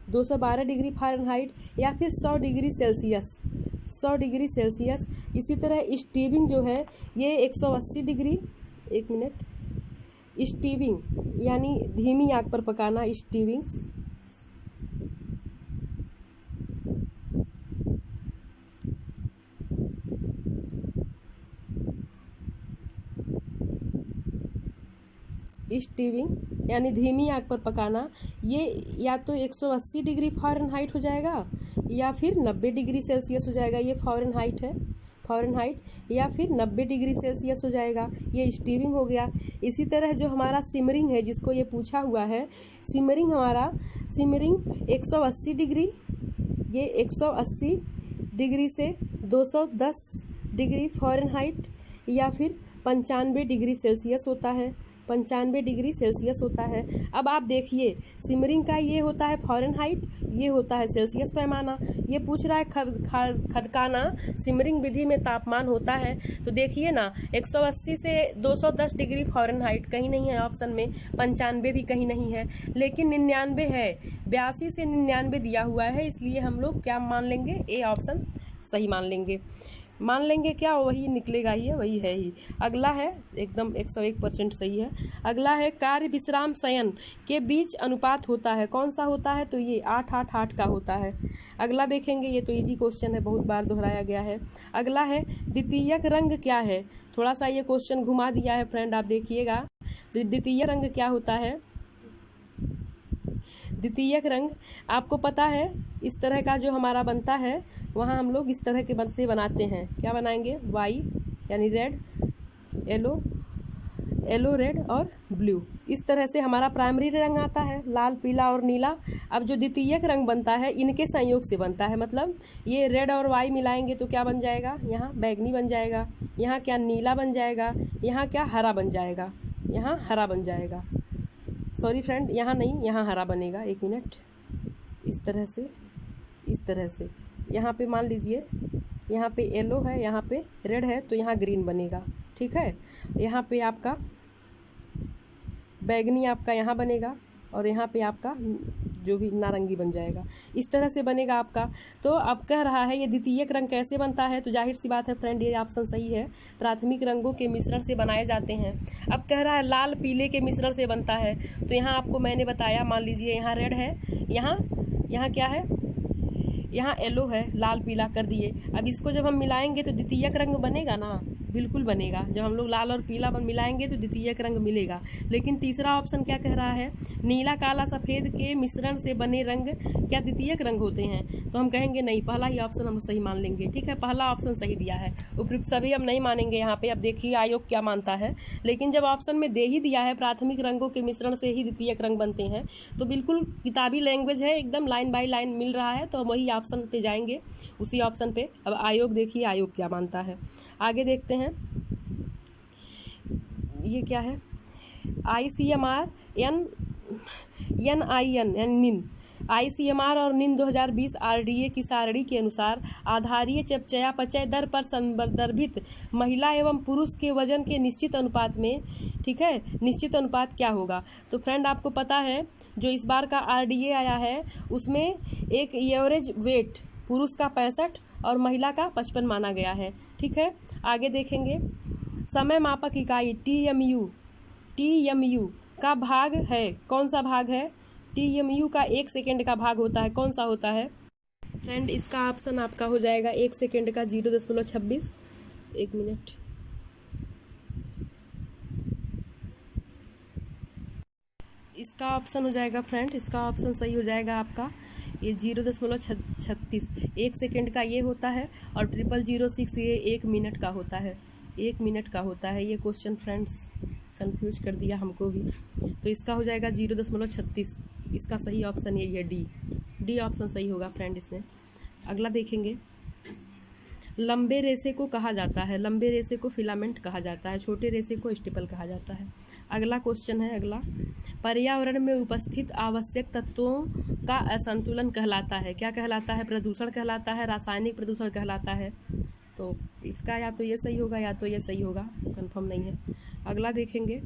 212 डिग्री फ़ारेनहाइट या फिर 100 डिग्री सेल्सियस, 100 डिग्री सेल्सियस। इसी तरह स्टीविंग जो है ये 180 डिग्री, एक मिनट, स्टीविंग यानी धीमी आग पर पकाना, स्टीविंग। स्टीविंग यानी धीमी आग पर पकाना, ये या तो 180 डिग्री फ़ारेनहाइट हो जाएगा या फिर 90 डिग्री सेल्सियस हो जाएगा। ये फ़ारेनहाइट है, फ़ारेनहाइट, या फिर 90 डिग्री सेल्सियस हो जाएगा, ये स्टीविंग हो गया। इसी तरह जो हमारा सिमरिंग है जिसको ये पूछा हुआ है, सिमरिंग हमारा, सिमरिंग 180 डिग्री, ये 180 डिग्री से 210 डिग्री फ़ारेनहाइट या फिर 95 डिग्री सेल्सियस होता है, 95 डिग्री सेल्सियस होता है। अब आप देखिए सिमरिंग का ये होता है फ़ारेनहाइट, ये होता है सेल्सियस पैमाना। ये पूछ रहा है खदकाना सिमरिंग विधि में तापमान होता है, तो देखिए ना 180 से 210 डिग्री फ़ारेनहाइट कहीं नहीं है ऑप्शन में, 95 भी कहीं नहीं है, लेकिन 99 है, 82 से 99 दिया हुआ है, इसलिए हम लोग क्या मान लेंगे, ए ऑप्शन सही मान लेंगे। मान लेंगे क्या, वही निकलेगा ही है, वही है ही। अगला है एकदम 101% सही है। अगला है कार्य विश्राम शयन के बीच अनुपात होता है, कौन सा होता है, तो ये 8-8-8 का होता है। अगला देखेंगे, ये तो इजी क्वेश्चन है, बहुत बार दोहराया गया है। अगला है द्वितीयक रंग क्या है, थोड़ा सा ये क्वेश्चन घुमा दिया है फ्रेंड, आप देखिएगा। द्वितीय रंग क्या होता है, द्वितीयक रंग आपको पता है इस तरह का जो हमारा बनता है, वहाँ हम लोग इस तरह के से बनाते हैं, क्या बनाएंगे, वाई यानी रेड, येलो रेड और ब्लू, इस तरह से हमारा प्राइमरी रंग आता है, लाल पीला और नीला। अब जो द्वितीयक रंग बनता है इनके संयोग से बनता है, मतलब ये रेड और वाई मिलाएंगे तो क्या बन जाएगा, यहाँ बैगनी बन जाएगा, यहाँ क्या नीला बन जाएगा, यहाँ क्या हरा बन जाएगा, यहाँ हरा बन जाएगा, सॉरी फ्रेंड यहाँ नहीं, यहाँ हरा बनेगा, एक मिनट, इस तरह से, इस तरह से। यहाँ पे मान लीजिए यहाँ पे येलो है, यहाँ पे रेड है, तो यहाँ ग्रीन बनेगा, ठीक है। यहाँ पे आपका बैगनी आपका यहाँ बनेगा और यहाँ पे आपका जो भी नारंगी बन जाएगा, इस तरह से बनेगा आपका। तो अब कह रहा है ये द्वितीयक रंग कैसे बनता है, तो जाहिर सी बात है फ्रेंड ये ऑप्शन सही है, प्राथमिक रंगों के मिश्रण से बनाए जाते हैं। अब कह रहा है लाल पीले के मिश्रण से बनता है, तो यहाँ आपको मैंने बताया, मान लीजिए यहाँ रेड है, यहाँ क्या है, यहाँ येलो है, लाल पीला कर दिए। अब इसको जब हम मिलाएंगे तो द्वितीयक रंग बनेगा ना, बिल्कुल बनेगा। जब हम लोग लाल और पीला मिलाएंगे तो द्वितीयक रंग मिलेगा। लेकिन तीसरा ऑप्शन क्या कह रहा है, नीला काला सफ़ेद के मिश्रण से बने रंग क्या द्वितीयक रंग होते हैं, तो हम कहेंगे नहीं, पहला ही ऑप्शन हम सही मान लेंगे, ठीक है, पहला ऑप्शन सही दिया है। उपयुक्त सभी हम नहीं मानेंगे यहाँ पे। अब देखिए आयोग क्या मानता है, लेकिन जब ऑप्शन में दे ही दिया है प्राथमिक रंगों के मिश्रण से ही द्वितीयक रंग बनते हैं, तो बिल्कुल किताबी लैंग्वेज है, एकदम लाइन बाय लाइन मिल रहा है, तो हम वही ऑप्शन पे जाएंगे, उसी ऑप्शन पे। अब आयोग देखिए आयोग क्या मानता है, आगे देखते हैं। ये क्या है, ICMR NIN ICMR और NIN 2020 RDA की सारणी के अनुसार आधारीय चयापचय दर पर संदर्भित महिला एवं पुरुष के वजन के निश्चित अनुपात में, ठीक है, निश्चित अनुपात क्या होगा। तो फ्रेंड आपको पता है जो इस बार का RDA आया है उसमें एक एवरेज वेट पुरुष का 65 और महिला का 55 माना गया है, ठीक है। आगे देखेंगे, समय मापक इकाई TMU का भाग है, कौन सा भाग है, TMU का 1 सेकेंड का भाग होता है, कौन सा होता है फ्रेंड, इसका ऑप्शन आपका हो जाएगा 1 सेकेंड का 0.26, एक मिनट, इसका ऑप्शन हो जाएगा फ्रेंड, इसका ऑप्शन सही हो जाएगा आपका ये 0.36, 1 सेकेंड का ये होता है और 0006 ये 1 मिनट का होता है, 1 मिनट का होता है। ये क्वेश्चन फ्रेंड्स कंफ्यूज कर दिया हमको भी, तो इसका हो जाएगा 0.36, इसका सही ऑप्शन यही है, डी ऑप्शन सही होगा फ्रेंड इसमें। अगला देखेंगे, लंबे रेशे को कहा जाता है, लंबे रेशे को फिलामेंट कहा जाता है, छोटे रेशे को स्टिपल कहा जाता है। अगला क्वेश्चन है, अगला पर्यावरण में उपस्थित आवश्यक तत्वों का असंतुलन कहलाता है। क्या कहलाता है? प्रदूषण कहलाता है, रासायनिक प्रदूषण कहलाता है। तो इसका या तो ये सही होगा या तो ये सही होगा, कंफर्म नहीं है। अगला देखेंगे,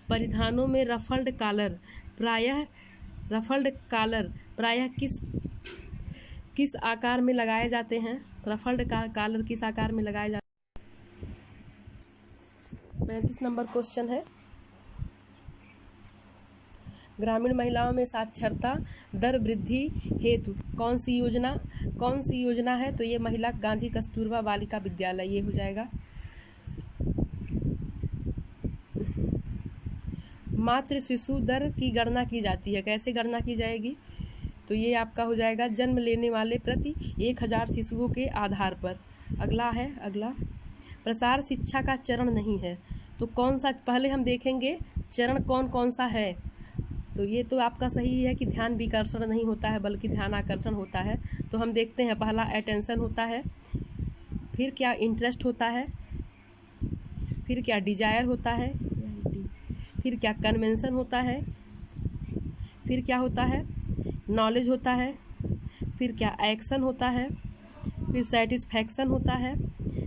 परिधानों में रफल्ड कॉलर प्रायः किस आकार में लगाए जाते हैं? रफल्ड कॉलर किस आकार में लगाए जाते हैं? 35 नंबर क्वेश्चन है, ग्रामीण महिलाओं में साक्षरता दर वृद्धि हेतु कौन सी योजना है? तो ये महिला गांधी कस्तूरबा बालिका विद्यालय, ये हो जाएगा। मातृ शिशु दर की गणना की जाती है, कैसे गणना की जाएगी? तो ये आपका हो जाएगा जन्म लेने वाले प्रति 1000 शिशुओं के आधार पर। अगला प्रसार शिक्षा का चरण नहीं है, तो कौन सा? पहले हम देखेंगे चरण कौन कौन सा है। तो ये तो आपका सही है कि ध्यान विकर्षण नहीं होता है बल्कि ध्यान आकर्षण होता है। तो हम देखते हैं, पहला अटेंशन होता है, फिर क्या इंटरेस्ट होता है, फिर क्या डिजायर होता है, फिर क्या कन्वेंशन होता है, फिर क्या होता है नॉलेज होता है, फिर क्या एक्शन होता है, फिर सेटिस्फैक्शन होता है,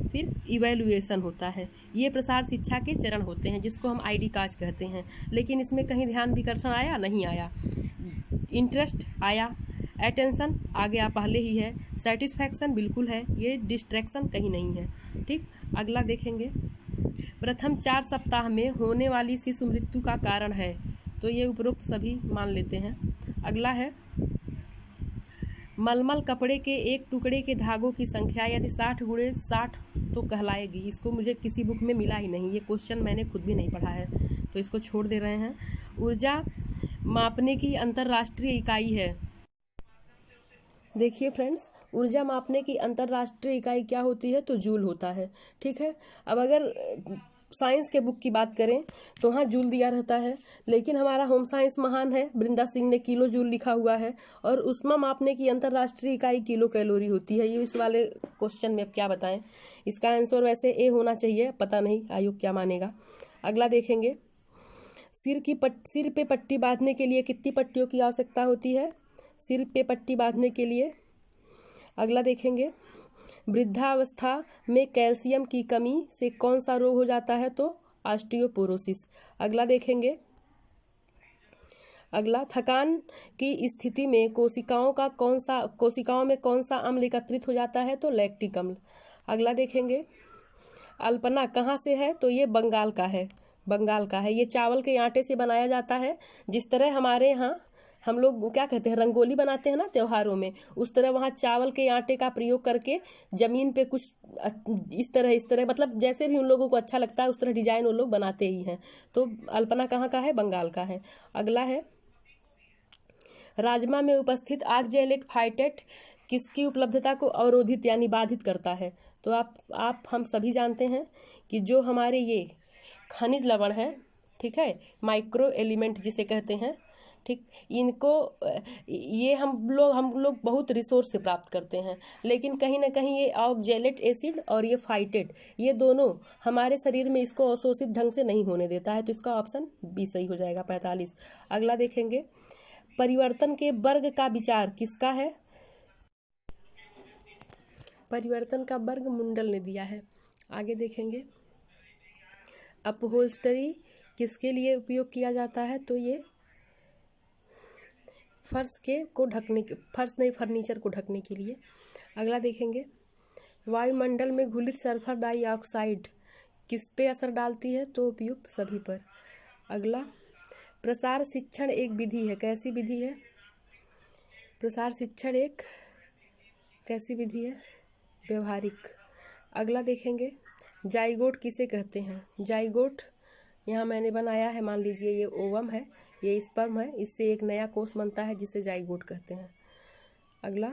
फिर इवैल्यूएशन होता है। ये प्रसार शिक्षा के चरण होते हैं जिसको हम आईडी काज कहते हैं। लेकिन इसमें कहीं ध्यान विकर्षण आया? नहीं आया। इंटरेस्ट आया, अटेंशन आ गया, पहले ही है, सेटिस्फैक्शन बिल्कुल है, ये डिस्ट्रैक्शन कहीं नहीं है। ठीक, अगला देखेंगे, प्रथम 4 सप्ताह में होने वाली शिशु मृत्यु का कारण है। तो ये उपरोक्त सभी मान लेते हैं। अगला है, मलमल कपड़े के एक टुकड़े के धागों की संख्या यदि 60 × 60 तो कहलाएगी। इसको मुझे किसी बुक में मिला ही नहीं, ये क्वेश्चन मैंने खुद भी नहीं पढ़ा है, तो इसको छोड़ दे रहे हैं। ऊर्जा मापने की अंतर्राष्ट्रीय इकाई है। देखिए फ्रेंड्स, ऊर्जा मापने की अंतर्राष्ट्रीय इकाई क्या होती है? तो जूल होता है। ठीक है, अब अगर साइंस के बुक की बात करें तो वहाँ जूल दिया रहता है, लेकिन हमारा होम साइंस महान है, वृंदा सिंह ने किलो जूल लिखा हुआ है, और ऊष्मा मापने की अंतर्राष्ट्रीय इकाई किलो कैलोरी होती है। ये इस वाले क्वेश्चन में अब क्या बताएं? इसका आंसर वैसे ए होना चाहिए, पता नहीं आयोग क्या मानेगा। अगला देखेंगे, सिर पे पट्टी बांधने के लिए कितनी पट्टियों की आवश्यकता होती है? सिर पे पट्टी बांधने के लिए। अगला देखेंगे, वृद्धावस्था में कैल्शियम की कमी से कौन सा रोग हो जाता है? तो ऑस्टियोपोरोसिस। अगला देखेंगे, अगला थकान की स्थिति में कोशिकाओं में कौन सा अम्ल एकत्रित हो जाता है? तो लैक्टिक अम्ल। अगला देखेंगे, अल्पना कहाँ से है? तो ये बंगाल का है। ये चावल के आटे से बनाया जाता है। जिस तरह हमारे यहाँ हम लोग क्या कहते हैं, रंगोली बनाते हैं ना त्योहारों में, उस तरह वहाँ चावल के आटे का प्रयोग करके जमीन पे कुछ इस तरह मतलब जैसे भी उन लोगों को अच्छा लगता है उस तरह डिजाइन वो लोग बनाते ही हैं। तो अल्पना कहाँ का है? बंगाल का है। अगला है, राजमा में उपस्थित ऑक्जेलेट फाइटेट किसकी उपलब्धता को अवरोधित यानी बाधित करता है? तो आप हम सभी जानते हैं कि जो हमारे ये खनिज लवण है, ठीक है, माइक्रो एलिमेंट जिसे कहते हैं, ठीक, इनको ये हम लोग बहुत रिसोर्स से प्राप्त करते हैं, लेकिन कहीं ना कहीं ये ऑक्जेलेट एसिड और ये फाइटेट, ये दोनों हमारे शरीर में इसको अवशोषित ढंग से नहीं होने देता है। तो इसका ऑप्शन बी सही हो जाएगा, 45। अगला देखेंगे, परिवर्तन के वर्ग का विचार किसका है? परिवर्तन का वर्ग मुंडल ने दिया है। आगे देखेंगे, अपहोल्स्टरी किसके लिए उपयोग किया जाता है? तो ये फर्नीचर को ढकने के लिए। अगला देखेंगे, वायुमंडल में घुलित सल्फर डाइऑक्साइड किस पे असर डालती है? तो उपयुक्त सभी पर। अगला, प्रसार शिक्षण एक विधि है, कैसी विधि है? प्रसार शिक्षण एक कैसी विधि है? व्यवहारिक। अगला देखेंगे, जाइगोट किसे कहते हैं? जाइगोट यहाँ मैंने बनाया है, मान लीजिए ये ओवम है, ये स्पर्म है, इससे एक नया कोष बनता है जिसे जाइगोट कहते हैं। अगला,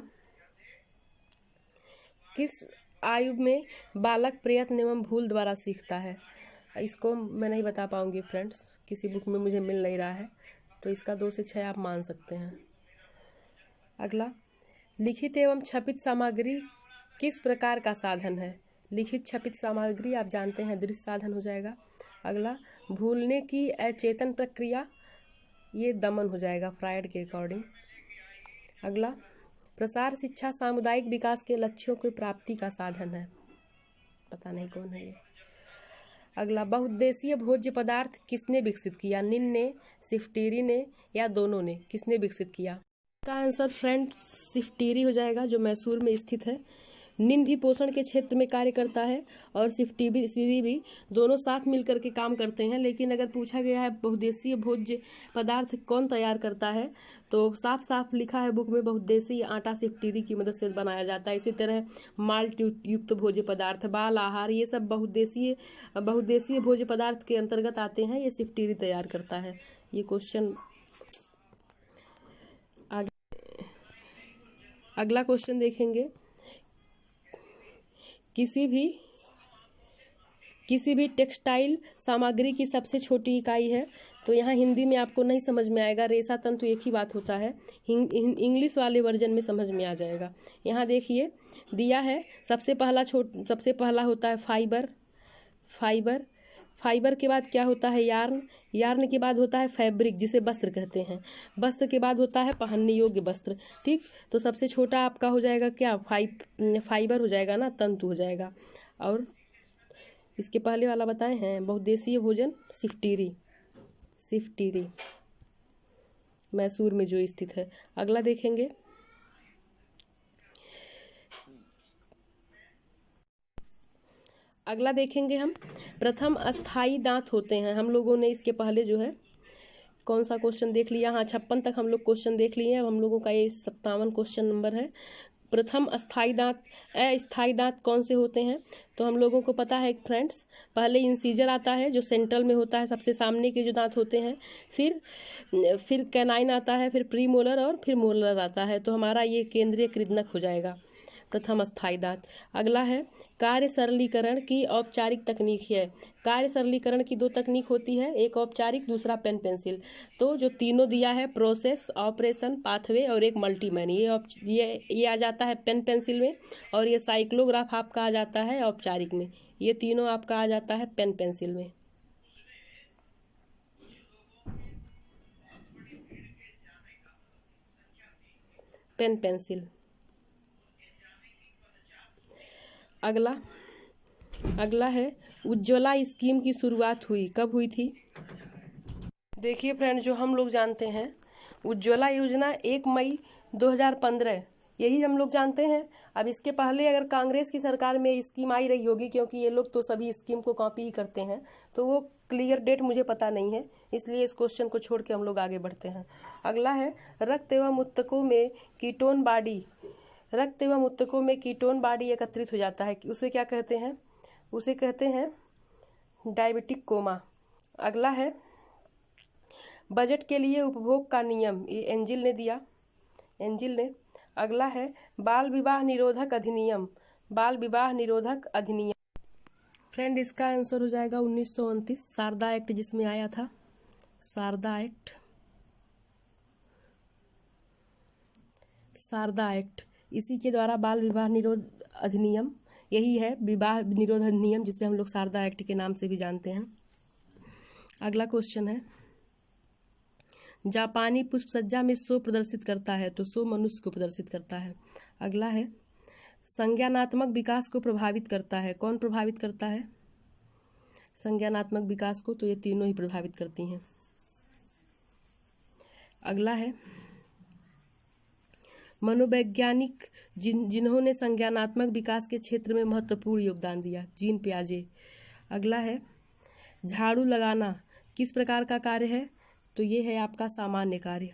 किस आयु में बालक प्रयत्न एवं भूल द्वारा सीखता है? इसको मैं नहीं बता पाऊंगी फ्रेंड्स, किसी बुक में मुझे मिल नहीं रहा है, तो इसका 2 से 6 आप मान सकते हैं। अगला, लिखित एवं छपित सामग्री किस प्रकार का साधन है? लिखित छपित सामग्री आप जानते हैं दृश्य साधन हो जाएगा। अगला, भूलने की अचेतन प्रक्रिया, ये दमन हो जाएगा फ्रायड के अकॉर्डिंग। अगला, प्रसार शिक्षा सामुदायिक विकास के लक्ष्यों की प्राप्ति का साधन है, पता नहीं कौन है ये। अगला, बहुउद्देशीय भोज्य पदार्थ किसने विकसित किया? निन ने, शिफ्टीरी ने या दोनों ने? किसने विकसित किया? इसका आंसर फ्रेंड शिफ्टीरी हो जाएगा, जो मैसूर में स्थित है। निन भी पोषण के क्षेत्र में कार्य करता है और शिफ्टीरी भी, दोनों साथ मिलकर के काम करते हैं। लेकिन अगर पूछा गया है बहुउद्देशीय भोज्य पदार्थ कौन तैयार करता है, तो साफ साफ लिखा है बुक में, बहुउद्देशीय आटा शिफ्टीरी की मदद से बनाया जाता है। इसी तरह माल्ट युक्त भोज्य पदार्थ, बाल आहार, ये सब बहुउद्देशीय भोज्य पदार्थ के अंतर्गत आते हैं, ये शिफ्टीरी तैयार करता है। ये क्वेश्चन आगे, अगला क्वेश्चन देखेंगे। किसी भी टेक्सटाइल सामग्री की सबसे छोटी इकाई है, तो यहाँ हिंदी में आपको नहीं समझ में आएगा, रेशा तंतु एक ही बात होता है, इंग्लिश वाले वर्जन में समझ में आ जाएगा। यहाँ देखिए दिया है, सबसे पहला होता है फाइबर के बाद क्या होता है? यार्न के बाद होता है फैब्रिक, जिसे वस्त्र कहते हैं। वस्त्र के बाद होता है पहनने योग्य वस्त्र। ठीक, तो सबसे छोटा आपका हो जाएगा क्या? फाइबर हो जाएगा ना, तंतु हो जाएगा। और इसके पहले वाला बताए हैं बहुउद्देशीय भोजन, शिफ्टीरी मैसूर में जो स्थित है। अगला देखेंगे, हम प्रथम अस्थाई दांत होते हैं। हम लोगों ने इसके पहले जो है कौन सा क्वेश्चन देख लिया? हाँ, 56 तक हम लोग क्वेश्चन देख लिए हैं। अब हम लोगों का ये 57 क्वेश्चन नंबर है। प्रथम अस्थाई दांत कौन से होते हैं? तो हम लोगों को पता है फ्रेंड्स, पहले इंसीजर आता है जो सेंट्रल में होता है, सबसे सामने के जो दांत होते हैं, फिर कैनाइन आता है, फिर प्रीमोलर और फिर मोलर आता है। तो हमारा ये केंद्रीय कृदनक हो जाएगा प्रथम अस्थाई दांत। अगला है, कार्य सरलीकरण की औपचारिक तकनीक है। कार्य सरलीकरण की 2 तकनीक होती है, एक औपचारिक, दूसरा पेन पेंसिल। तो जो तीनों दिया है, प्रोसेस, ऑपरेशन, पाथवे और एक मल्टीमैन, ये आ जाता है पेन पेंसिल में, और ये साइक्लोग्राफ आपका आ जाता है औपचारिक में। ये तीनों आपका आ जाता है पेन पेंसिल में। Pen pencil. अगला है, उज्ज्वला स्कीम की शुरुआत कब हुई थी? देखिए फ्रेंड, जो हम लोग जानते हैं, उज्ज्वला योजना 1 मई 2015, यही हम लोग जानते हैं। अब इसके पहले अगर कांग्रेस की सरकार में स्कीम आई रही होगी, क्योंकि ये लोग तो सभी स्कीम को कॉपी ही करते हैं, तो वो क्लियर डेट मुझे पता नहीं है, इसलिए इस क्वेश्चन को छोड़ के हम लोग आगे बढ़ते हैं। अगला है, रक्त एवं ऊतकों में कीटोन बॉडी एकत्रित हो जाता है, उसे क्या कहते हैं? उसे कहते हैं डायबिटिक कोमा। अगला है, बजट के लिए उपभोग का नियम, ये एंजिल ने दिया। अगला है, बाल विवाह निरोधक अधिनियम। फ्रेंड, इसका आंसर हो जाएगा 1929, शारदा एक्ट जिसमें आया था, शारदा एक्ट, इसी के द्वारा बाल विवाह निरोध अधिनियम, यही है विवाह निरोध अधिनियम, जिसे हम लोग शारदा एक्ट के नाम से भी जानते हैं। अगला क्वेश्चन है, जापानी पुष्प सज्जा में शो प्रदर्शित करता है, तो शो मनुष्य को प्रदर्शित करता है। अगला है, संज्ञानात्मक विकास को प्रभावित करता है, कौन प्रभावित करता है संज्ञानात्मक विकास को? तो ये तीनों ही प्रभावित करती हैं। अगला है, मनोवैज्ञानिक जिन्होंने संज्ञानात्मक विकास के क्षेत्र में महत्वपूर्ण योगदान दिया, जीन पियाजे। अगला है, झाड़ू लगाना किस प्रकार का कार्य है? तो ये है आपका सामान्य कार्य।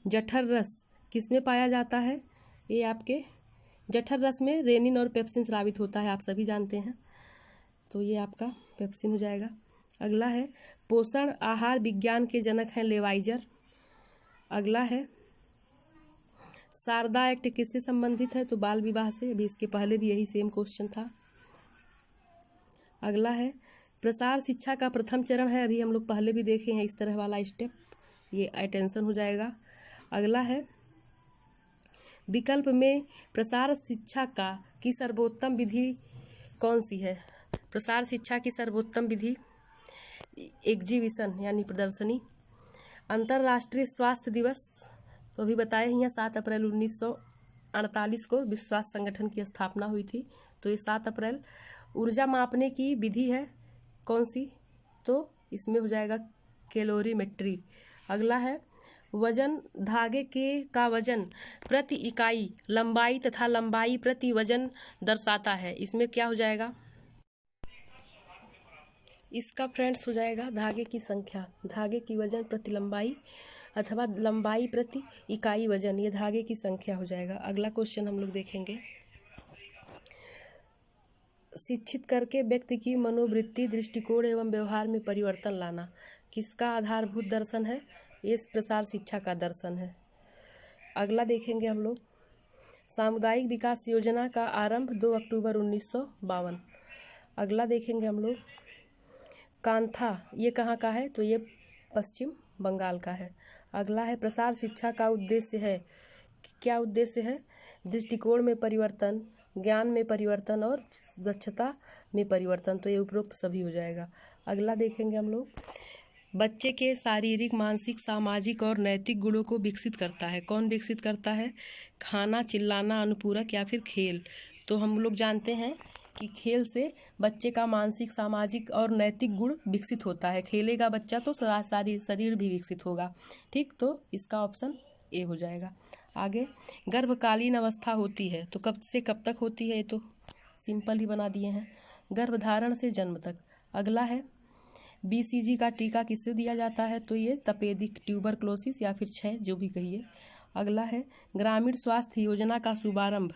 जठर रस किसमें पाया जाता है? ये आपके जठर रस में रेनिन और पेप्सिन स्रावित होता है, आप सभी जानते हैं, तो ये आपका पेप्सिन हो जाएगा। अगला है, पोषण आहार विज्ञान के जनक हैं लेवाइजर। अगला है, शारदा एक्ट किससे संबंधित है? तो बाल विवाह से, अभी इसके पहले भी यही सेम क्वेश्चन था। अगला है, प्रसार शिक्षा का प्रथम चरण है, अभी हम लोग पहले भी देखे हैं इस तरह वाला स्टेप, ये अटेंशन हो जाएगा। अगला है, विकल्प में प्रसार शिक्षा की सर्वोत्तम विधि कौन सी है? प्रसार शिक्षा की सर्वोत्तम विधि एग्जीबिशन यानी प्रदर्शनी। अंतर्राष्ट्रीय स्वास्थ्य दिवस तो अभी बताए ही हैं, 7 अप्रैल 1948 को विश्व स्वास्थ्य संगठन की स्थापना हुई थी, तो ये 7 अप्रैल। ऊर्जा मापने की विधि है कौन सी, तो इसमें हो जाएगा कैलोरीमेट्री। अगला है वजन, धागे का वजन प्रति इकाई लंबाई तथा लंबाई प्रति वजन दर्शाता है, इसमें क्या हो जाएगा, इसका फ्रेंड्स हो जाएगा धागे की संख्या, धागे की वजन प्रति लंबाई अथवा लंबाई प्रति इकाई वजन, ये धागे की संख्या हो जाएगा। अगला क्वेश्चन हम लोग देखेंगे, शिक्षित करके व्यक्ति की मनोवृत्ति, दृष्टिकोण एवं व्यवहार में परिवर्तन लाना किसका आधारभूत दर्शन है, ये प्रसार शिक्षा का दर्शन है। अगला देखेंगे हम लोग, सामुदायिक विकास योजना का आरंभ 2 अक्टूबर 1952। अगला देखेंगे हम लोग, कांथा ये कहाँ का है, तो ये पश्चिम बंगाल का है। अगला है प्रसार शिक्षा का उद्देश्य है, क्या उद्देश्य है, दृष्टिकोण में परिवर्तन, ज्ञान में परिवर्तन और दक्षता में परिवर्तन, तो ये उपरोक्त सभी हो जाएगा। अगला देखेंगे हम लोग, बच्चे के शारीरिक, मानसिक, सामाजिक और नैतिक गुणों को विकसित करता है, कौन विकसित करता है, खाना, चिल्लाना, अनुपूरक या फिर खेल। तो हम लोग जानते हैं कि खेल से बच्चे का मानसिक, सामाजिक और नैतिक गुण विकसित होता है, खेलेगा बच्चा तो सारी शरीर भी विकसित होगा, ठीक, तो इसका ऑप्शन ए हो जाएगा। आगे, गर्भकालीन अवस्था होती है तो कब से कब तक होती है, ये तो सिंपल ही बना दिए हैं, गर्भधारण से जन्म तक। अगला है BCG का टीका किससे दिया जाता है, तो ये तपेदिक ट्यूबरक्लोसिस या फिर क्षय, जो भी कहिए। अगला है ग्रामीण स्वास्थ्य योजना का शुभारंभ,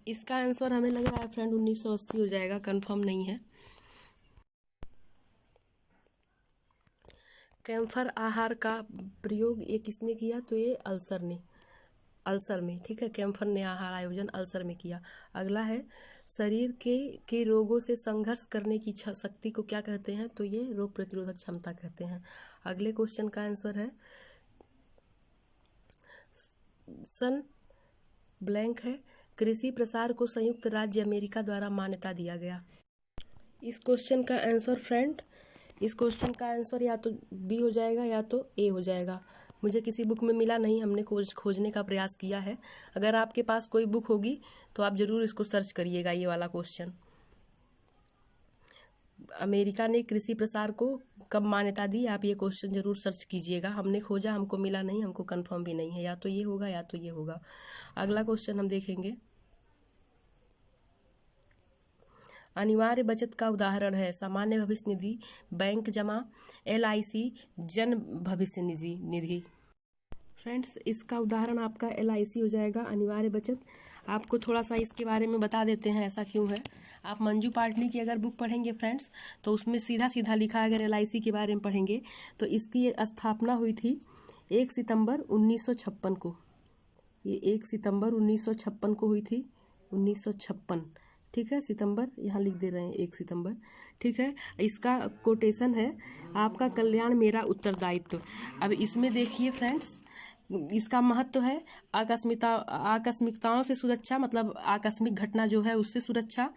इसका आंसर हमें लग रहा है फ्रेंड 1980 हो जाएगा, कंफर्म नहीं है। कैम्फर आहार का प्रयोग ये किसने किया, तो ये अल्सर में, ठीक है, कैम्फर ने आहार आयोजन अल्सर में किया। अगला है शरीर के रोगों से संघर्ष करने की शक्ति को क्या कहते हैं, तो ये रोग प्रतिरोधक क्षमता कहते हैं। अगले क्वेश्चन का आंसर है सन ब्लैंक है, कृषि प्रसार को संयुक्त राज्य अमेरिका द्वारा मान्यता दिया गया। इस क्वेश्चन का आंसर फ्रेंड, इस क्वेश्चन का आंसर या तो बी हो जाएगा या तो ए हो जाएगा, मुझे किसी बुक में मिला नहीं, हमने खोजने का प्रयास किया है। अगर आपके पास कोई बुक होगी तो आप जरूर इसको सर्च करिएगा, ये वाला क्वेश्चन, अमेरिका ने कृषि प्रसार को कब मान्यता दी, आप ये क्वेश्चन जरूर सर्च कीजिएगा। हमने खोजा, हमको मिला नहीं, हमको कंफर्म भी नहीं है, या तो ये होगा या तो ये होगा। अगला क्वेश्चन हम देखेंगे, अनिवार्य बचत का उदाहरण है सामान्य भविष्य निधि, बैंक जमा, LIC, जन भविष्य निधि। फ्रेंड्स, इसका उदाहरण आपका LIC हो जाएगा, अनिवार्य बचत। आपको थोड़ा सा इसके बारे में बता देते हैं ऐसा क्यों है। आप मंजू पाटनी की अगर बुक पढ़ेंगे फ्रेंड्स, तो उसमें सीधा सीधा लिखा है, अगर LIC के बारे में पढ़ेंगे तो इसकी स्थापना हुई थी 1 सितंबर 1956 को, ये 1 सितंबर 1956 को हुई थी, 1956, ठीक है, सितंबर यहाँ लिख दे रहे हैं 1 सितंबर, ठीक है। इसका कोटेशन है, आपका कल्याण मेरा उत्तरदायित्व। अब इसमें देखिए फ्रेंड्स, इसका महत्व है आकस्मिकताओं से सुरक्षा, मतलब आकस्मिक घटना जो है उससे सुरक्षा,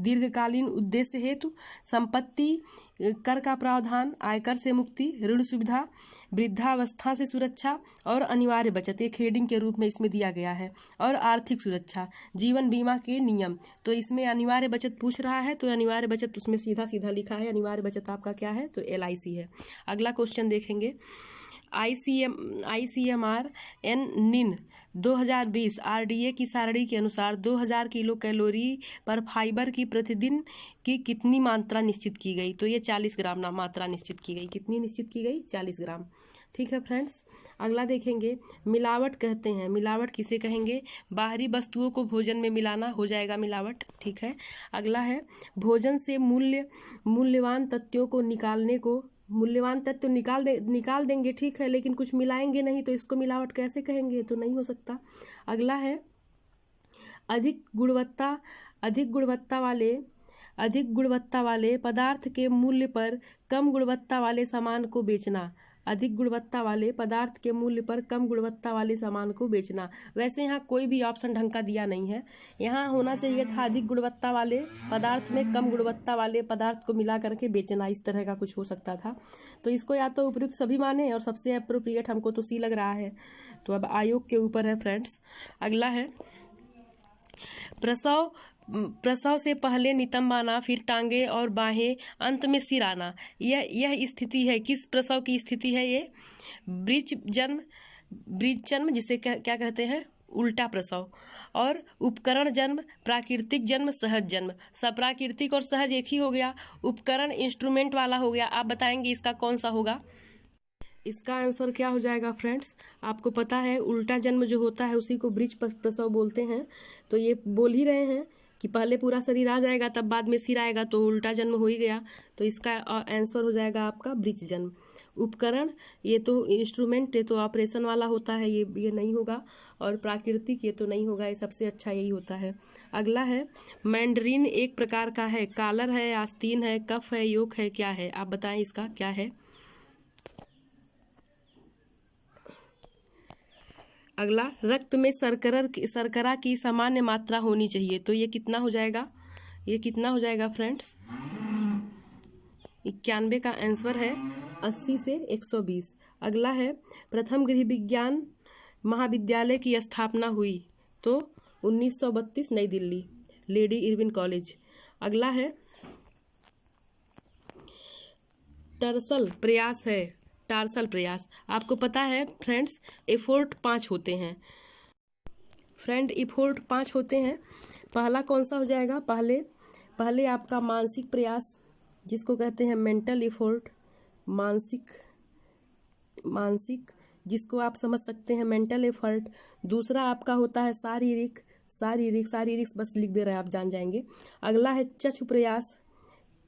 दीर्घकालीन उद्देश्य हेतु, संपत्ति कर का प्रावधान, आयकर से मुक्ति, ऋण सुविधा, वृद्धावस्था से सुरक्षा और अनिवार्य बचत, एक हेडिंग के रूप में इसमें दिया गया है, और आर्थिक सुरक्षा, जीवन बीमा के नियम। तो इसमें अनिवार्य बचत पूछ रहा है, तो अनिवार्य बचत उसमें सीधा सीधा लिखा है, अनिवार्य बचत आपका क्या है, तो LIC है। अगला क्वेश्चन देखेंगे, ICMR NIN 2020 RDA की सारणी के अनुसार 2000 किलो कैलोरी पर फाइबर की प्रतिदिन की कितनी मात्रा निश्चित की गई, तो ये 40 ग्राम मात्रा निश्चित की गई, कितनी निश्चित की गई, 40 ग्राम, ठीक है फ्रेंड्स। अगला देखेंगे, मिलावट कहते हैं, मिलावट किसे कहेंगे, बाहरी वस्तुओं को भोजन में मिलाना हो जाएगा मिलावट, ठीक है। अगला है भोजन से मूल्यवान तत्वों को निकालने को, मूल्यवान तत्व निकाल देंगे, ठीक है, लेकिन कुछ मिलाएंगे नहीं, तो इसको मिलावट कैसे कहेंगे, तो नहीं हो सकता। अगला है अधिक गुणवत्ता वाले पदार्थ के मूल्य पर कम गुणवत्ता वाले सामान को बेचना, अधिक गुणवत्ता वाले पदार्थ के मूल्य पर कम गुणवत्ता वाले सामान को बेचना। वैसे यहाँ कोई भी ऑप्शन ढंग का दिया नहीं है, यहाँ होना चाहिए था अधिक गुणवत्ता वाले पदार्थ में कम गुणवत्ता वाले पदार्थ को मिला करके बेचना, इस तरह का कुछ हो सकता था। तो इसको या तो उपयुक्त सभी माने और सबसे अप्रोप्रिएट हमको तो सी लग रहा है। तो अब आयोग के ऊपर है फ्रेंड्स। अगला है प्रसव से पहले नितंब आना, फिर टांगे और बाहें, अंत में सिर आना। यह स्थिति है, किस प्रसव की स्थिति है ये? ब्रीच जन्म जिसे क्या कहते हैं? उल्टा प्रसव। और उपकरण जन्म, प्राकृतिक जन्म, सहज जन्म। सब प्राकृतिक और सहज एक ही हो गया, उपकरण इंस्ट्रूमेंट वाला हो गया। आप बताएंगे इसका कौन सा होगा? इसका आंसर क्या हो जाएगा फ्रेंड्स? आपको पता है उल्टा जन्म जो होता है उसी को ब्रीच प्रसव बोलते हैं। तो ये बोल ही रहे हैं कि पहले पूरा शरीर आ जाएगा तब बाद में सिर आएगा, तो उल्टा जन्म हो ही गया। तो इसका आंसर हो जाएगा आपका ब्रीच जन्म। उपकरण ये तो इंस्ट्रूमेंट, ये तो ऑपरेशन वाला होता है, ये नहीं होगा। और प्राकृतिक ये तो नहीं होगा, ये सबसे अच्छा यही होता है। अगला है मैंडरीन एक प्रकार का है, कालर है, आस्तीन है, कफ है, योक है, क्या है? आप बताएं इसका क्या है? अगला रक्त में शर्करा की सामान्य मात्रा होनी चाहिए, तो ये कितना हो जाएगा? ये कितना हो जाएगा फ्रेंड्स? 91 का आंसर है 80 से 120। अगला है प्रथम गृह विज्ञान महाविद्यालय की स्थापना हुई, तो 1932 नई दिल्ली, लेडी इरविन कॉलेज। अगला है टार्सल प्रयास है, टार्सल प्रयास। आपको पता है फ्रेंड्स एफोर्ट 5 होते हैं। एफोर्ट 5 होते हैं। पहला कौन सा हो जाएगा? पहले आपका मानसिक प्रयास जिसको कहते हैं मेंटल एफोर्ट, मानसिक जिसको आप समझ सकते हैं मेंटल एफर्ट। दूसरा आपका होता है शारीरिक बस लिख दे रहे हैं आप, जान जाएंगे। अगला है चक्षु प्रयास।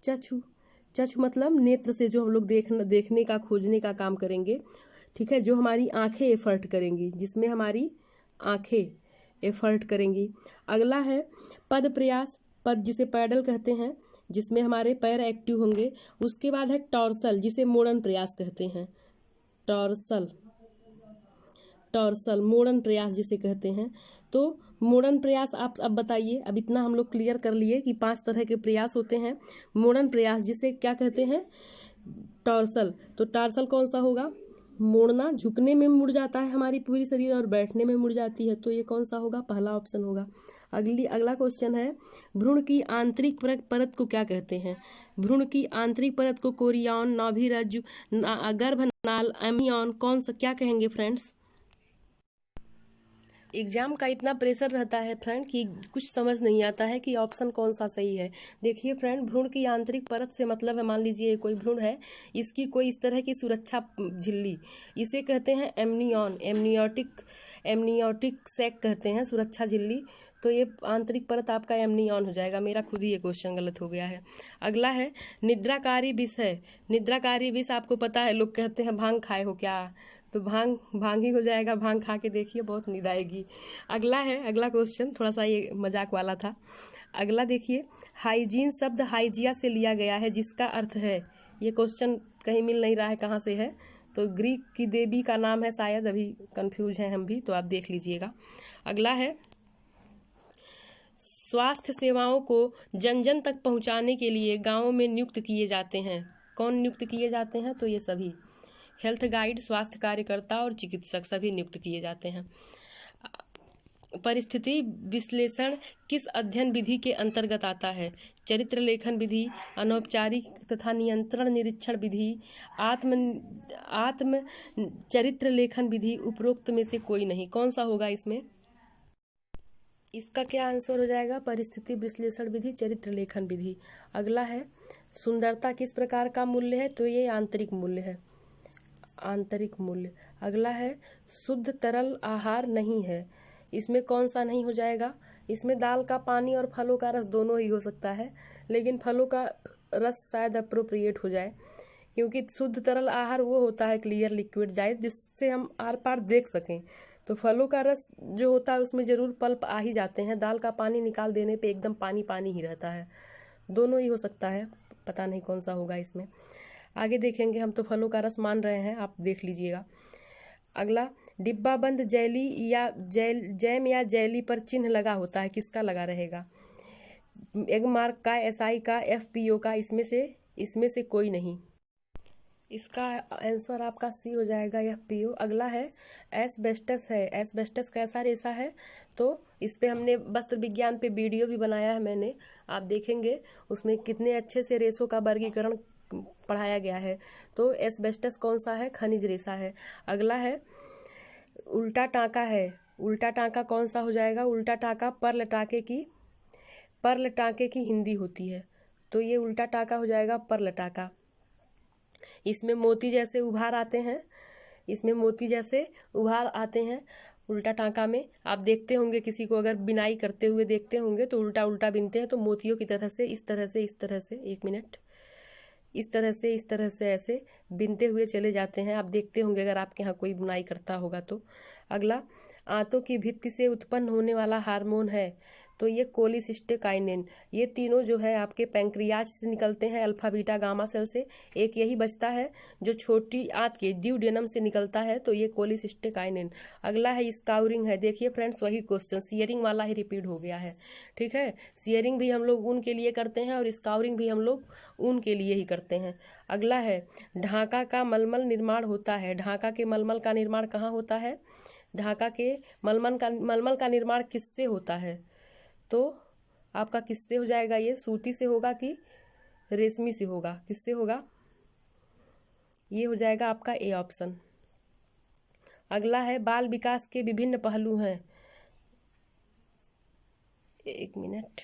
चक्षु मतलब नेत्र से जो हम लोग देखने का खोजने का काम करेंगे, ठीक है, जो हमारी आंखें एफर्ट करेंगी, जिसमें हमारी आंखें एफर्ट करेंगी। अगला है पद प्रयास, पद जिसे पैडल कहते हैं, जिसमें हमारे पैर एक्टिव होंगे। उसके बाद है टॉर्सल जिसे मोड़न प्रयास कहते हैं, टॉर्सल मोड़न प्रयास जिसे कहते हैं। तो मोड़न प्रयास आप अब बताइए। अब इतना हम लोग क्लियर कर लिए कि 5 तरह के प्रयास होते हैं। मोड़न प्रयास जिसे क्या कहते हैं? टॉर्सल। तो टॉर्सल कौन सा होगा? मोड़ना, झुकने में मुड़ जाता है हमारी पूरी शरीर और बैठने में मुड़ जाती है, तो ये कौन सा होगा? पहला ऑप्शन होगा। अगला क्वेश्चन है भ्रूण की आंतरिक परत को क्या कहते हैं? भ्रूण की आंतरिक परत को कोरियन, नाभिरज्जु, गर्भनाल, एमियन, कौन सा क्या कहेंगे फ्रेंड्स? एग्जाम का इतना प्रेशर रहता है फ्रेंड कि कुछ समझ नहीं आता है कि ऑप्शन कौन सा सही है। देखिए फ्रेंड, भ्रूण की आंतरिक परत से मतलब है, मान लीजिए कोई भ्रूण है, इसकी कोई इस तरह की सुरक्षा झिल्ली, इसे कहते हैं एमनियन, एमनियोटिक सैक कहते हैं, सुरक्षा झिल्ली। तो ये आंतरिक परत आपका एमनियन हो जाएगा। मेरा खुद ही ये क्वेश्चन गलत हो गया है। अगला है निद्राकारी विष है। निद्राकारी विष आपको पता है, लोग कहते हैं भांग खाए हो क्या, तो भांग ही हो जाएगा। भांग खा के देखिए, बहुत नींद आएगी। अगला क्वेश्चन थोड़ा सा ये मजाक वाला था। अगला देखिए, हाइजीन शब्द हाइजिया से लिया गया है जिसका अर्थ है, ये क्वेश्चन कहीं मिल नहीं रहा है कहाँ से है, तो ग्रीक की देवी का नाम है शायद, अभी कंफ्यूज हैं हम भी, तो आप देख लीजिएगा। अगला है स्वास्थ्य सेवाओं को जन जन तक पहुंचाने के लिए गाँवों में नियुक्त किए जाते हैं। कौन नियुक्त किए जाते हैं? तो ये सभी हेल्थ गाइड, स्वास्थ्य कार्यकर्ता और चिकित्सक सभी नियुक्त किए जाते हैं। परिस्थिति विश्लेषण किस अध्ययन विधि के अंतर्गत आता है? चरित्र लेखन विधि, अनौपचारिक तथा नियंत्रण निरीक्षण विधि, आत्म चरित्र लेखन विधि, उपरोक्त में से कोई नहीं। कौन सा होगा इसमें? इसका क्या आंसर हो जाएगा? परिस्थिति विश्लेषण विधि, चरित्र लेखन विधि। अगला है सुंदरता किस प्रकार का मूल्य है? तो ये आंतरिक मूल्य है, आंतरिक मूल्य। अगला है शुद्ध तरल आहार नहीं है, इसमें कौन सा नहीं हो जाएगा? इसमें दाल का पानी और फलों का रस दोनों ही हो सकता है, लेकिन फलों का रस शायद अप्रोप्रिएट हो जाए, क्योंकि शुद्ध तरल आहार वो होता है क्लियर लिक्विड डाइट जिससे हम आर पार देख सकें। तो फलों का रस जो होता है उसमें जरूर पल्प आ ही जाते हैं, दाल का पानी निकाल देने पे एकदम पानी पानी ही रहता है। दोनों ही हो सकता है, पता नहीं कौन सा होगा इसमें। आगे देखेंगे, हम तो फलों का रस मान रहे हैं, आप देख लीजिएगा। अगला, डिब्बा बंद जैली या जैम या जैली पर चिन्ह लगा होता है, किसका लगा रहेगा? एगमार्क का, एसआई का, एफपीओ का, इसमें से कोई नहीं। इसका आंसर आपका सी हो जाएगा, एफपीओ। अगला है एस्बेस्टस है। एस्बेस्टस कैसा रेशा है? तो इस पे हमने वस्त्र विज्ञान पे वीडियो भी बनाया है मैंने, आप देखेंगे उसमें कितने अच्छे से रेशों का वर्गीकरण पढ़ाया गया है। तो एस्बेस्टस कौन सा है? खनिज रेशा है। अगला है उल्टा टाँका है। उल्टा टाँका कौन सा हो जाएगा? उल्टा टाँका पर्ल टाँके की हिंदी होती है, तो ये उल्टा टाँका हो जाएगा पर्ल टाँका। इसमें मोती जैसे उभार आते हैं, उल्टा टाँका में। आप देखते होंगे किसी को अगर बिनाई करते हुए देखते होंगे तो उल्टा उल्टा बिनते हैं, तो मोतियों की तरह से इस तरह से एक मिनट, इस तरह से ऐसे बिनते हुए चले जाते हैं। आप देखते होंगे अगर आपके यहाँ कोई बुनाई करता होगा तो। अगला, आंतों की भित्ति से उत्पन्न होने वाला हार्मोन है, तो ये कोलिसिस्टेकाइनिन। ये तीनों जो है आपके पैंक्रियाज से निकलते हैं, अल्फा बीटा गामा सेल से। एक यही बचता है जो छोटी आंत के ड्यूडेनम से निकलता है, तो ये कोलिसिस्टेकाइनिन। अगला है स्काउरिंग है। देखिए फ्रेंड्स, वही क्वेश्चन सियरिंग वाला ही रिपीट हो गया है, ठीक है। सियरिंग भी हम लोग ऊन के लिए करते हैं और स्काउरिंग भी हम लोग ऊन के लिए ही करते हैं। अगला है ढाका का मलमल निर्माण होता है। ढाका के मलमल का निर्माण कहाँ होता है? ढाका के मलमल का निर्माण किससे होता है? तो आपका किससे हो जाएगा? ये सूती से होगा कि रेशमी से होगा? किससे होगा? ये हो जाएगा आपका ए ऑप्शन। अगला है बाल विकास के विभिन्न पहलू हैं। एक मिनट,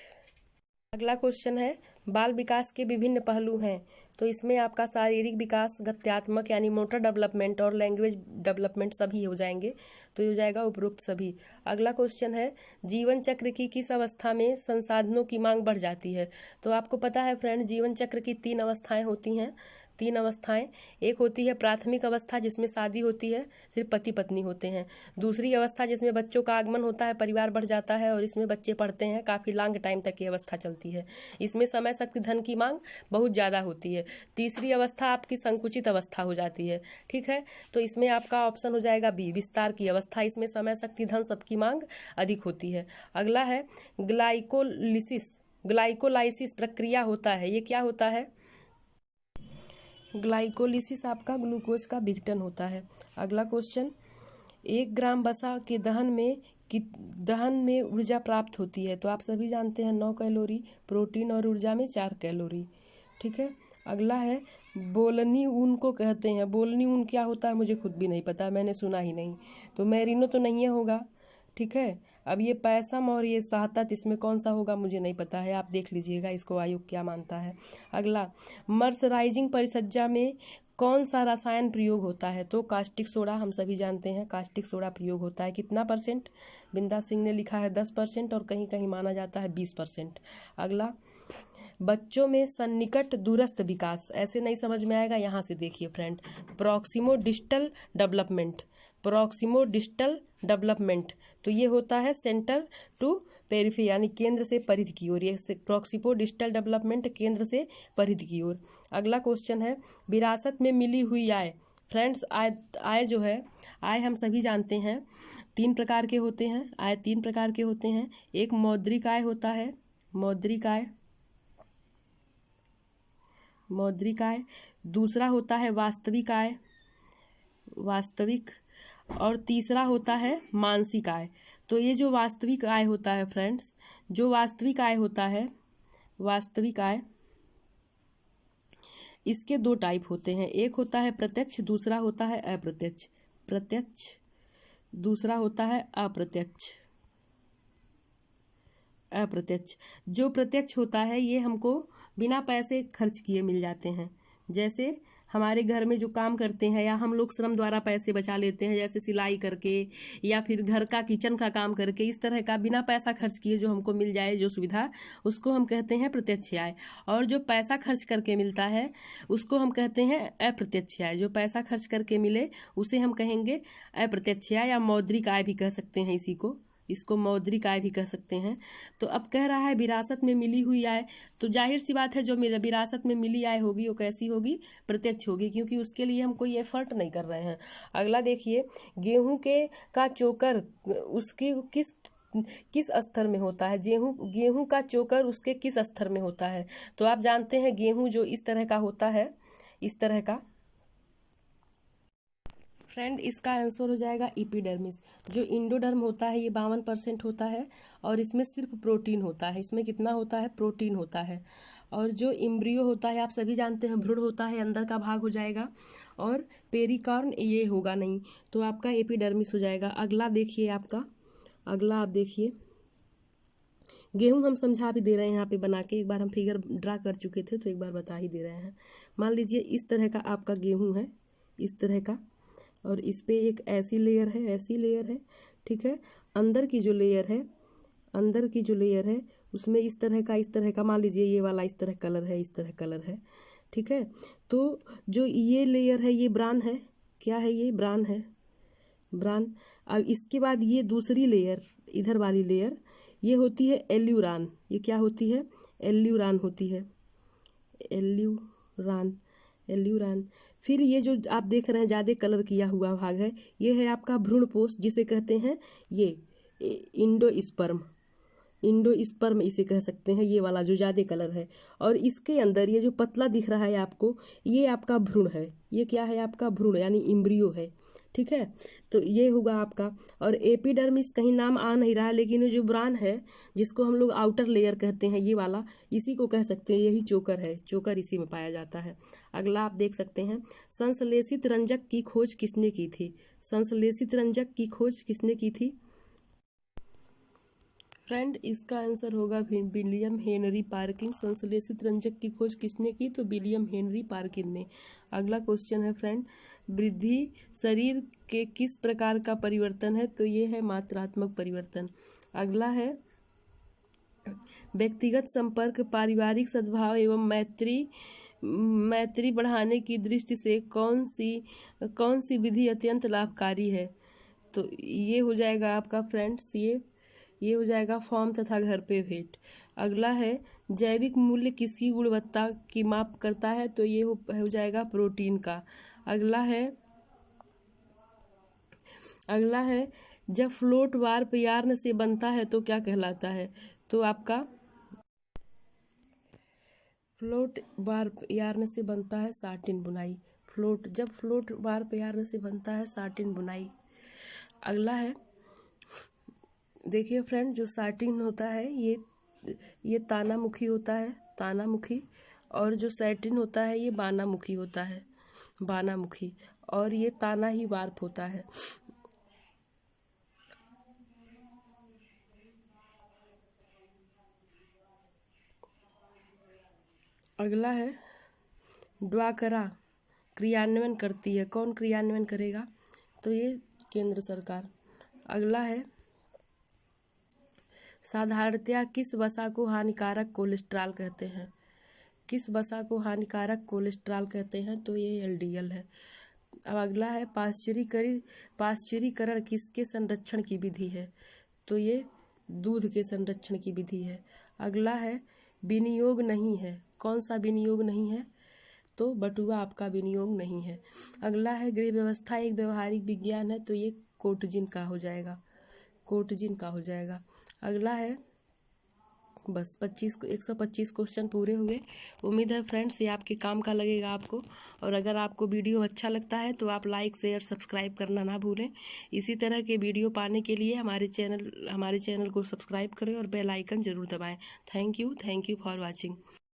अगला क्वेश्चन है बाल विकास के विभिन्न पहलू हैं, तो इसमें आपका शारीरिक विकास, गत्यात्मक यानी मोटर डेवलपमेंट और लैंग्वेज डेवलपमेंट सभी हो जाएंगे, तो ये हो जाएगा उपरोक्त सभी। अगला क्वेश्चन है जीवन चक्र की किस अवस्था में संसाधनों की मांग बढ़ जाती है? तो आपको पता है फ्रेंड, जीवन चक्र की 3 अवस्थाएं होती हैं, 3 अवस्थाएं। एक होती है प्राथमिक अवस्था जिसमें शादी होती है, सिर्फ पति पत्नी होते हैं। दूसरी अवस्था जिसमें बच्चों का आगमन होता है, परिवार बढ़ जाता है और इसमें बच्चे पढ़ते हैं, काफ़ी लॉन्ग टाइम तक ये अवस्था चलती है। इसमें समय, शक्ति, धन की मांग बहुत ज़्यादा होती है। तीसरी अवस्था आपकी संकुचित अवस्था हो जाती है, ठीक है। तो इसमें आपका ऑप्शन हो जाएगा बी, विस्तार की अवस्था। इसमें समय, शक्ति, धन सबकी मांग अधिक होती है। अगला है ग्लाइकोलाइसिस प्रक्रिया होता है, ये क्या होता है? ग्लाइकोलिसिस आपका ग्लूकोज का विघटन होता है। अगला क्वेश्चन, 1 ग्राम वसा के दहन में ऊर्जा प्राप्त होती है, तो आप सभी जानते हैं 9 कैलोरी, प्रोटीन और ऊर्जा में 4 कैलोरी, ठीक है। अगला है बोलनी ऊन को कहते हैं। बोलनी ऊन क्या होता है? मुझे खुद भी नहीं पता, मैंने सुना ही नहीं, तो मेरिनो तो नहीं होगा, ठीक है। अब ये पैसम और ये साहतत, इसमें कौन सा होगा मुझे नहीं पता है, आप देख लीजिएगा इसको आयोग क्या मानता है। अगला, मर्सराइजिंग परिसज्जा में कौन सा रसायन प्रयोग होता है? तो कास्टिक सोडा, हम सभी जानते हैं कास्टिक सोडा प्रयोग होता है। कितना %? बिंदा सिंह ने लिखा है 10% और कहीं कहीं माना जाता है 20%। अगला, बच्चों में सन्निकट दूरस्थ विकास, ऐसे नहीं समझ में आएगा, यहाँ से देखिए फ्रेंड, प्रॉक्सिमो डिस्टल डेवलपमेंट, तो ये होता है सेंटर टू पेरिफेरी यानी केंद्र से परिधि की ओर, ये प्रॉक्सिमो डिस्टल डेवलपमेंट केंद्र से परिधि की ओर। अगला क्वेश्चन है विरासत में मिली हुई आय। फ्रेंड्स, आय जो है, आय हम सभी जानते हैं 3 प्रकार के होते हैं। आय 3 प्रकार के होते हैं। एक मौद्रिक आय होता है, मौद्रिक आय। दूसरा होता है वास्तविक आय, और तीसरा होता है मानसिक आय। तो ये जो वास्तविक आय होता है फ्रेंड्स, जो वास्तविक आय होता है, इसके 2 टाइप होते हैं। एक होता है प्रत्यक्ष, दूसरा होता है अप्रत्यक्ष। दूसरा होता है अप्रत्यक्ष। जो प्रत्यक्ष होता है ये हमको बिना पैसे खर्च किए मिल जाते हैं। जैसे हमारे घर में जो काम करते हैं या हम लोग श्रम द्वारा पैसे बचा लेते हैं, जैसे सिलाई करके या फिर घर का किचन का काम करके, इस तरह का बिना पैसा खर्च किए जो हमको मिल जाए जो सुविधा, उसको हम कहते हैं प्रत्यक्ष आय। और जो पैसा खर्च करके मिलता है उसको हम कहते हैं अप्रत्यक्ष आय। जो पैसा खर्च करके मिले उसे हम कहेंगे अप्रत्यक्ष आय या मौद्रिक आय भी कह सकते हैं इसी को। इसको मौद्रिक आय भी कह सकते हैं। तो अब कह रहा है विरासत में मिली हुई आय, तो जाहिर सी बात है जो विरासत में मिली आय होगी वो कैसी होगी, प्रत्यक्ष होगी, क्योंकि उसके लिए हम कोई एफर्ट नहीं कर रहे हैं। अगला देखिए, गेहूं के का चोकर उसकी किस स्तर में होता है, गेहूं का चोकर उसके किस स्तर में होता है। तो आप जानते हैं गेहूं जो इस तरह का होता है, इस तरह का। फ्रेंड इसका आंसर हो जाएगा एपिडर्मिस। जो इंडोडर्म होता है ये 52% होता है और इसमें सिर्फ प्रोटीन होता है। इसमें कितना होता है, प्रोटीन होता है। और जो इम्ब्रियो होता है आप सभी जानते हैं, भ्रूण होता है, अंदर का भाग हो जाएगा। और पेरिकार्न ये होगा नहीं, तो आपका एपिडर्मिस हो जाएगा। अगला देखिए आपका, अगला आप देखिए, गेहूं हम समझा भी दे रहे हैं यहाँ पे बना के, एक बार हम फिगर ड्रा कर चुके थे तो एक बार बता ही दे रहे हैं। मान लीजिए इस तरह का आपका गेहूं है, इस तरह का, और इस पे एक ऐसी लेयर है, ऐसी लेयर है, ठीक है। अंदर की जो लेयर है, अंदर की जो लेयर है उसमें इस तरह का मान लीजिए ये वाला इस तरह कलर है, इस तरह कलर है, ठीक है। तो जो ये लेयर है ये ब्रान है, क्या है ये, ब्रान है, ब्रान। अब इसके बाद ये दूसरी लेयर, इधर वाली लेयर, ये होती है एल्यूरान। ये क्या होती है, एल्यूरान होती है, एल्यूरान, एल्यूरान। फिर ये जो आप देख रहे हैं ज़्यादा कलर किया हुआ भाग है, ये है आपका भ्रूणपोष, जिसे कहते हैं ये इंडोस्पर्म, इंडोस्पर्म इसे कह सकते हैं, ये वाला जो ज़्यादा कलर है। और इसके अंदर ये जो पतला दिख रहा है आपको, ये आपका भ्रूण है। ये क्या है, आपका भ्रूण यानी इम्ब्रियो है, ठीक है। तो ये होगा आपका। और एपिडर्मिस कहीं नाम आ नहीं रहा है, लेकिन जो ब्रान है जिसको हम लोग आउटर लेयर कहते हैं, ये वाला, इसी को कह सकते हैं, यही चोकर है, चोकर इसी में पाया जाता है। अगला आप देख सकते हैं, संश्लेषित रंजक की खोज किसने की थी। संश्लेषित रंजक की खोज किसने की थी। फ्रेंड इसका आंसर होगा विलियम हेनरी पार्किन। संश्लेषित रंजक की खोज किसने की, तो विलियम हेनरी पार्किन ने। अगला क्वेश्चन है फ्रेंड, वृद्धि शरीर के किस प्रकार का परिवर्तन है, तो ये है मात्रात्मक परिवर्तन। अगला है, व्यक्तिगत संपर्क, पारिवारिक सद्भाव एवं मैत्री बढ़ाने की दृष्टि से कौन सी विधि अत्यंत लाभकारी है। तो ये हो जाएगा आपका फ्रेंड्स, ये हो जाएगा फॉर्म तथा घर पे भेंट। अगला है, जैविक मूल्य किसकी गुणवत्ता की माप करता है, तो ये हो जाएगा प्रोटीन का। अगला है जब फ्लोट वार्प यार्न से बनता है तो क्या कहलाता है, तो आपका फ्लोट वार्प यार्न से बनता है साटिन बुनाई। जब फ्लोट वार्प यार्न से बनता है साटिन बुनाई। अगला है, देखिए फ्रेंड, जो साटिन होता है ये तानामुखी होता है, तानामुखी। और जो सैटिन होता है ये बानामुखी होता है, बानामुखी। और ये ताना ही वार्प होता है। अगला है, ड्वाकरा क्रियान्वयन करती है, कौन क्रियान्वयन करेगा, तो ये केंद्र सरकार। अगला है, साधारणतया किस वसा को हानिकारक कोलेस्ट्रॉल कहते हैं, किस वसा को हानिकारक कोलेस्ट्रॉल कहते हैं, तो ये एलडीएल है। अब अगला है, पाश्चुरीकरण किसके संरक्षण की विधि है, तो ये दूध के संरक्षण की विधि है। अगला है, विनियोग नहीं है, कौन सा विनियोग नहीं है, तो बटुआ आपका विनियोग नहीं है। अगला है, गृह व्यवस्था एक व्यवहारिक विज्ञान है, तो ये कोटजिन का हो जाएगा, कोटजिन का हो जाएगा। अगला है, बस 125 क्वेश्चन पूरे हुए। उम्मीद है फ्रेंड्स ये आपके काम का लगेगा आपको। और अगर आपको वीडियो अच्छा लगता है तो आप लाइक शेयर सब्सक्राइब करना ना भूलें। इसी तरह के वीडियो पाने के लिए हमारे चैनल को सब्सक्राइब करें और बेल आइकन जरूर दबाएं। Thank you for watching.